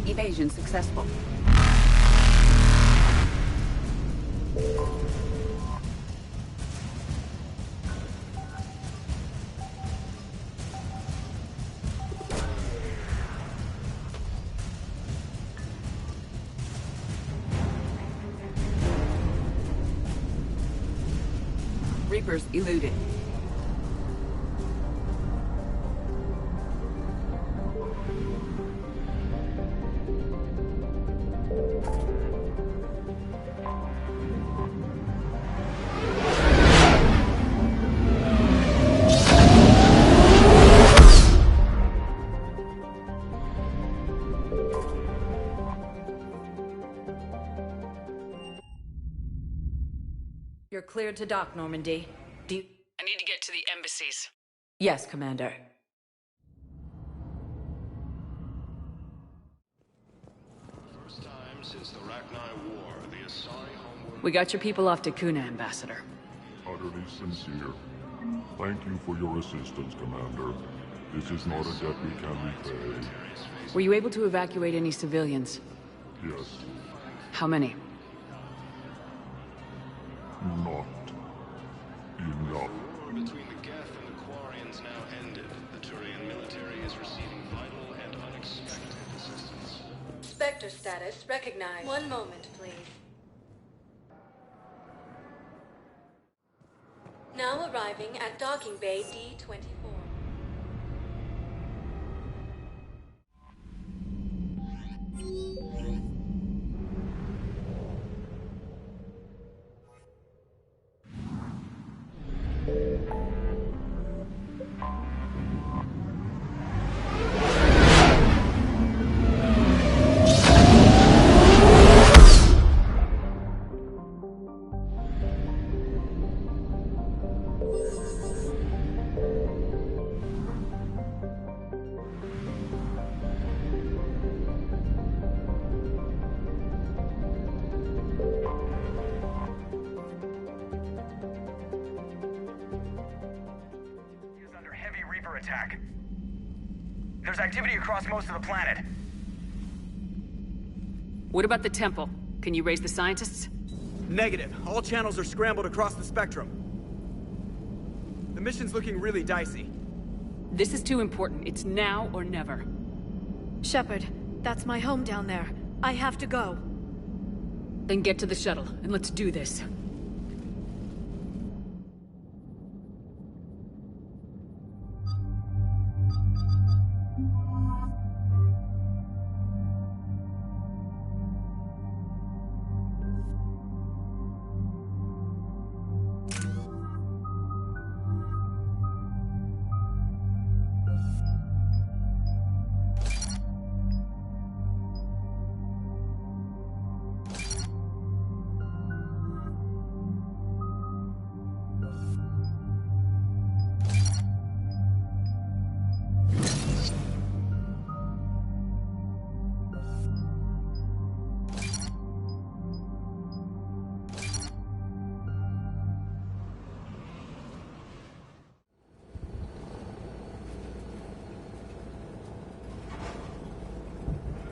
Evasion successful. Reapers eluded. You're cleared to dock, Normandy. Do you... I need to get to the embassies. Yes, Commander. First time since the Rachni War, the Asari homeworld... We got your people off to Kuna, Ambassador. Utterly sincere. Thank you for your assistance, Commander. This is not a debt we can repay. Were you able to evacuate any civilians? Yes. How many? Not enough. The war between the geth and the Quarians now ended. The Turian military is receiving vital and unexpected assistance. Spectre status recognized. One moment, please. Now arriving at docking bay D-24. Attack. There's activity across most of the planet. What about the temple? Can you raise the scientists? Negative. All channels are scrambled across the spectrum. The mission's looking really dicey. This is too important. It's now or never. Shepard, that's my home down there. I have to go. Then get to the shuttle, and let's do this.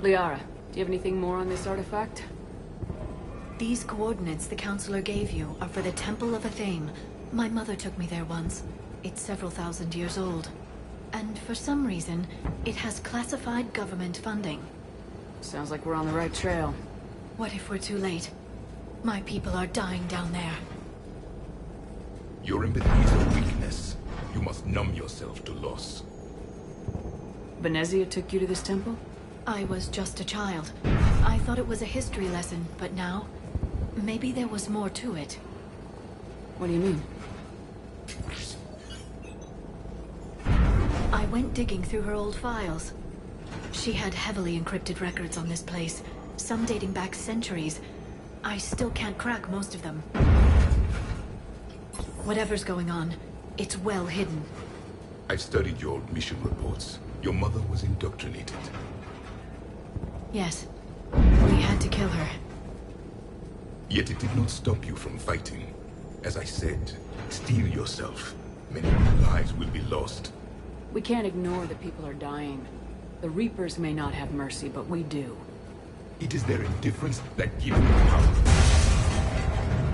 Liara, do you have anything more on this artifact? These coordinates the Counselor gave you are for the Temple of Athame. My mother took me there once. It's several thousand years old. And for some reason, it has classified government funding. Sounds like we're on the right trail. What if we're too late? My people are dying down there. Your empathy is a weakness. You must numb yourself to loss. Venezia took you to this temple? I was just a child. I thought it was a history lesson, but now, maybe there was more to it. What do you mean? I went digging through her old files. She had heavily encrypted records on this place, some dating back centuries. I still can't crack most of them. Whatever's going on, it's well hidden. I've studied your mission reports. Your mother was indoctrinated. Yes. We had to kill her. Yet it did not stop you from fighting. As I said, steel yourself. Many more lives will be lost. We can't ignore that people are dying. The Reapers may not have mercy, but we do. It is their indifference that gives them power.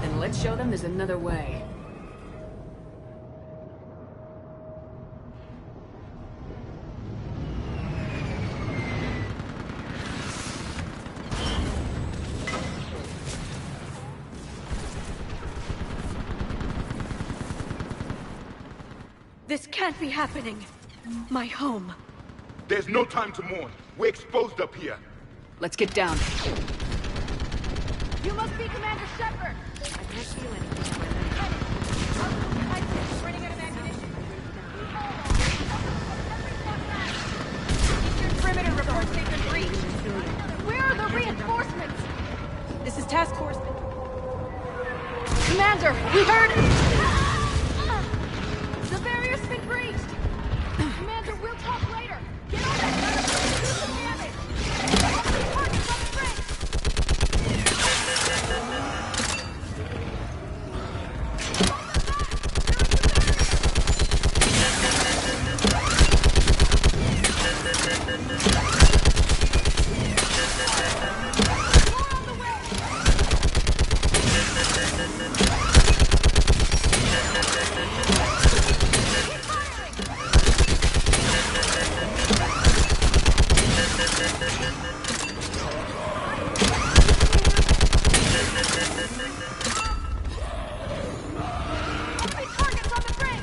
Then let's show them there's another way. This can't be happening. My home. There's no time to mourn. We're exposed up here. Let's get down. You must be Commander Shepard! I can't feel anything. Running out of ammunition. Keep your perimeter reports they've been breached. Where are the reinforcements? This is Task Force. Commander, we heard... The barrier's been breached! Commander, we'll talk later! Get on that ladder! Do some damage! Targets on the bridge!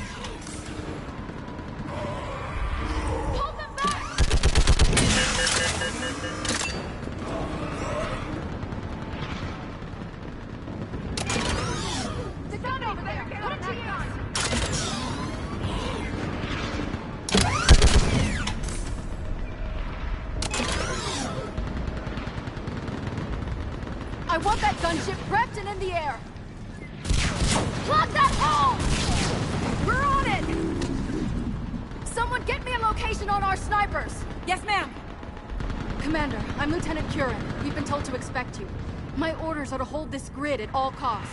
I want that gunship prepped and in the air! Plug that hole! We're on it! Someone get me a location on our snipers! Yes, ma'am! Commander, I'm Lieutenant Curran. We've been told to expect you. My orders are to hold this grid at all costs.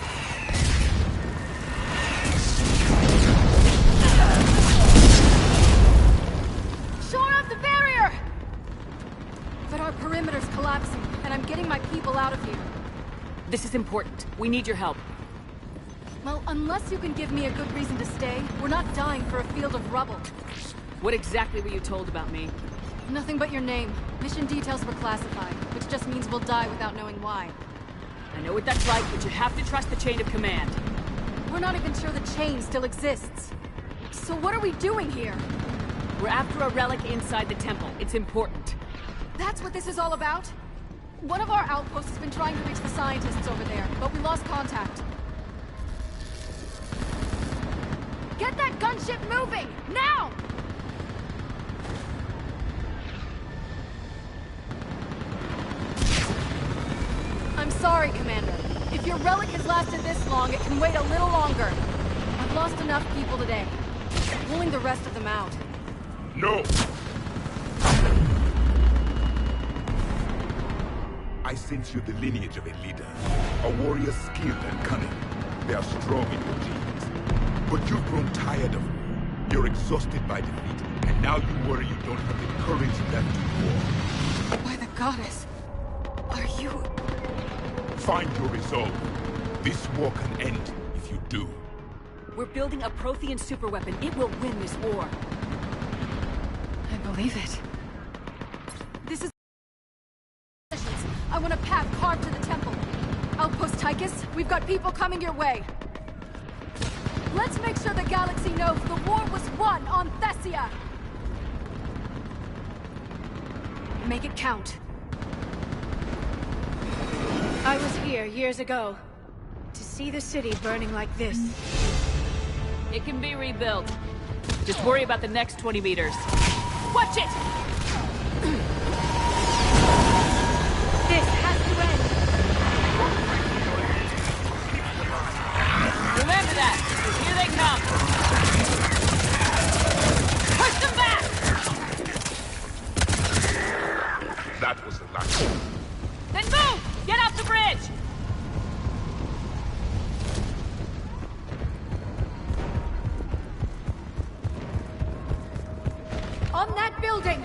Shore up the barrier! But our perimeter's collapsing, and I'm getting my people out of here. This is important. We need your help. Well, unless you can give me a good reason to stay, we're not dying for a field of rubble. What exactly were you told about me? Nothing but your name. Mission details were classified, which just means we'll die without knowing why. I know what that's like, but you have to trust the chain of command. We're not even sure the chain still exists. So what are we doing here? We're after a relic inside the temple. It's important. That's what this is all about? One of our outposts has been trying to reach the scientists over there, but we lost contact. Get that gunship moving! Now! I'm sorry, Commander. If your relic has lasted this long, it can wait a little longer. I've lost enough people today. Pulling the rest of them out. No! I sense you the lineage of a leader. A warrior skilled and cunning. They are strong in your genes. But you've grown tired of war. You're exhausted by defeat. And now you worry you don't have the courage left to war. By the goddess. Are you... Find your resolve. This war can end if you do. We're building a Prothean superweapon. It will win this war. I believe it. This is... I want a path carved to the temple. Outpost Tychus, we've got people coming your way. Let's make sure the galaxy knows the war was won on Thessia. Make it count. I was here years ago. To see the city burning like this. It can be rebuilt. Just worry about the next 20 meters. Watch it! This has to end! Remember that, because here they come! Push them back! That was the last one. Then move! Get off the bridge! On that building!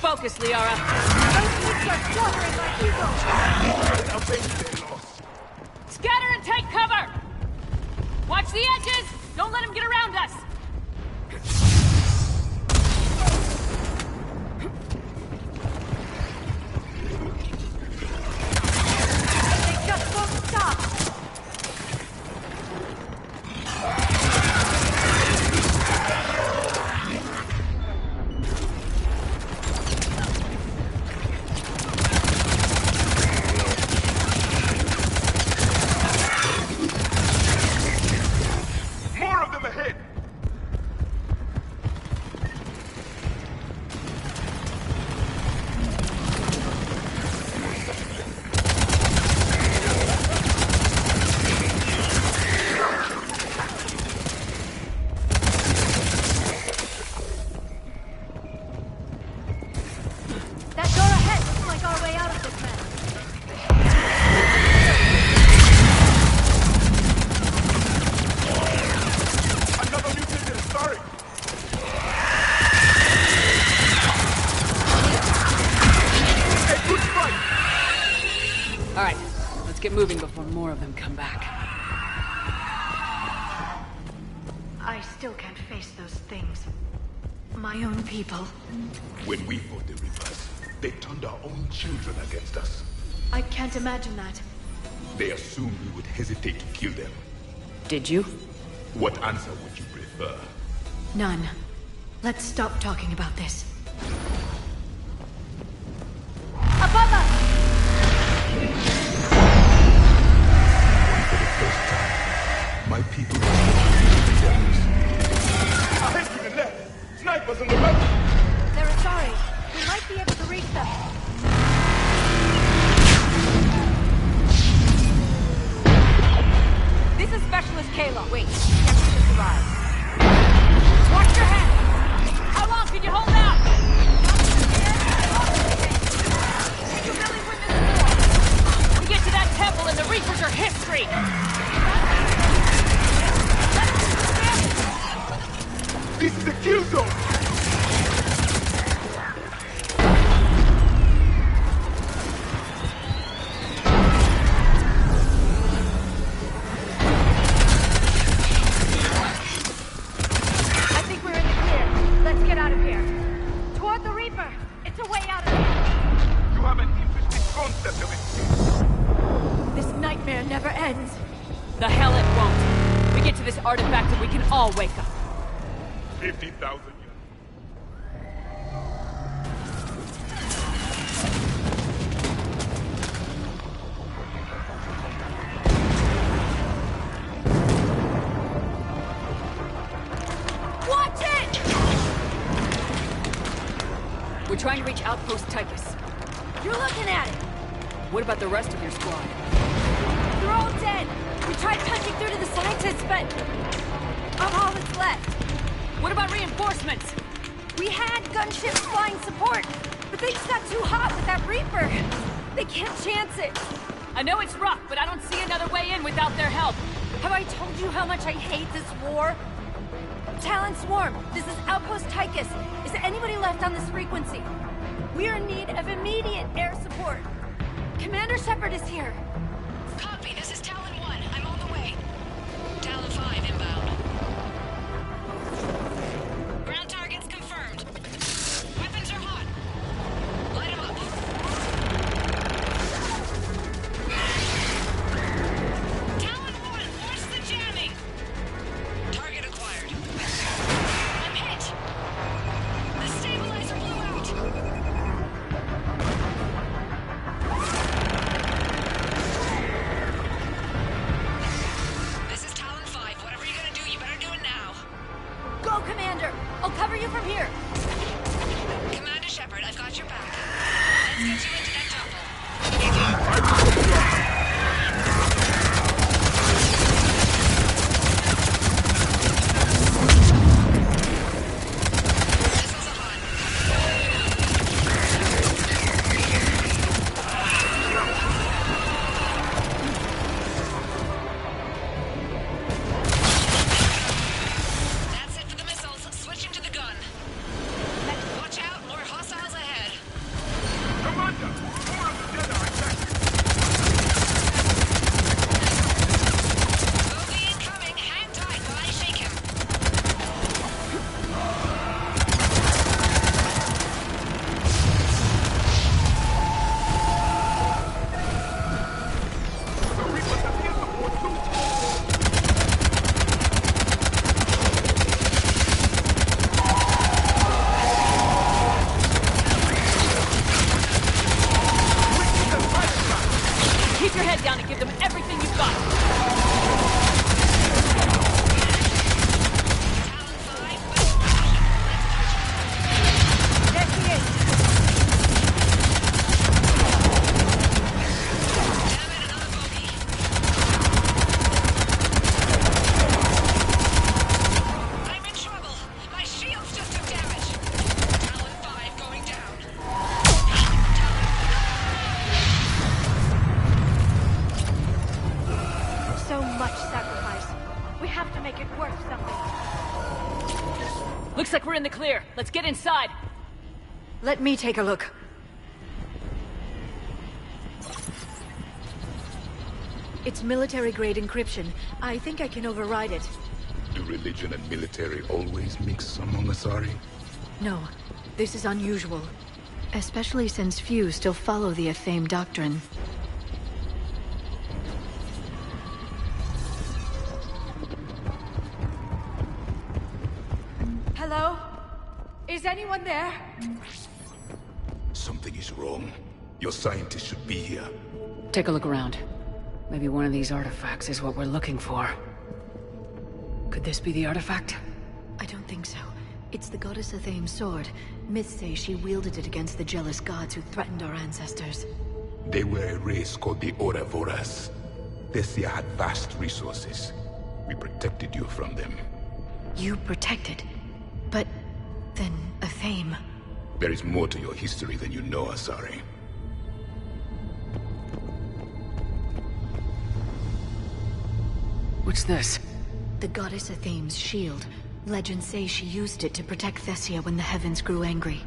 focus, Liara. Scatter and take cover! Watch the edges! Don't let them get around us! They just won't stop! Moving before more of them come back. I still can't face those things. My own people. When we fought the Reapers, they turned our own children against us. I can't imagine that. They assumed we would hesitate to kill them. Did you? What answer would you prefer? None. Let's stop talking about this. Above us! My people are I hate to the left! Snipers on the right! They're sorry. We might be able to reach them. This is Specialist Kayla. Wait, Captain just arrived. Watch your head! How long can you hold out? Can you really win this war? We get to that temple and the Reapers are history! This is the kill zone! I think we're in the clear. Let's get out of here. Toward the Reaper! It's a way out of here! You have an interesting concept of it. This nightmare never ends. The hell it won't. We get to this artifact and we can all wake up. 50,000 years. Watch it! We're trying to reach Outpost Tychus. You're looking at it! What about the rest of your squad? They're all dead! We tried punching through to the scientists, but I'm all that's left. What about reinforcements? We had gunships flying support, but things got too hot with that Reaper. They can't chance it. I know it's rough, but I don't see another way in without their help. Have I told you how much I hate this war? Talon Swarm, this is Outpost Tychus. Is there anybody left on this frequency? We are in need of immediate air support. Commander Shepard is here. Copy, this is Talon 1. I'm on the way. Talon 5 inbound. Ground targets confirmed. Weapons are hot. Light 'em up. Talon 1, force the jamming. Target acquired. I'm hit. The stabilizer blew out. This is Talon 5. Whatever you're gonna do, you better do it now. Go, Commander! I'll cover you from here. Commander Shepard, I've got your back. Let's get you into that temple. That's it for the missiles. Switching to the gun. Watch out, more hostiles ahead. something. Looks like we're in the clear. Let's get inside. Let me take a look. It's military-grade encryption. I think I can override it. Do religion and military always mix among Asari? No, this is unusual. Especially since few still follow the Athame doctrine. Hello? Is anyone there? Something is wrong. Your scientists should be here. Take a look around. Maybe one of these artifacts is what we're looking for. Could this be the artifact? I don't think so. It's the goddess Athame's sword. Myths say she wielded it against the jealous gods who threatened our ancestors. They were a race called the Oravoras. Thessia had vast resources. We protected you from them. You protected? But then Athame... There is more to your history than you know, Asari. What's this? The goddess Athame's shield. Legends say she used it to protect Thessia when the heavens grew angry.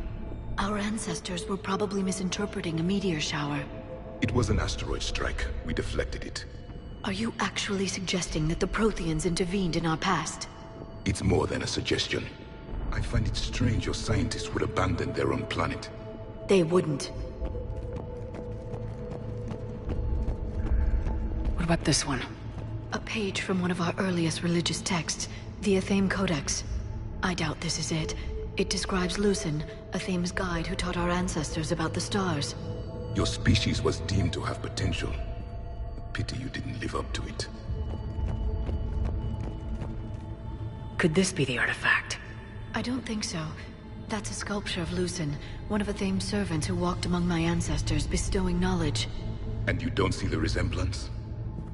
Our ancestors were probably misinterpreting a meteor shower. It was an asteroid strike. We deflected it. Are you actually suggesting that the Protheans intervened in our past? It's more than a suggestion. I find it strange your scientists would abandon their own planet. They wouldn't. What about this one? A page from one of our earliest religious texts, the Athame Codex. I doubt this is it. It describes Lucen, Athame's guide who taught our ancestors about the stars. Your species was deemed to have potential. Pity you didn't live up to it. Could this be the artifact? I don't think so. That's a sculpture of Lucen, one of Athame's servants who walked among my ancestors, bestowing knowledge. And you don't see the resemblance?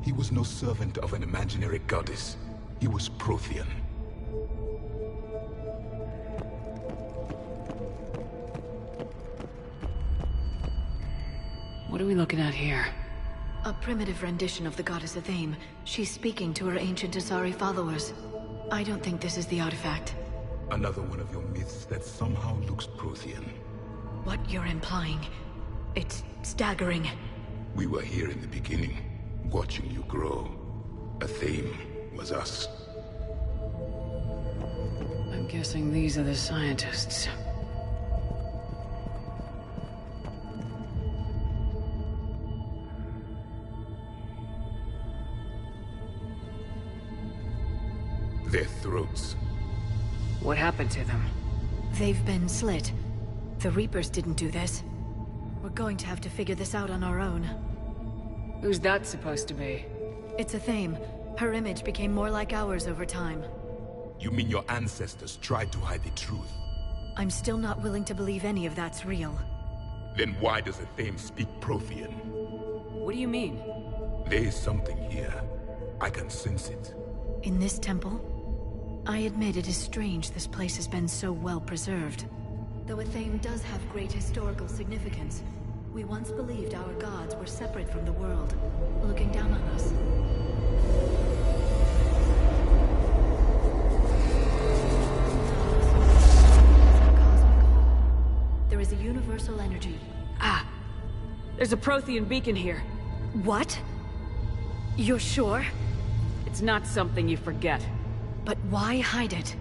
He was no servant of an imaginary goddess. He was Prothean. What are we looking at here? A primitive rendition of the goddess Athame. She's speaking to her ancient Asari followers. I don't think this is the artifact. Another one of your myths that somehow looks Prothean. What you're implying, it's staggering. We were here in the beginning, watching you grow. Athame was us. I'm guessing these are the scientists. Their throats. What happened to them? They've been slit. The Reapers didn't do this. We're going to have to figure this out on our own. Who's that supposed to be? It's Athame. Her image became more like ours over time. You mean your ancestors tried to hide the truth? I'm still not willing to believe any of that's real. Then why does Athame speak Prothean? What do you mean? There is something here. I can sense it. In this temple? I admit it is strange this place has been so well preserved. Though Athame does have great historical significance, we once believed our gods were separate from the world, looking down on us. There is a universal energy. Ah! There's a Prothean beacon here. What? You're sure? It's not something you forget. But why hide it?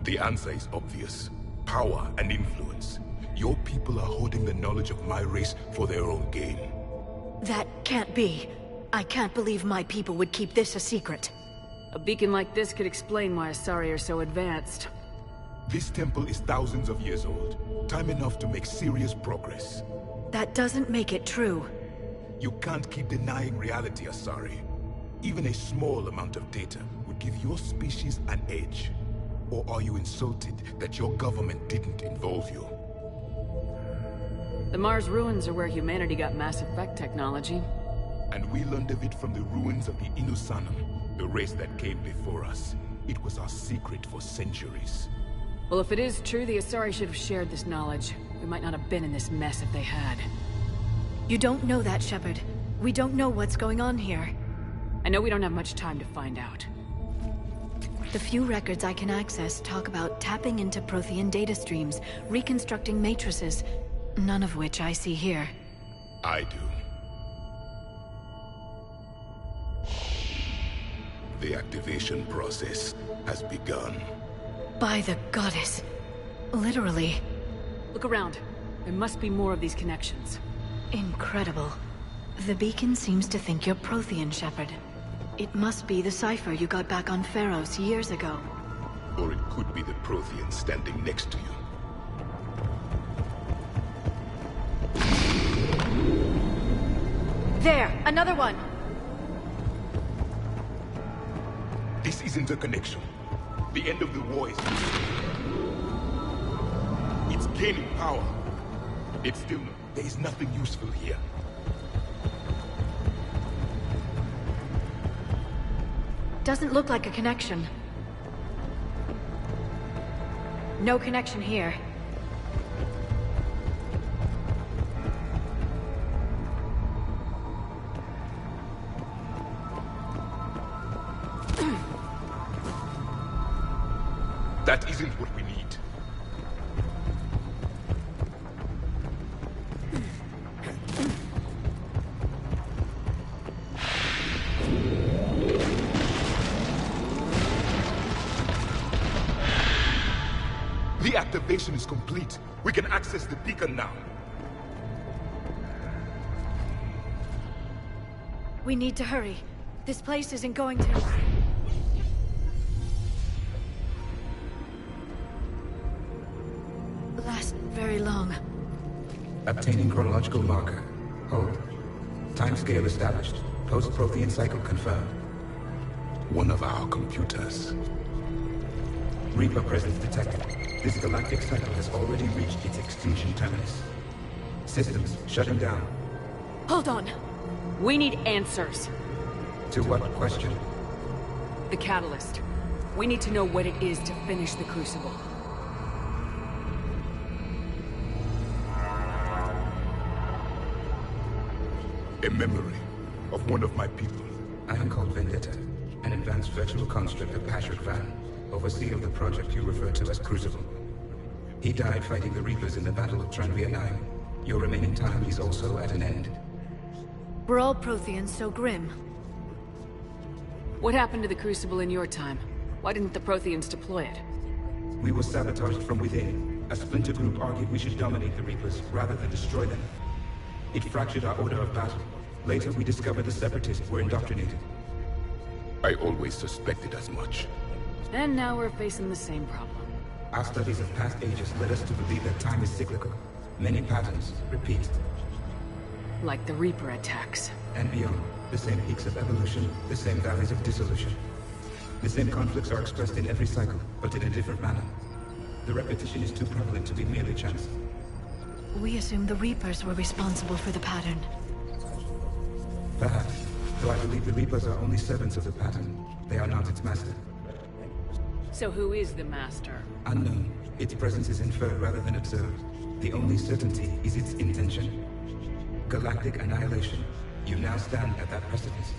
The answer is obvious. Power and influence. Your people are holding the knowledge of my race for their own gain. That can't be. I can't believe my people would keep this a secret. A beacon like this could explain why Asari are so advanced. This temple is thousands of years old. Time enough to make serious progress. That doesn't make it true. You can't keep denying reality, Asari. Even a small amount of data would give your species an edge. Or are you insulted that your government didn't involve you? The Mars ruins are where humanity got Mass Effect technology. And we learned of it from the ruins of the Inusanum, the race that came before us. It was our secret for centuries. Well, if it is true, the Asari should have shared this knowledge. We might not have been in this mess if they had. You don't know that, Shepard. We don't know what's going on here. I know we don't have much time to find out. The few records I can access talk about tapping into Prothean data streams, reconstructing matrices, none of which I see here. I do. The activation process has begun. By the goddess. Literally. Look around. There must be more of these connections. Incredible. The beacon seems to think you're Prothean, Shepard. It must be the cipher you got back on Pharos years ago. Or it could be the Prothean standing next to you. There! Another one! This isn't a connection. The end of the war is... It's gaining power. It's still... There is nothing useful here. Doesn't look like a connection. No connection here. That isn't what we need. The activation is complete. We can access the beacon now. We need to hurry. This place isn't going to... last very long. Obtaining chronological marker. Hold. Timescale established. Post-Prothean cycle confirmed. One of our computers. Reaper presence detected. This galactic cycle has already reached its extinction terminus. Systems shutting down. Hold on. We need answers. To what question? The catalyst. We need to know what it is to finish the Crucible. A memory of one of my people. I am called Vendetta, an advanced virtual construct of Patrick Van, overseer of the project you refer to as Crucible. He died fighting the Reapers in the Battle of Tranvia 9. Your remaining time is also at an end. We're all Protheans, so grim. What happened to the Crucible in your time? Why didn't the Protheans deploy it? We were sabotaged from within. A splinter group argued we should dominate the Reapers rather than destroy them. It fractured our order of battle. Later, we discovered the Separatists were indoctrinated. I always suspected as much. And now we're facing the same problem. Our studies of past ages led us to believe that time is cyclical. Many patterns repeat. Like the Reaper attacks. And beyond. The same peaks of evolution, the same valleys of dissolution. The same conflicts are expressed in every cycle, but in a different manner. The repetition is too prevalent to be merely chance. We assume the Reapers were responsible for the pattern. Perhaps. Though I believe the Reapers are only servants of the pattern. They are not its master. So who is the master? Unknown. Its presence is inferred rather than observed. The only certainty is its intention. Galactic annihilation. You now stand at that precipice.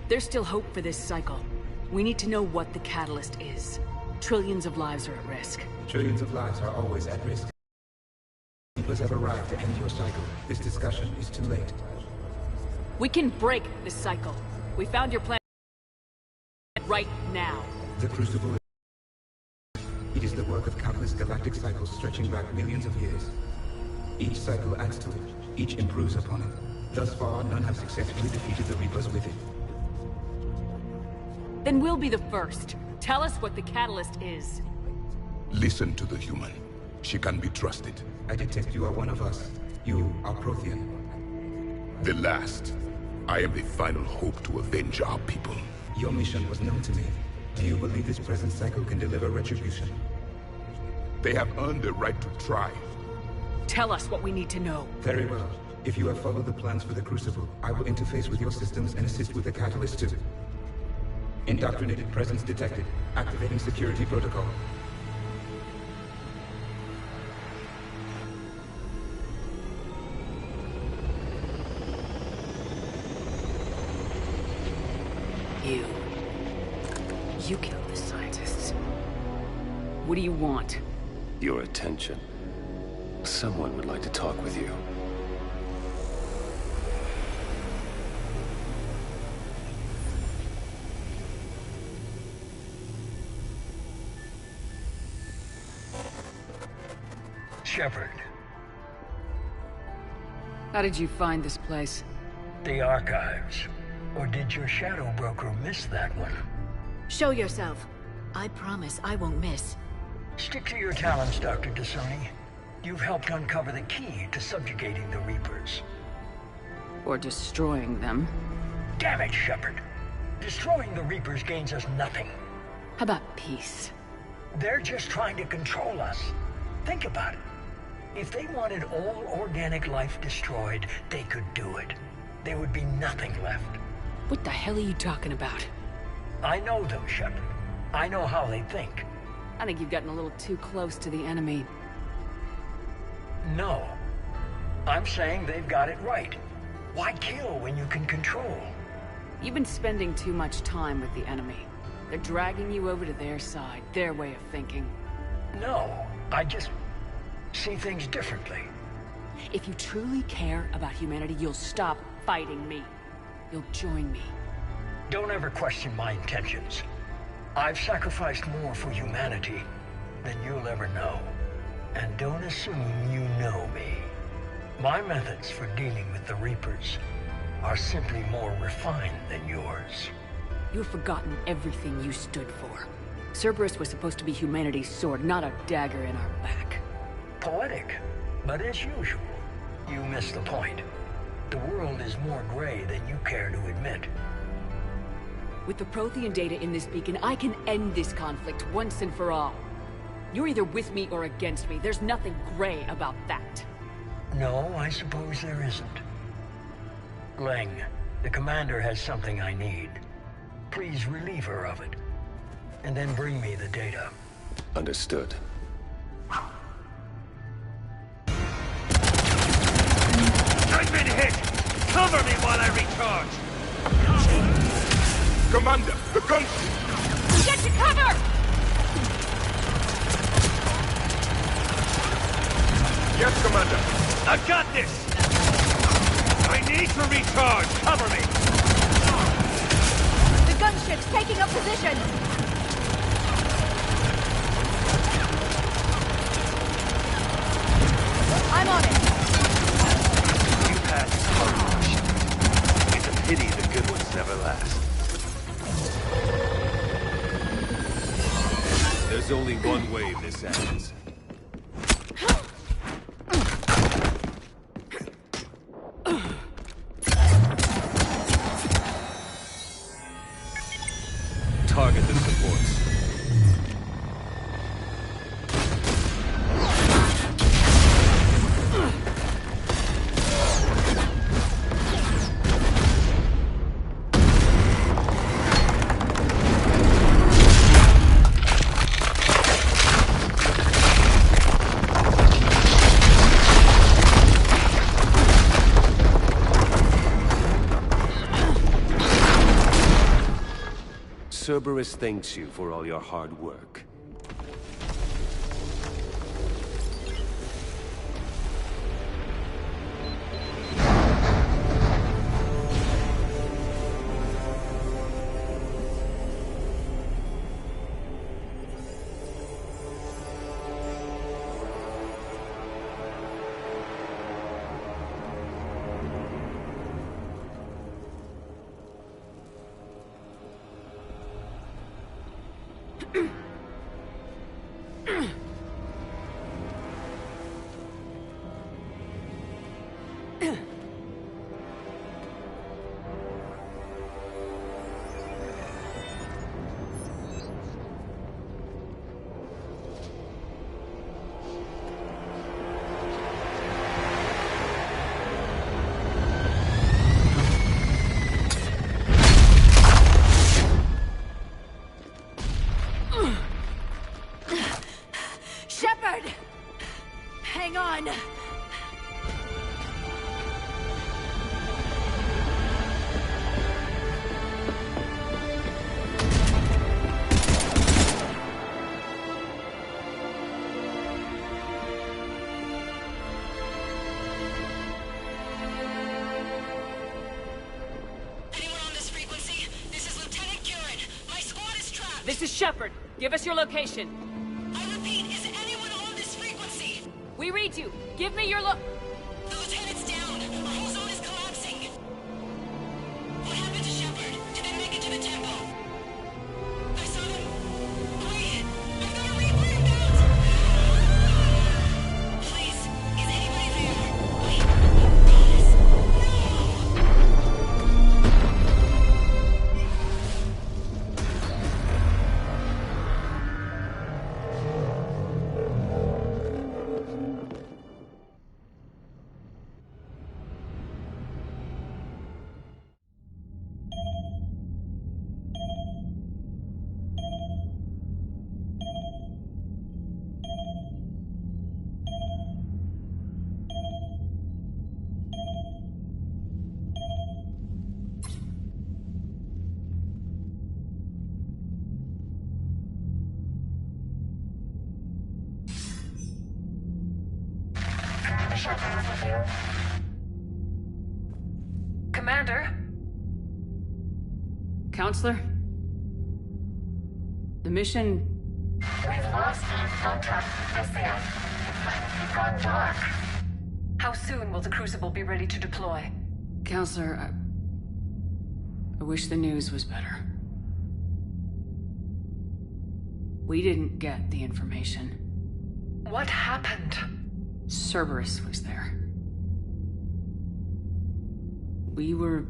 There's still hope for this cycle. We need to know what the catalyst is. Trillions of lives are at risk. Trillions of lives are always at risk. Reapers have arrived to end your cycle. This discussion is too late. We can break this cycle. We found your plan right now. The Crucible. It is the work of countless galactic cycles stretching back millions of years. Each cycle adds to it. Each improves upon it. Thus far, none have successfully defeated the Reapers with it. Then we'll be the first. Tell us what the catalyst is. Listen to the human. She can be trusted. I detect you are one of us. You are Prothean. The last. I am the final hope to avenge our people. Your mission was known to me. Do you believe this present cycle can deliver retribution? They have earned the right to try. Tell us what we need to know. Very well. If you have followed the plans for the Crucible, I will interface with your systems and assist with the catalyst too. Indoctrinated presence detected. Activating security protocol. You killed the What do you want? Your attention. Someone would like to talk with you. Shepard. How did you find this place? The archives. Or did your shadow broker miss that one? Show yourself. I promise I won't miss. Stick to your talents, Dr. Dasani. You've helped uncover the key to subjugating the Reapers. Or destroying them. Damn it, Shepard. Destroying the Reapers gains us nothing. How about peace? They're just trying to control us. Think about it. If they wanted all organic life destroyed, they could do it. There would be nothing left. What the hell are you talking about? I know them, Shepard. I know how they think. I think you've gotten a little too close to the enemy. No. I'm saying they've got it right. Why kill when you can control? You've been spending too much time with the enemy. They're dragging you over to their side, their way of thinking. No, I just see things differently. If you truly care about humanity, you'll stop fighting me. You'll join me. Don't ever question my intentions. I've sacrificed more for humanity than you'll ever know. And don't assume you know me. My methods for dealing with the Reapers are simply more refined than yours. You've forgotten everything you stood for. Cerberus was supposed to be humanity's sword, not a dagger in our back. Poetic, but as usual, you missed the point. The world is more gray than you care to admit. With the Prothean data in this beacon, I can end this conflict once and for all. You're either with me or against me. There's nothing gray about that. No, I suppose there isn't. Leng, the commander has something I need. Please relieve her of it. And then bring me the data. Understood. I've been hit! Cover me while I recharge! Commander, the gunship! Get to cover! Yes, Commander. I've got this! I need to recharge! Cover me! The gunship's taking up position! I'm on it! You passed hard, Shepard. It's a pity the good ones never last. There's only one way this ends. Target the supports. Cerberus thanks you for all your hard work. Shepard! Hang on! Shepard, give us your location. I repeat, is anyone on this frequency? We read you. Give me your The lieutenant's down. Our whole zone is collapsing. What happened to Shepard? Did they make it to the temple? I saw them. Wait! I've got a Reaper inbound! Please, is anybody there? Wait, promise. Commander? Counselor? The mission... We've lost contact with the It's gone dark. How soon will the Crucible be ready to deploy? Counselor, I wish the news was better. We didn't get the information. What happened? Cerberus was there. We were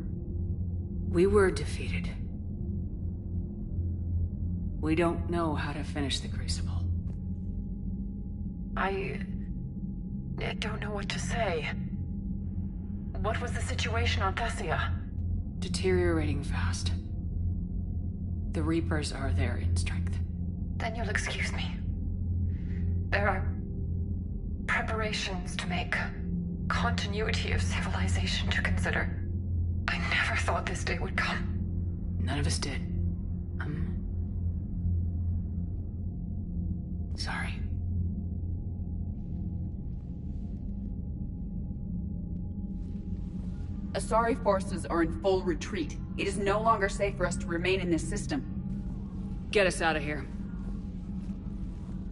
defeated. We don't know how to finish the Crucible. I don't know what to say. What was the situation on Thessia? Deteriorating fast. The Reapers are there in strength. Then you'll excuse me. There are preparations to make, continuity of civilization to consider. I never thought this day would come. None of us did. Sorry. Asari forces are in full retreat. It is no longer safe for us to remain in this system. Get us out of here.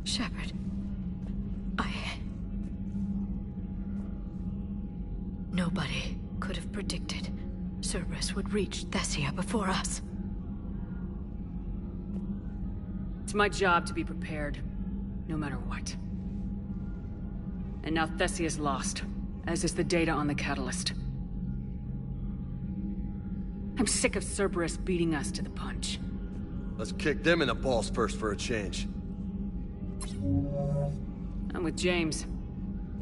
Shepard. Nobody could have predicted Cerberus would reach Thessia before us. It's my job to be prepared, no matter what. And now Thessia's lost, as is the data on the catalyst. I'm sick of Cerberus beating us to the punch. Let's kick them in the balls first for a change. I'm with James.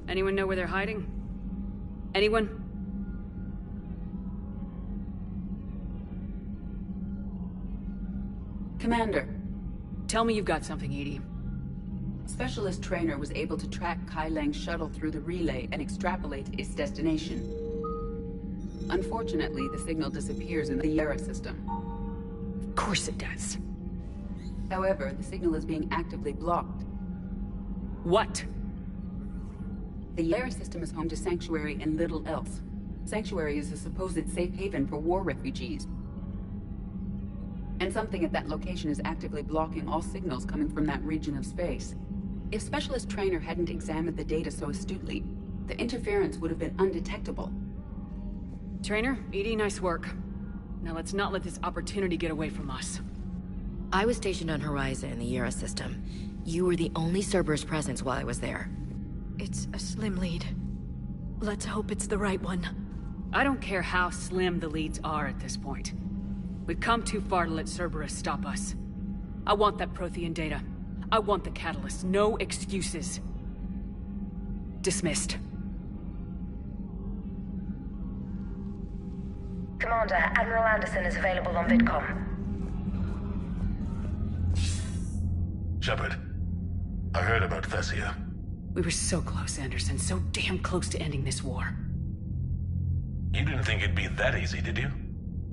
Anyone know where they're hiding? Anyone? Commander. Tell me you've got something, Edie. Specialist Trainer was able to track Kai Lang's shuttle through the relay and extrapolate its destination. Unfortunately, the signal disappears in the Yara system. Of course it does. However, the signal is being actively blocked. What? The Yara system is home to Sanctuary and little else. Sanctuary is a supposed safe haven for war refugees. And something at that location is actively blocking all signals coming from that region of space. If Specialist Trainer hadn't examined the data so astutely, the interference would have been undetectable. Trainer, Edie, nice work. Now let's not let this opportunity get away from us. I was stationed on Horizon in the Yara system. You were the only Cerberus presence while I was there. It's a slim lead. Let's hope it's the right one. I don't care how slim the leads are at this point. We've come too far to let Cerberus stop us. I want that Prothean data. I want the catalyst. No excuses. Dismissed. Commander, Admiral Anderson is available on VidCom. Shepard, I heard about Thessia. We were so close, Anderson. So damn close to ending this war. You didn't think it'd be that easy, did you?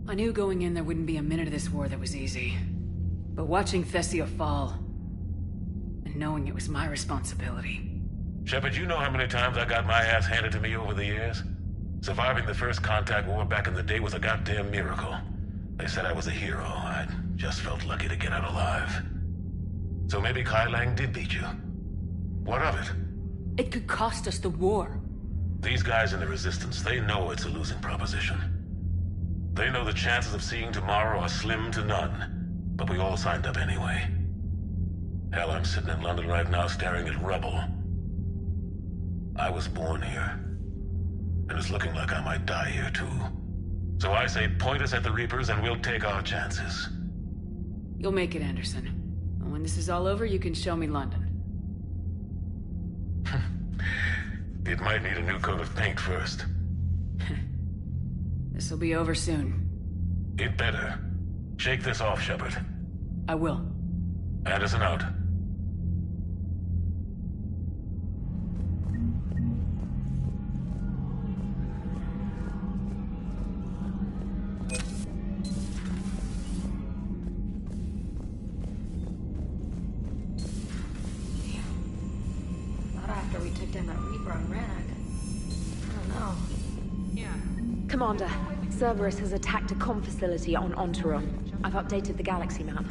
I knew going in there wouldn't be a minute of this war that was easy. But watching Thessia fall, and knowing it was my responsibility. Shepard, you know how many times I got my ass handed to me over the years? Surviving the first contact war back in the day was a goddamn miracle. They said I was a hero. I just felt lucky to get out alive. So maybe Kai Lang did beat you. What of it? It could cost us the war. These guys in the Resistance, they know it's a losing proposition. They know the chances of seeing tomorrow are slim to none. But we all signed up anyway. Hell, I'm sitting in London right now staring at rubble. I was born here. And it's looking like I might die here too. So I say point us at the Reapers and we'll take our chances. You'll make it, Anderson. And when this is all over, you can show me London. It might need a new coat of paint first. This'll be over soon. It better. Shake this off, Shepard. I will. Anderson out. After we took down that Reaper on Rannoch. I don't know. Yeah. Commander, Cerberus has attacked a comm facility on Ontario. I've updated the galaxy map.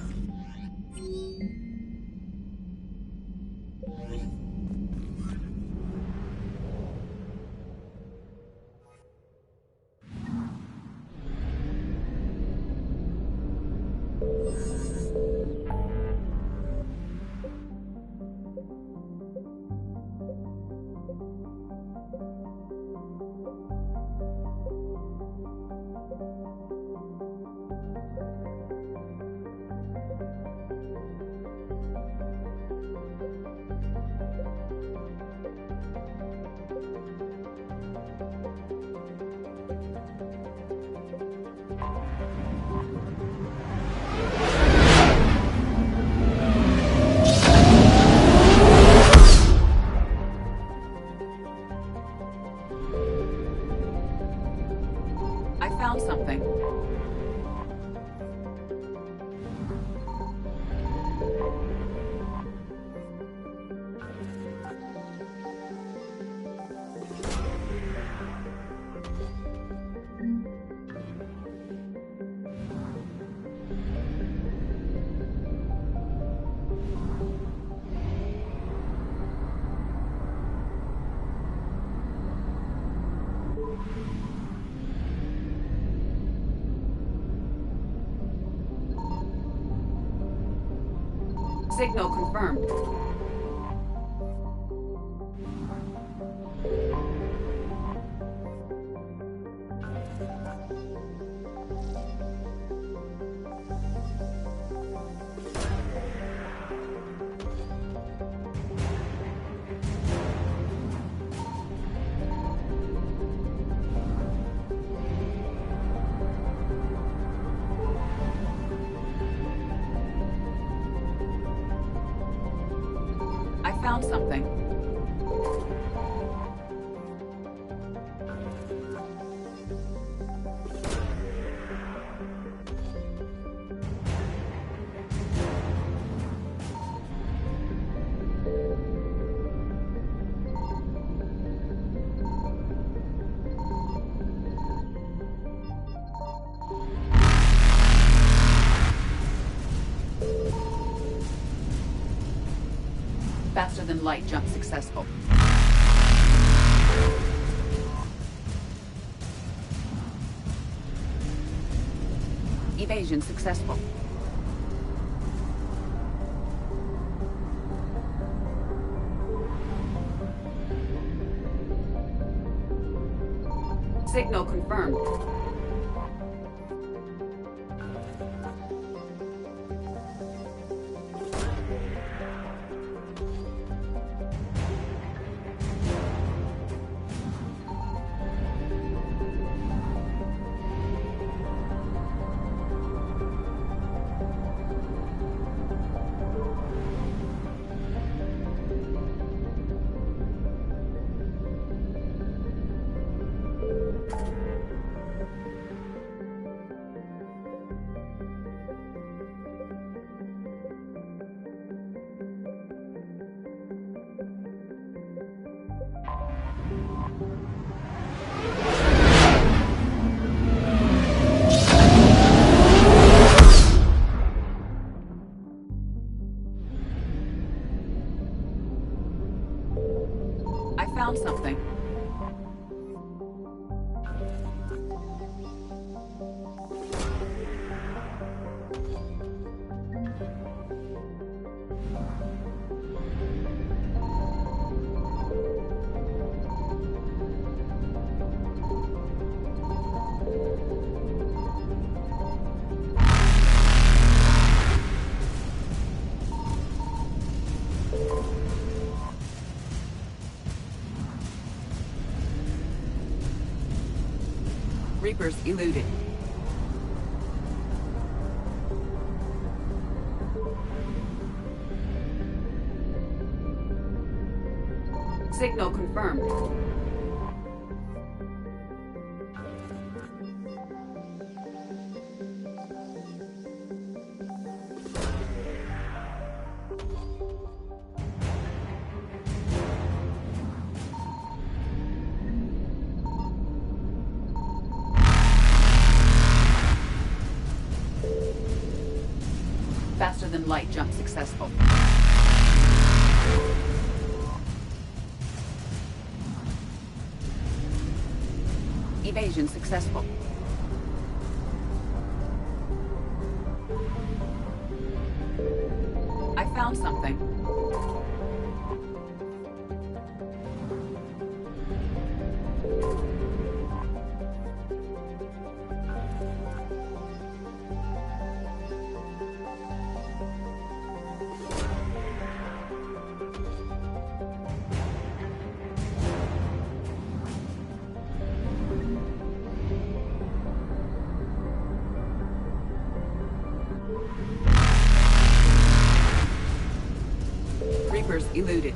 Found something. Signal confirmed. Found something. Faster than light jump successful. Evasion successful. Signal confirmed. found something. Reapers eluded. Signal confirmed. Faster than light jump successful. Evasion successful. I found something. Reapers eluded.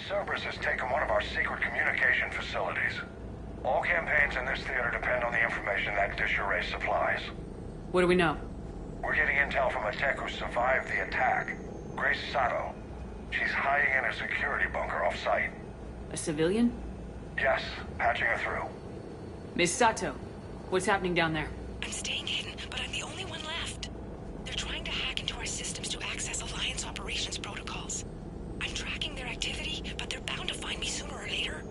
Cerberus has taken one of our secret communication facilities. All campaigns in this theater depend on the information that dish array supplies. What do we know? We're getting intel from a tech who survived the attack. Grace Sato. She's hiding in a security bunker off-site. A civilian? Yes, patching her through. Miss Sato, what's happening down there? I'm staying hidden, but I'm the only one left. They're trying to hack into our systems to access Alliance operations protocols. I'm tracking their activity, but they're bound to find me sooner or later.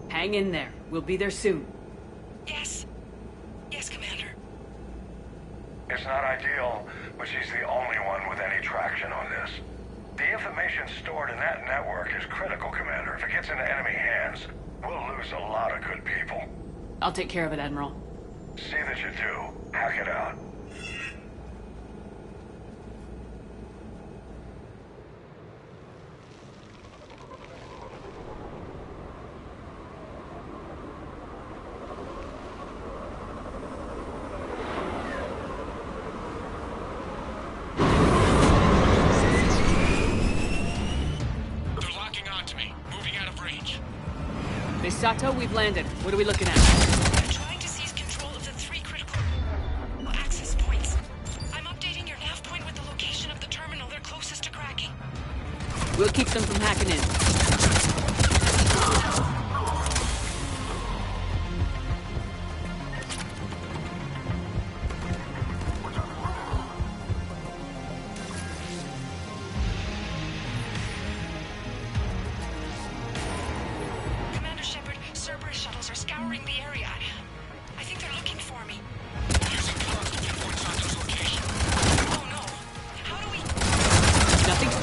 Hang in there. We'll be there soon. Yes. Yes, Commander. It's not ideal, but she's the only one with any traction on this. The information stored in that network is critical, Commander. If it gets into enemy hands, we'll lose a lot of good people. I'll take care of it, Admiral. See that you do. Hack it out. Miss Sato, we've landed. What are we looking at? I'm trying to seize control of the 3 critical access points. I'm updating your nav point with the location of the terminal they're closest to cracking. We'll keep them from hacking in.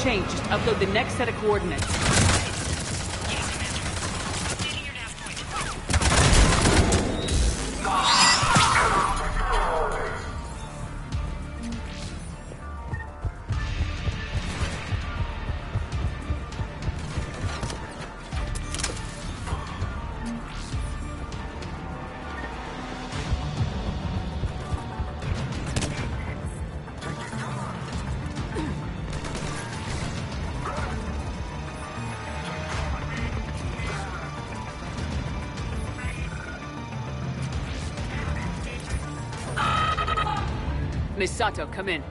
Just upload the next set of coordinates. Miss Sato, come in.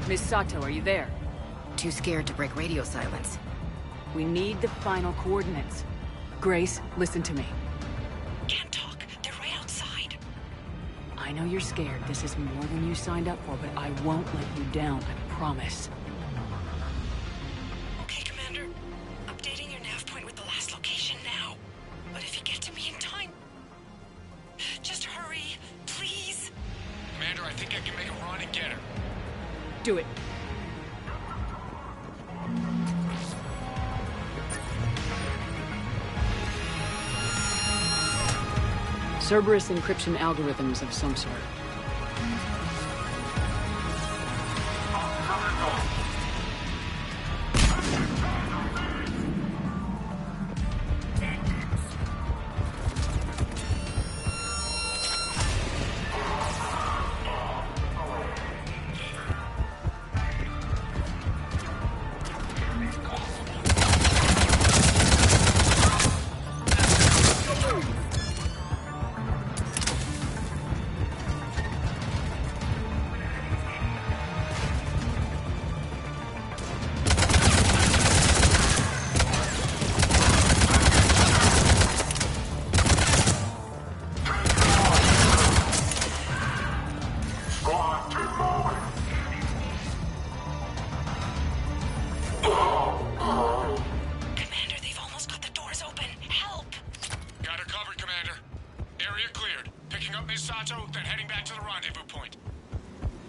Miss Sato, are you there? Too scared to break radio silence. We need the final coordinates. Grace, listen to me. Can't talk. They're right outside. I know you're scared. This is more than you signed up for, but I won't let you down, I promise. Okay, Commander. Updating your nav point with the last location now. But if you get to me in time... just hurry, please. Commander, I think I can make a run and get her. Do it. Cerberus encryption algorithms of some sort.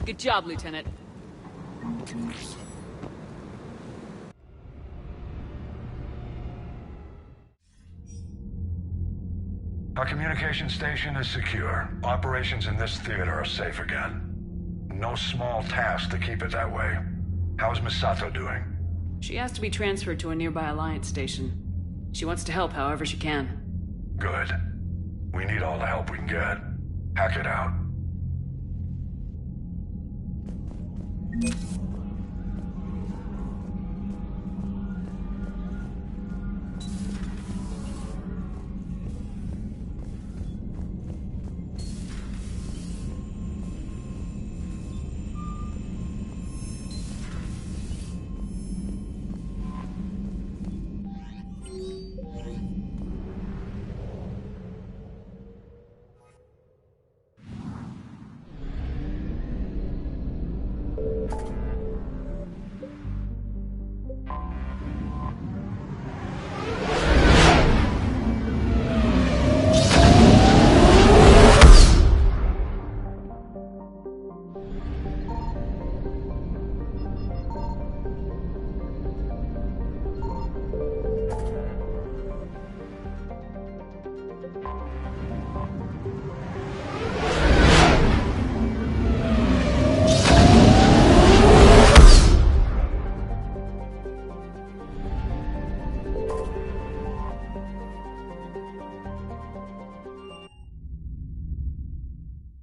Good job, Lieutenant. Our communication station is secure. Operations in this theater are safe again. No small task to keep it that way. How is Miss Sato doing? She has to be transferred to a nearby Alliance station. She wants to help however she can. Good. We need all the help we can get. Hack it out.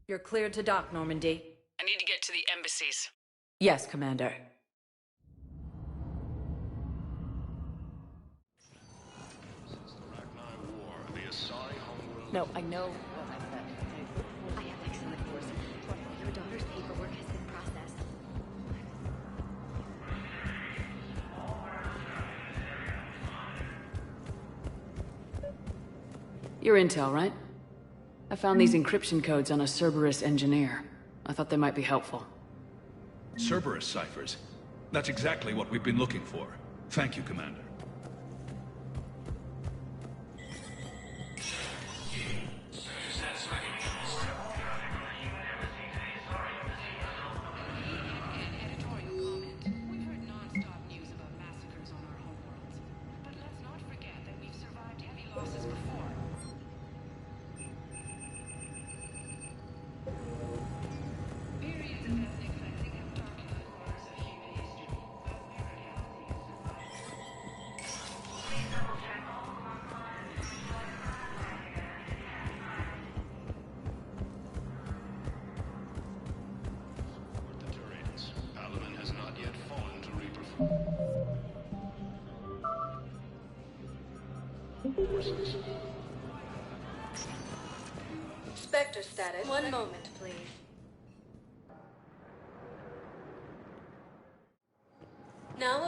You're cleared to dock, Normandy. I need to get to the embassies. Yes, Commander. No, I know what I said. I have excellent news. Your daughter's paperwork has been processed. Your intel, right? I found these encryption codes on a Cerberus engineer. I thought they might be helpful. Cerberus ciphers. That's exactly what we've been looking for. Thank you, Commander. Spectre status. One moment, please.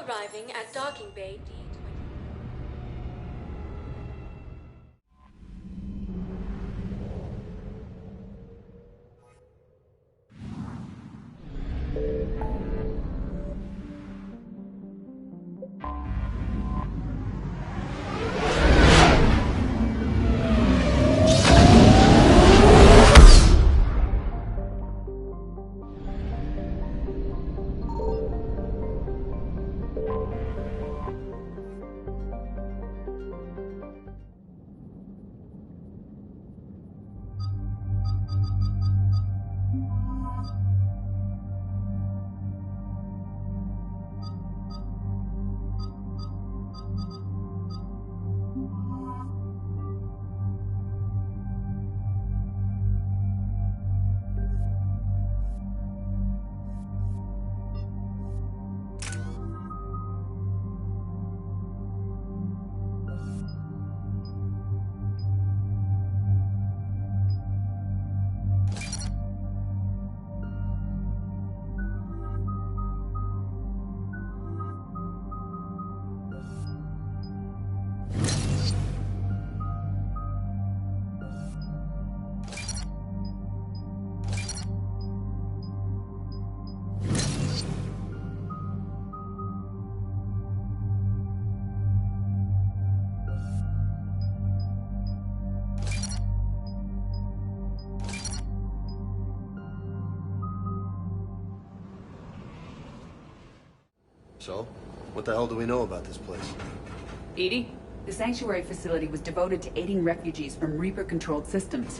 arriving at docking bay D. So, what the hell do we know about this place? Edie? The sanctuary facility was devoted to aiding refugees from Reaper-controlled systems.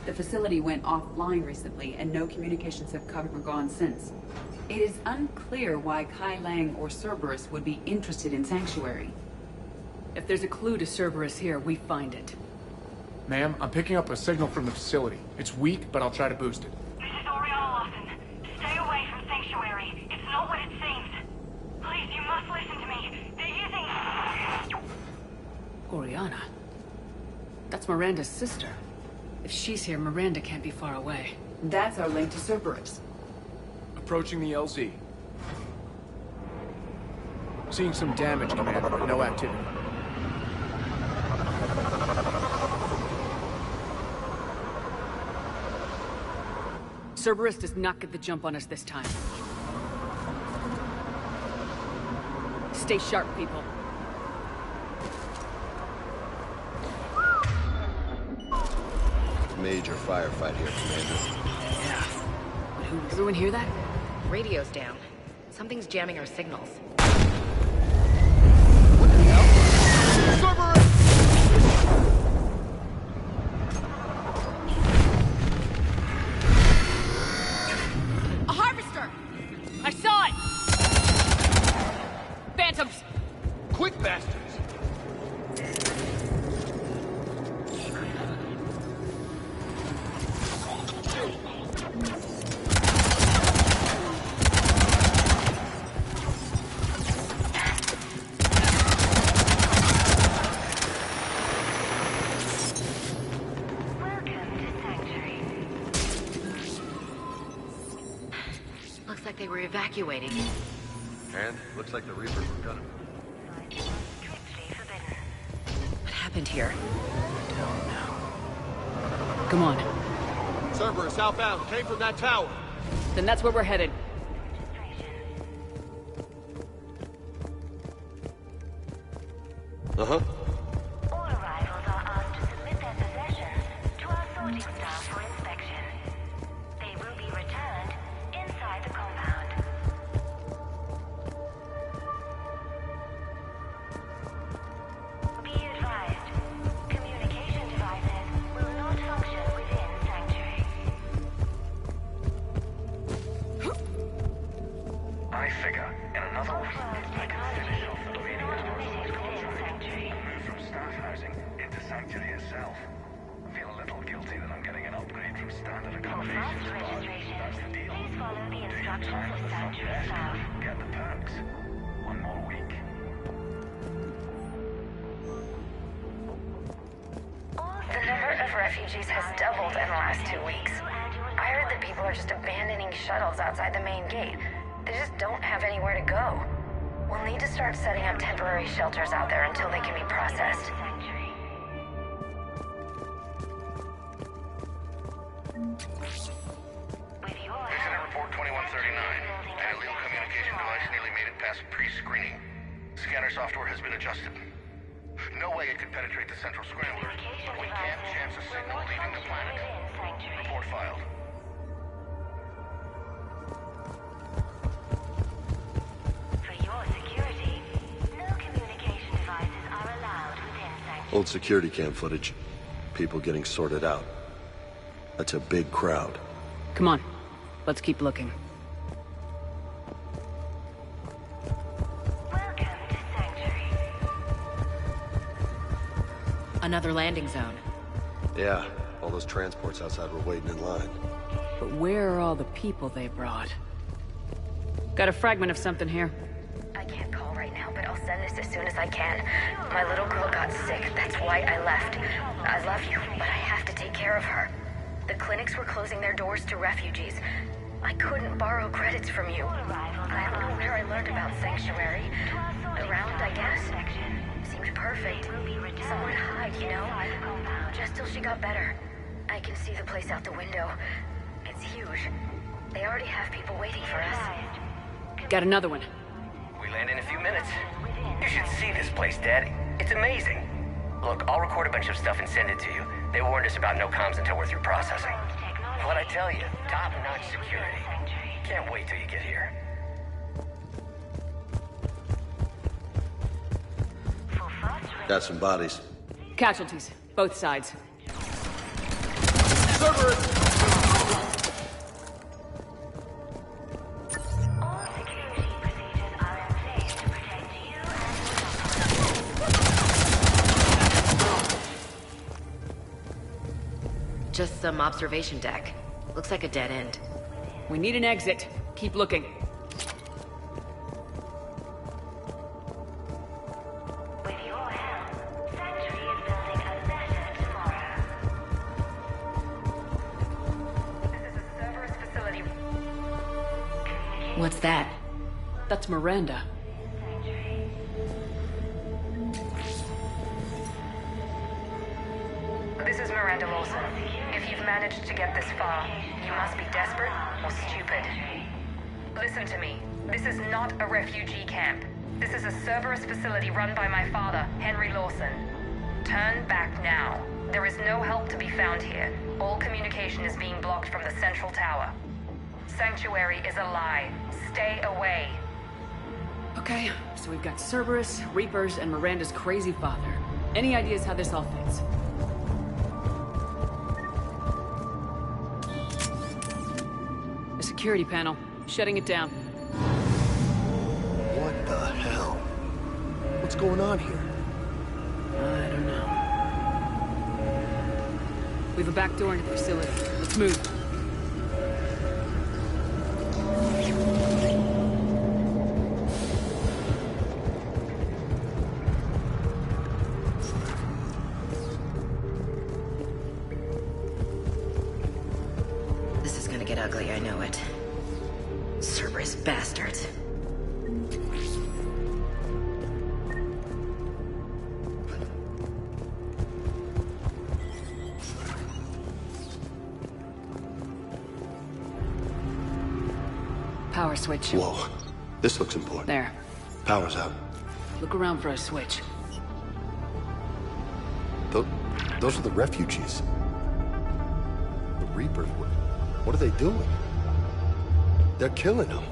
The facility went offline recently, and no communications have come or gone since. It is unclear why Kai Lang or Cerberus would be interested in Sanctuary. If there's a clue to Cerberus here, we find it. Ma'am, I'm picking up a signal from the facility. It's weak, but I'll try to boost it. This is Oriana Lawson. Stay away from Sanctuary. It's not what it seems. Please, you must listen to me. They're using... Oriana? That's Miranda's sister. If she's here, Miranda can't be far away. That's our link to Cerberus. Approaching the LZ. Seeing some damage, Commander, but no activity. Cerberus does not get the jump on us this time. Stay sharp, people. Major firefight here, Commander. Yeah. Everyone hear that? Radio's down. Something's jamming our signals. A harvester! I saw it! Phantoms! Quick, bastards! Looks like they were evacuating. And looks like the Reapers were gunning. What happened here? Come on. Cerberus outbound, came from that tower. Then that's where we're headed. Uh-huh. All arrivals are asked to submit their possessions to our sorting staff for inspection. They will be returned inside the compound. Be advised, communication devices will not function within Sanctuary. I figure in another week I can finish off the cleaning of our contract and move from staff housing into Sanctuary itself. I feel a little guilty that I'm getting an upgrade from standard accommodations, but that's the deal. Please follow the Do your instructions time of at the front Sanctuary desk staff. and get the perks. One more week. The number of refugees has doubled in the last 2 weeks. I heard that people are just abandoning shuttles outside the main gate. They just don't have anywhere to go. We'll need to start setting up temporary shelters out there until they can be processed. Incident report 2139. An illegal communication device nearly made it past pre-screening. Scanner software has been adjusted. No way it could penetrate the central scrambler, but we can chance a signal leaving the planet. Report filed. For your security, no communication devices are allowed within Sanctuary. Old security cam footage. People getting sorted out. That's a big crowd. Come on. Let's keep looking. Another landing zone. Yeah, all those transports outside were waiting in line. But where are all the people they brought? Got a fragment of something here. I can't call right now, but I'll send this as soon as I can. My little girl got sick. That's why I left. I love you, but I have to take care of her. The clinics were closing their doors to refugees. I couldn't borrow credits from you. I don't know where I learned about Sanctuary. Around, I guess. Seemed perfect. Someone hide, you know? Just till she got better. I can see the place out the window. It's huge. They already have people waiting for us. Got another one. We land in a few minutes. You should see this place, Daddy. It's amazing. Look, I'll record a bunch of stuff and send it to you. They warned us about no comms until we're through processing. What'd I tell you? Top-notch security. Can't wait till you get here. Got some bodies. Casualties. Both sides. Cerberus! Just some observation deck. Looks like a dead end. We need an exit. Keep looking. With your help, Sanctuary is building a better tomorrow. This is a Cerberus facility. What's that? That's Miranda. This is Miranda Lawson. If you've managed to get this far, you must be desperate or stupid. Listen to me. This is not a refugee camp. This is a Cerberus facility run by my father, Henry Lawson. Turn back now. There is no help to be found here. All communication is being blocked from the central tower. Sanctuary is a lie. Stay away. Okay, so we've got Cerberus, Reapers, and Miranda's crazy father. Any ideas how this all fits? The security panel. Shutting it down. What the hell? What's going on here? I don't know. We have a back door into the facility. Let's move. This is gonna get ugly, I know it. Cerberus bastards. Power switch. Whoa. This looks important. There. Power's out. Look around for a switch. Those are the refugees. The Reapers. What are they doing? They're killing them.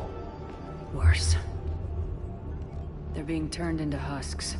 Worse. They're being turned into husks.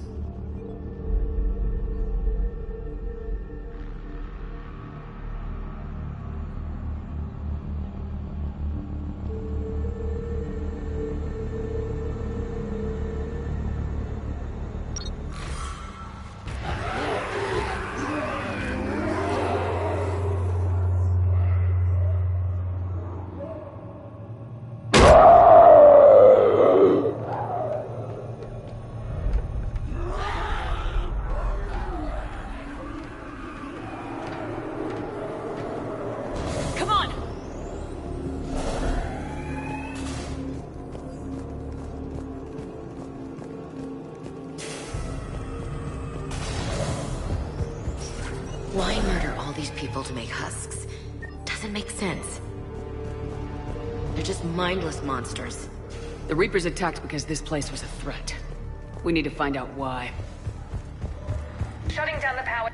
people to make husks. Doesn't make sense. They're just mindless monsters. The Reapers attacked because this place was a threat. We need to find out why. Shutting down the power.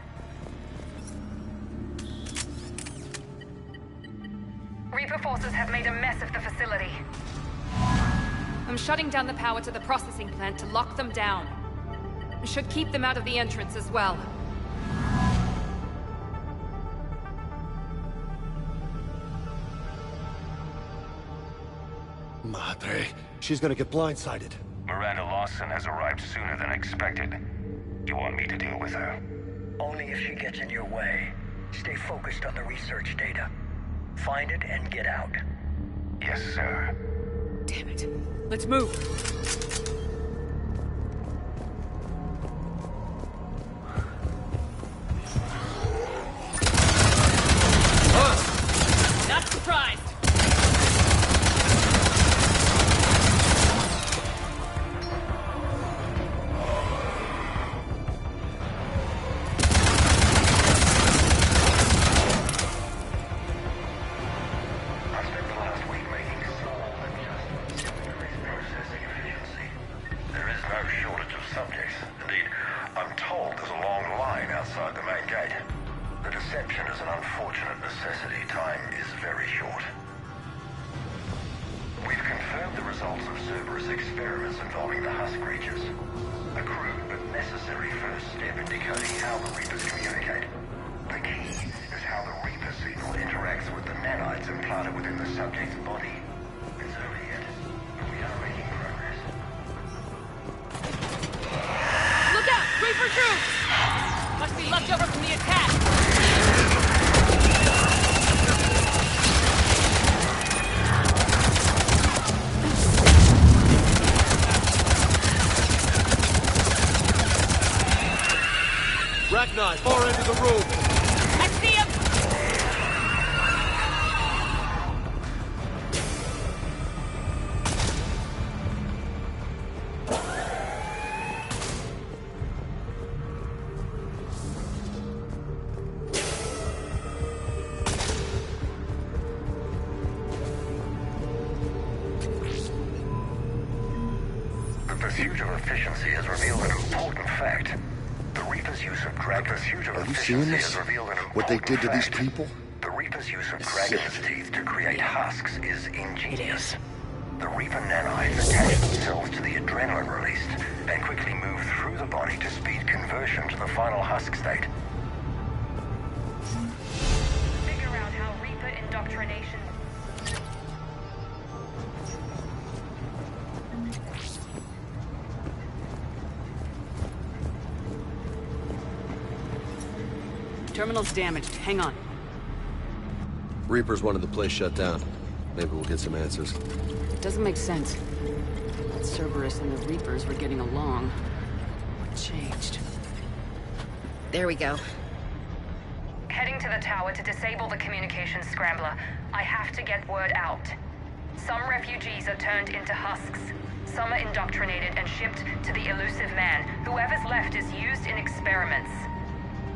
Reaper forces have made a mess of the facility. I'm shutting down the power to the processing plant to lock them down. I should keep them out of the entrance as well. Madre, she's gonna get blindsided. Miranda Lawson has arrived sooner than expected. You want me to deal with her? Only if she gets in your way. Stay focused on the research data. Find it and get out. Yes, sir. Damn it. Let's move. Not surprised. Ragnar, far end of the room. I see him! The pursuit of efficiency has revealed an important fact. The Reaper's use of Dragon's Are you seeing this? What they did to these people? The Reaper's use of Dragon's teeth to create husks is ingenious. The Reaper nanites attach themselves to the adrenaline released and quickly move through the body to speed conversion to the final husk state. Figure out how Reaper indoctrination. Terminal's damaged. Hang on. Reapers wanted the place shut down. Maybe we'll get some answers. It doesn't make sense. Thought Cerberus and the Reapers were getting along. What changed? There we go. Heading to the tower to disable the communications scrambler. I have to get word out. Some refugees are turned into husks. Some are indoctrinated and shipped to the elusive man. Whoever's left is used in experiments.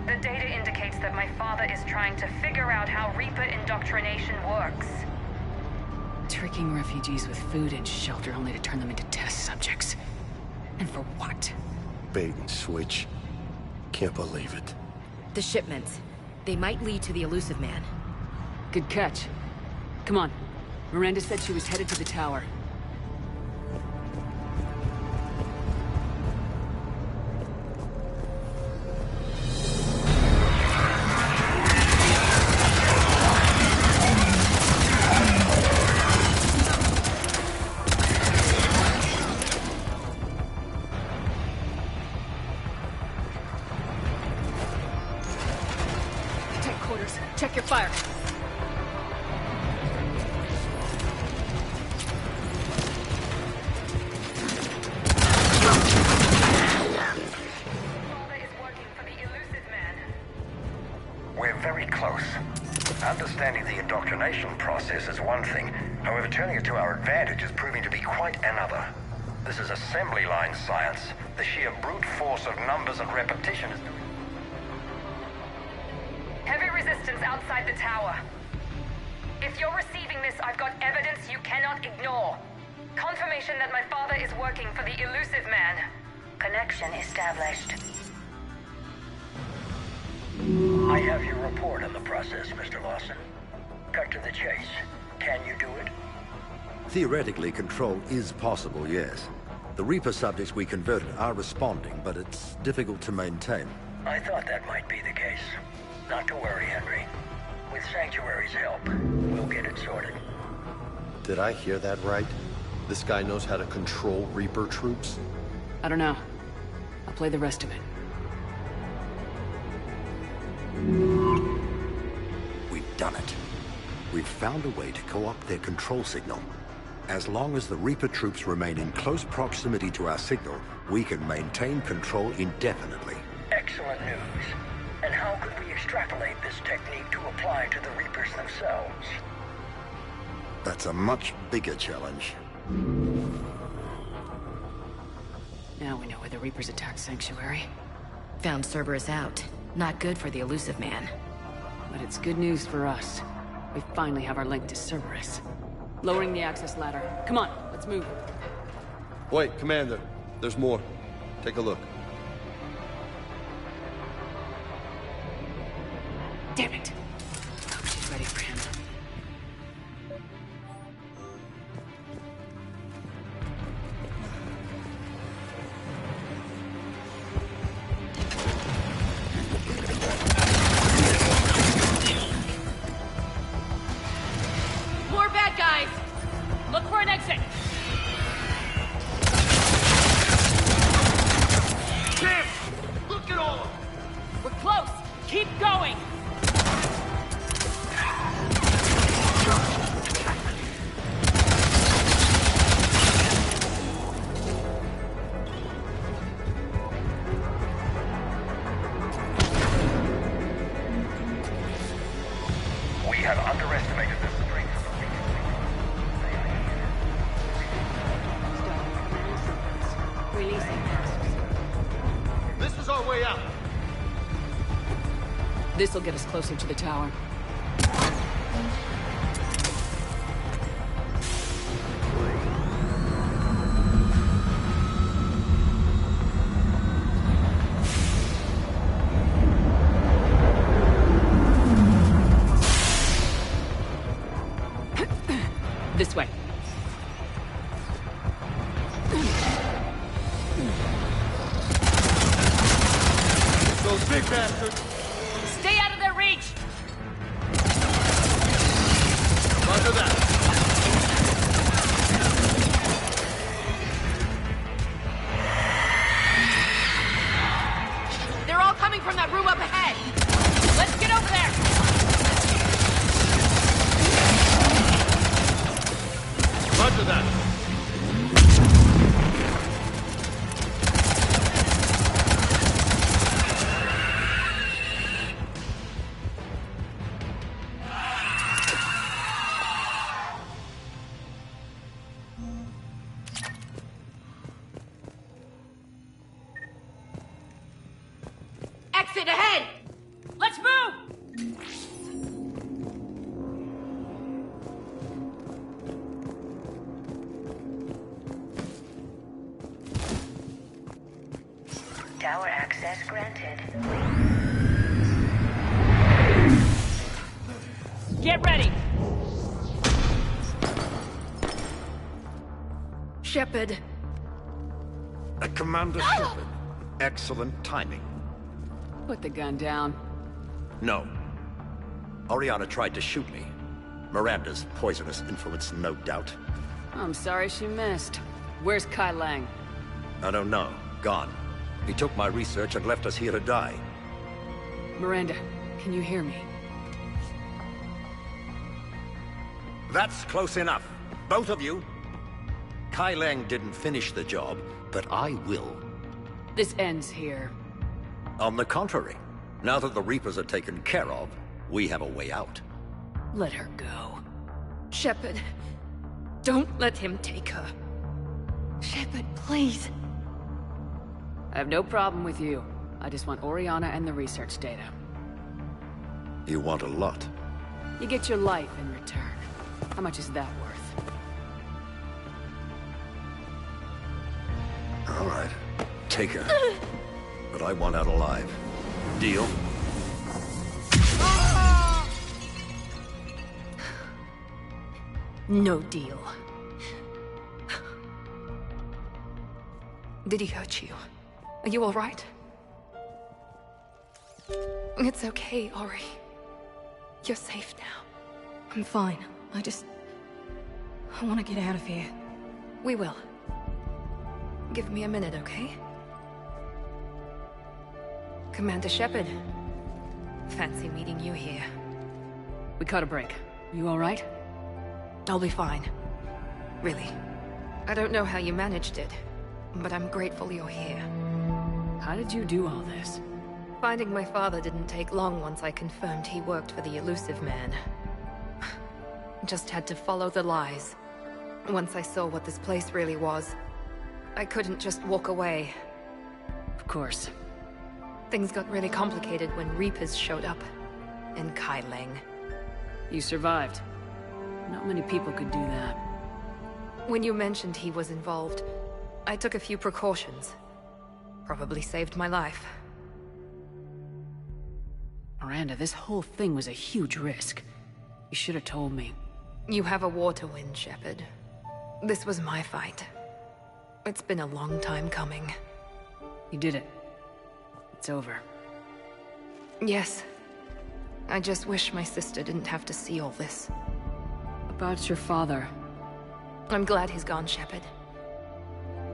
The data indicates that my father is trying to figure out how Reaper indoctrination works. Tricking refugees with food and shelter only to turn them into test subjects. And for what? Bait and switch. Can't believe it. The shipments. They might lead to the elusive man. Good catch. Come on. Miranda said she was headed to the tower. Check your fire. We're very close. Understanding the indoctrination process is one thing. However, turning it to our advantage is proving to be quite another. This is assembly line science. The sheer brute force of numbers and repetition is... Heavy resistance outside the tower. If you're receiving this, I've got evidence you cannot ignore. Confirmation that my father is working for the elusive man. Connection established. I have your report on the process, Mr. Lawson. Cut to the chase. Can you do it? Theoretically, control is possible, yes. The Reaper subjects we converted are responding, but it's difficult to maintain. I thought that might be the case. Not to worry, Henry. With Sanctuary's help, we'll get it sorted. Did I hear that right? This guy knows how to control Reaper troops? I don't know. I'll play the rest of it. We've done it. We've found a way to co-opt their control signal. As long as the Reaper troops remain in close proximity to our signal, we can maintain control indefinitely. Excellent news. And how could we extrapolate this technique to apply to the Reapers themselves? That's a much bigger challenge. Now we know where the Reapers attacked Sanctuary. Found Cerberus out. Not good for the elusive man. But it's good news for us. We finally have our link to Cerberus. Lowering the access ladder. Come on, let's move. Wait, Commander. There's more. Take a look. Damn it! Hope she's ready for him. More bad guys! Look for an exit! Damn! Look at all of them! We're close! Keep going! We have underestimated the strength of the Releasing. This is our way out. This'll get us closer to the tower. This way. Those big bastards. Stay out of their reach! Roger that. They're all coming from that room up ahead! Let's get over there! Roger that. Exit ahead! Let's move! Tower access granted. Get ready! Shepard! Commander Shepard. Excellent timing. Put the gun down. No. Oriana tried to shoot me. Miranda's poisonous influence, no doubt. I'm sorry she missed. Where's Kai Lang? I don't know. Gone. He took my research and left us here to die. Miranda, can you hear me? That's close enough. Both of you. Kai Lang didn't finish the job, but I will. This ends here. On the contrary, now that the Reapers are taken care of, we have a way out. Let her go. Shepard, don't let him take her. Shepard, please. I have no problem with you. I just want Oriana and the research data. You want a lot. You get your life in return. How much is that worth? All right. Take her. But I want out alive. Deal? No deal. Did he hurt you? Are you all right? It's okay, Ori. You're safe now. I'm fine. I want to get out of here. We will. Give me a minute, okay? Commander Shepard. Fancy meeting you here. We caught a break. You all right? I'll be fine. Really. I don't know how you managed it, but I'm grateful you're here. How did you do all this? Finding my father didn't take long once I confirmed he worked for the Elusive Man. Just had to follow the lies. Once I saw what this place really was, I couldn't just walk away. Of course. Things got really complicated when Reapers showed up. In Kai Leng. You survived. Not many people could do that. When you mentioned he was involved, I took a few precautions. Probably saved my life. Miranda, this whole thing was a huge risk. You should have told me. You have a war to win, Shepard. This was my fight. It's been a long time coming. You did it. It's over. Yes. I just wish my sister didn't have to see all this. About your father. I'm glad he's gone, Shepard.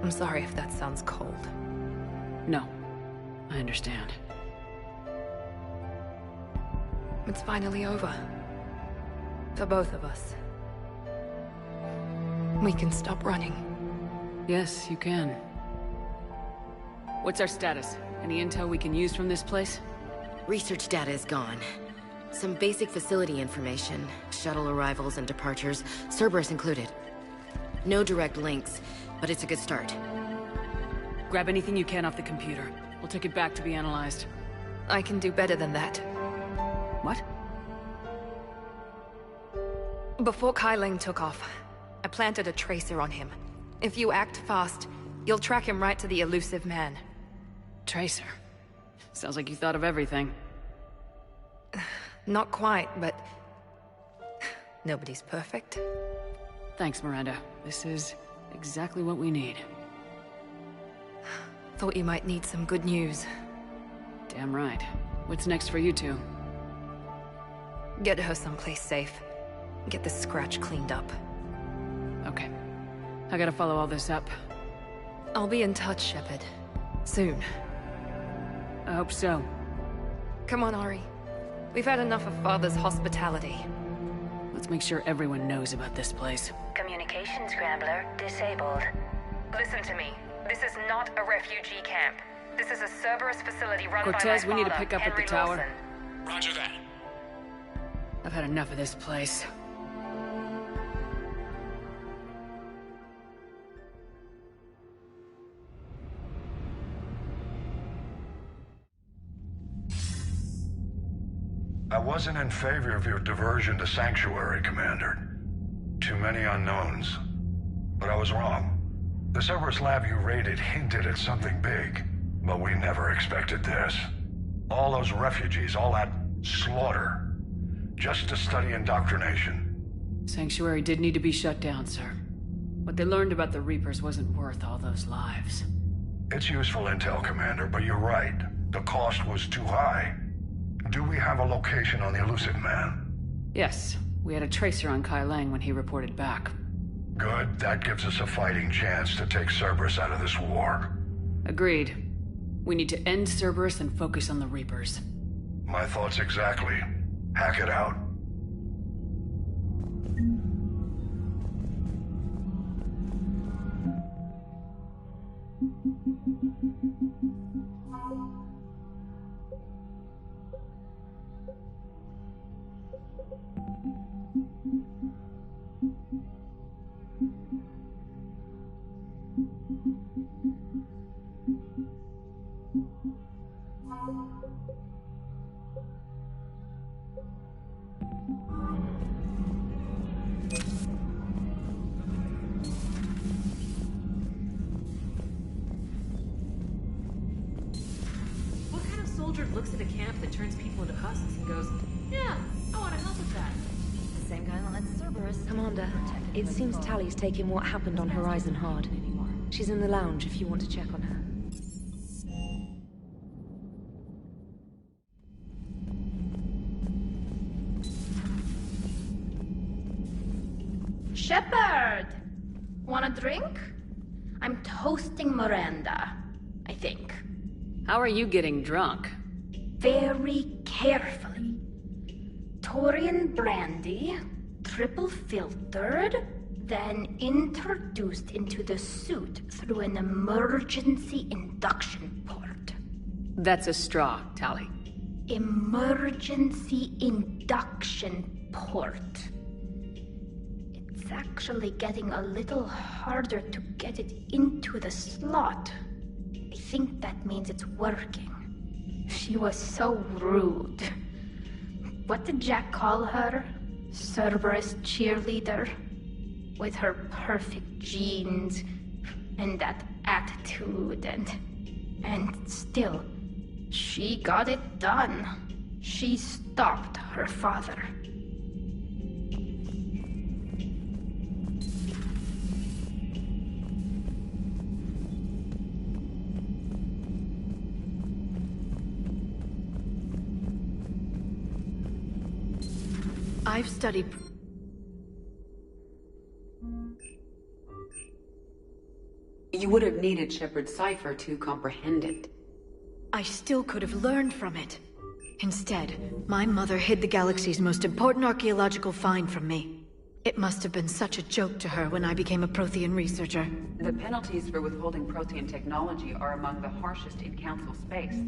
I'm sorry if that sounds cold. No. I understand. It's finally over. For both of us. We can stop running. Yes, you can. What's our status? Any intel we can use from this place? Research data is gone. Some basic facility information, shuttle arrivals and departures, Cerberus included. No direct links, but it's a good start. Grab anything you can off the computer. We'll take it back to be analyzed. I can do better than that. What? Before Kai Leng took off, I planted a tracer on him. If you act fast, you'll track him right to the Elusive Man. Tracer? Sounds like you thought of everything. Not quite, but... nobody's perfect. Thanks, Miranda. This is exactly what we need. Thought you might need some good news. Damn right. What's next for you two? Get her someplace safe. Get this scratch cleaned up. Okay. I gotta follow all this up. I'll be in touch, Shepard. Soon. I hope so. Come on, Ori. We've had enough of Father's hospitality. Let's make sure everyone knows about this place. Communication scrambler disabled. Listen to me. This is not a refugee camp. This is a Cerberus facility run Cortez, by my father, we need to pick up Henry at the tower. Wilson. Roger that. I've had enough of this place. I wasn't in favor of your diversion to Sanctuary, Commander. Too many unknowns. But I was wrong. The Cerberus lab you raided hinted at something big, but we never expected this. All those refugees, all that slaughter, just to study indoctrination. Sanctuary did need to be shut down, sir. What they learned about the Reapers wasn't worth all those lives. It's useful intel, Commander, but you're right. The cost was too high. Do we have a location on the Elusive Man? Yes, we had a tracer on Kai Leng when he reported back. Good, that gives us a fighting chance to take Cerberus out of this war. Agreed. We need to end Cerberus and focus on the Reapers. My thoughts exactly. Hack it out. looks at a camp that turns people into husks and goes, yeah, I want to help with that. Same guy that lets Cerberus. Commander, it seems Tally's taking what happened on Horizon hard. She's in the lounge if you want to check on her. Shepard! Want a drink? I'm toasting Miranda, I think. How are you getting drunk? Very carefully. Taurian brandy, triple filtered, then introduced into the suit through an emergency induction port. That's a straw, Tally. Emergency induction port. It's actually getting a little harder to get it into the slot. I think that means it's working. She was so rude. What did Jack call her? Cerberus cheerleader? With her perfect genes and that attitude and still, she got it done. She stopped her father. I've studied... You would have needed Shepard's cipher to comprehend it. I still could have learned from it. Instead, my mother hid the galaxy's most important archaeological find from me. It must have been such a joke to her when I became a Prothean researcher. The penalties for withholding Prothean technology are among the harshest in Council space.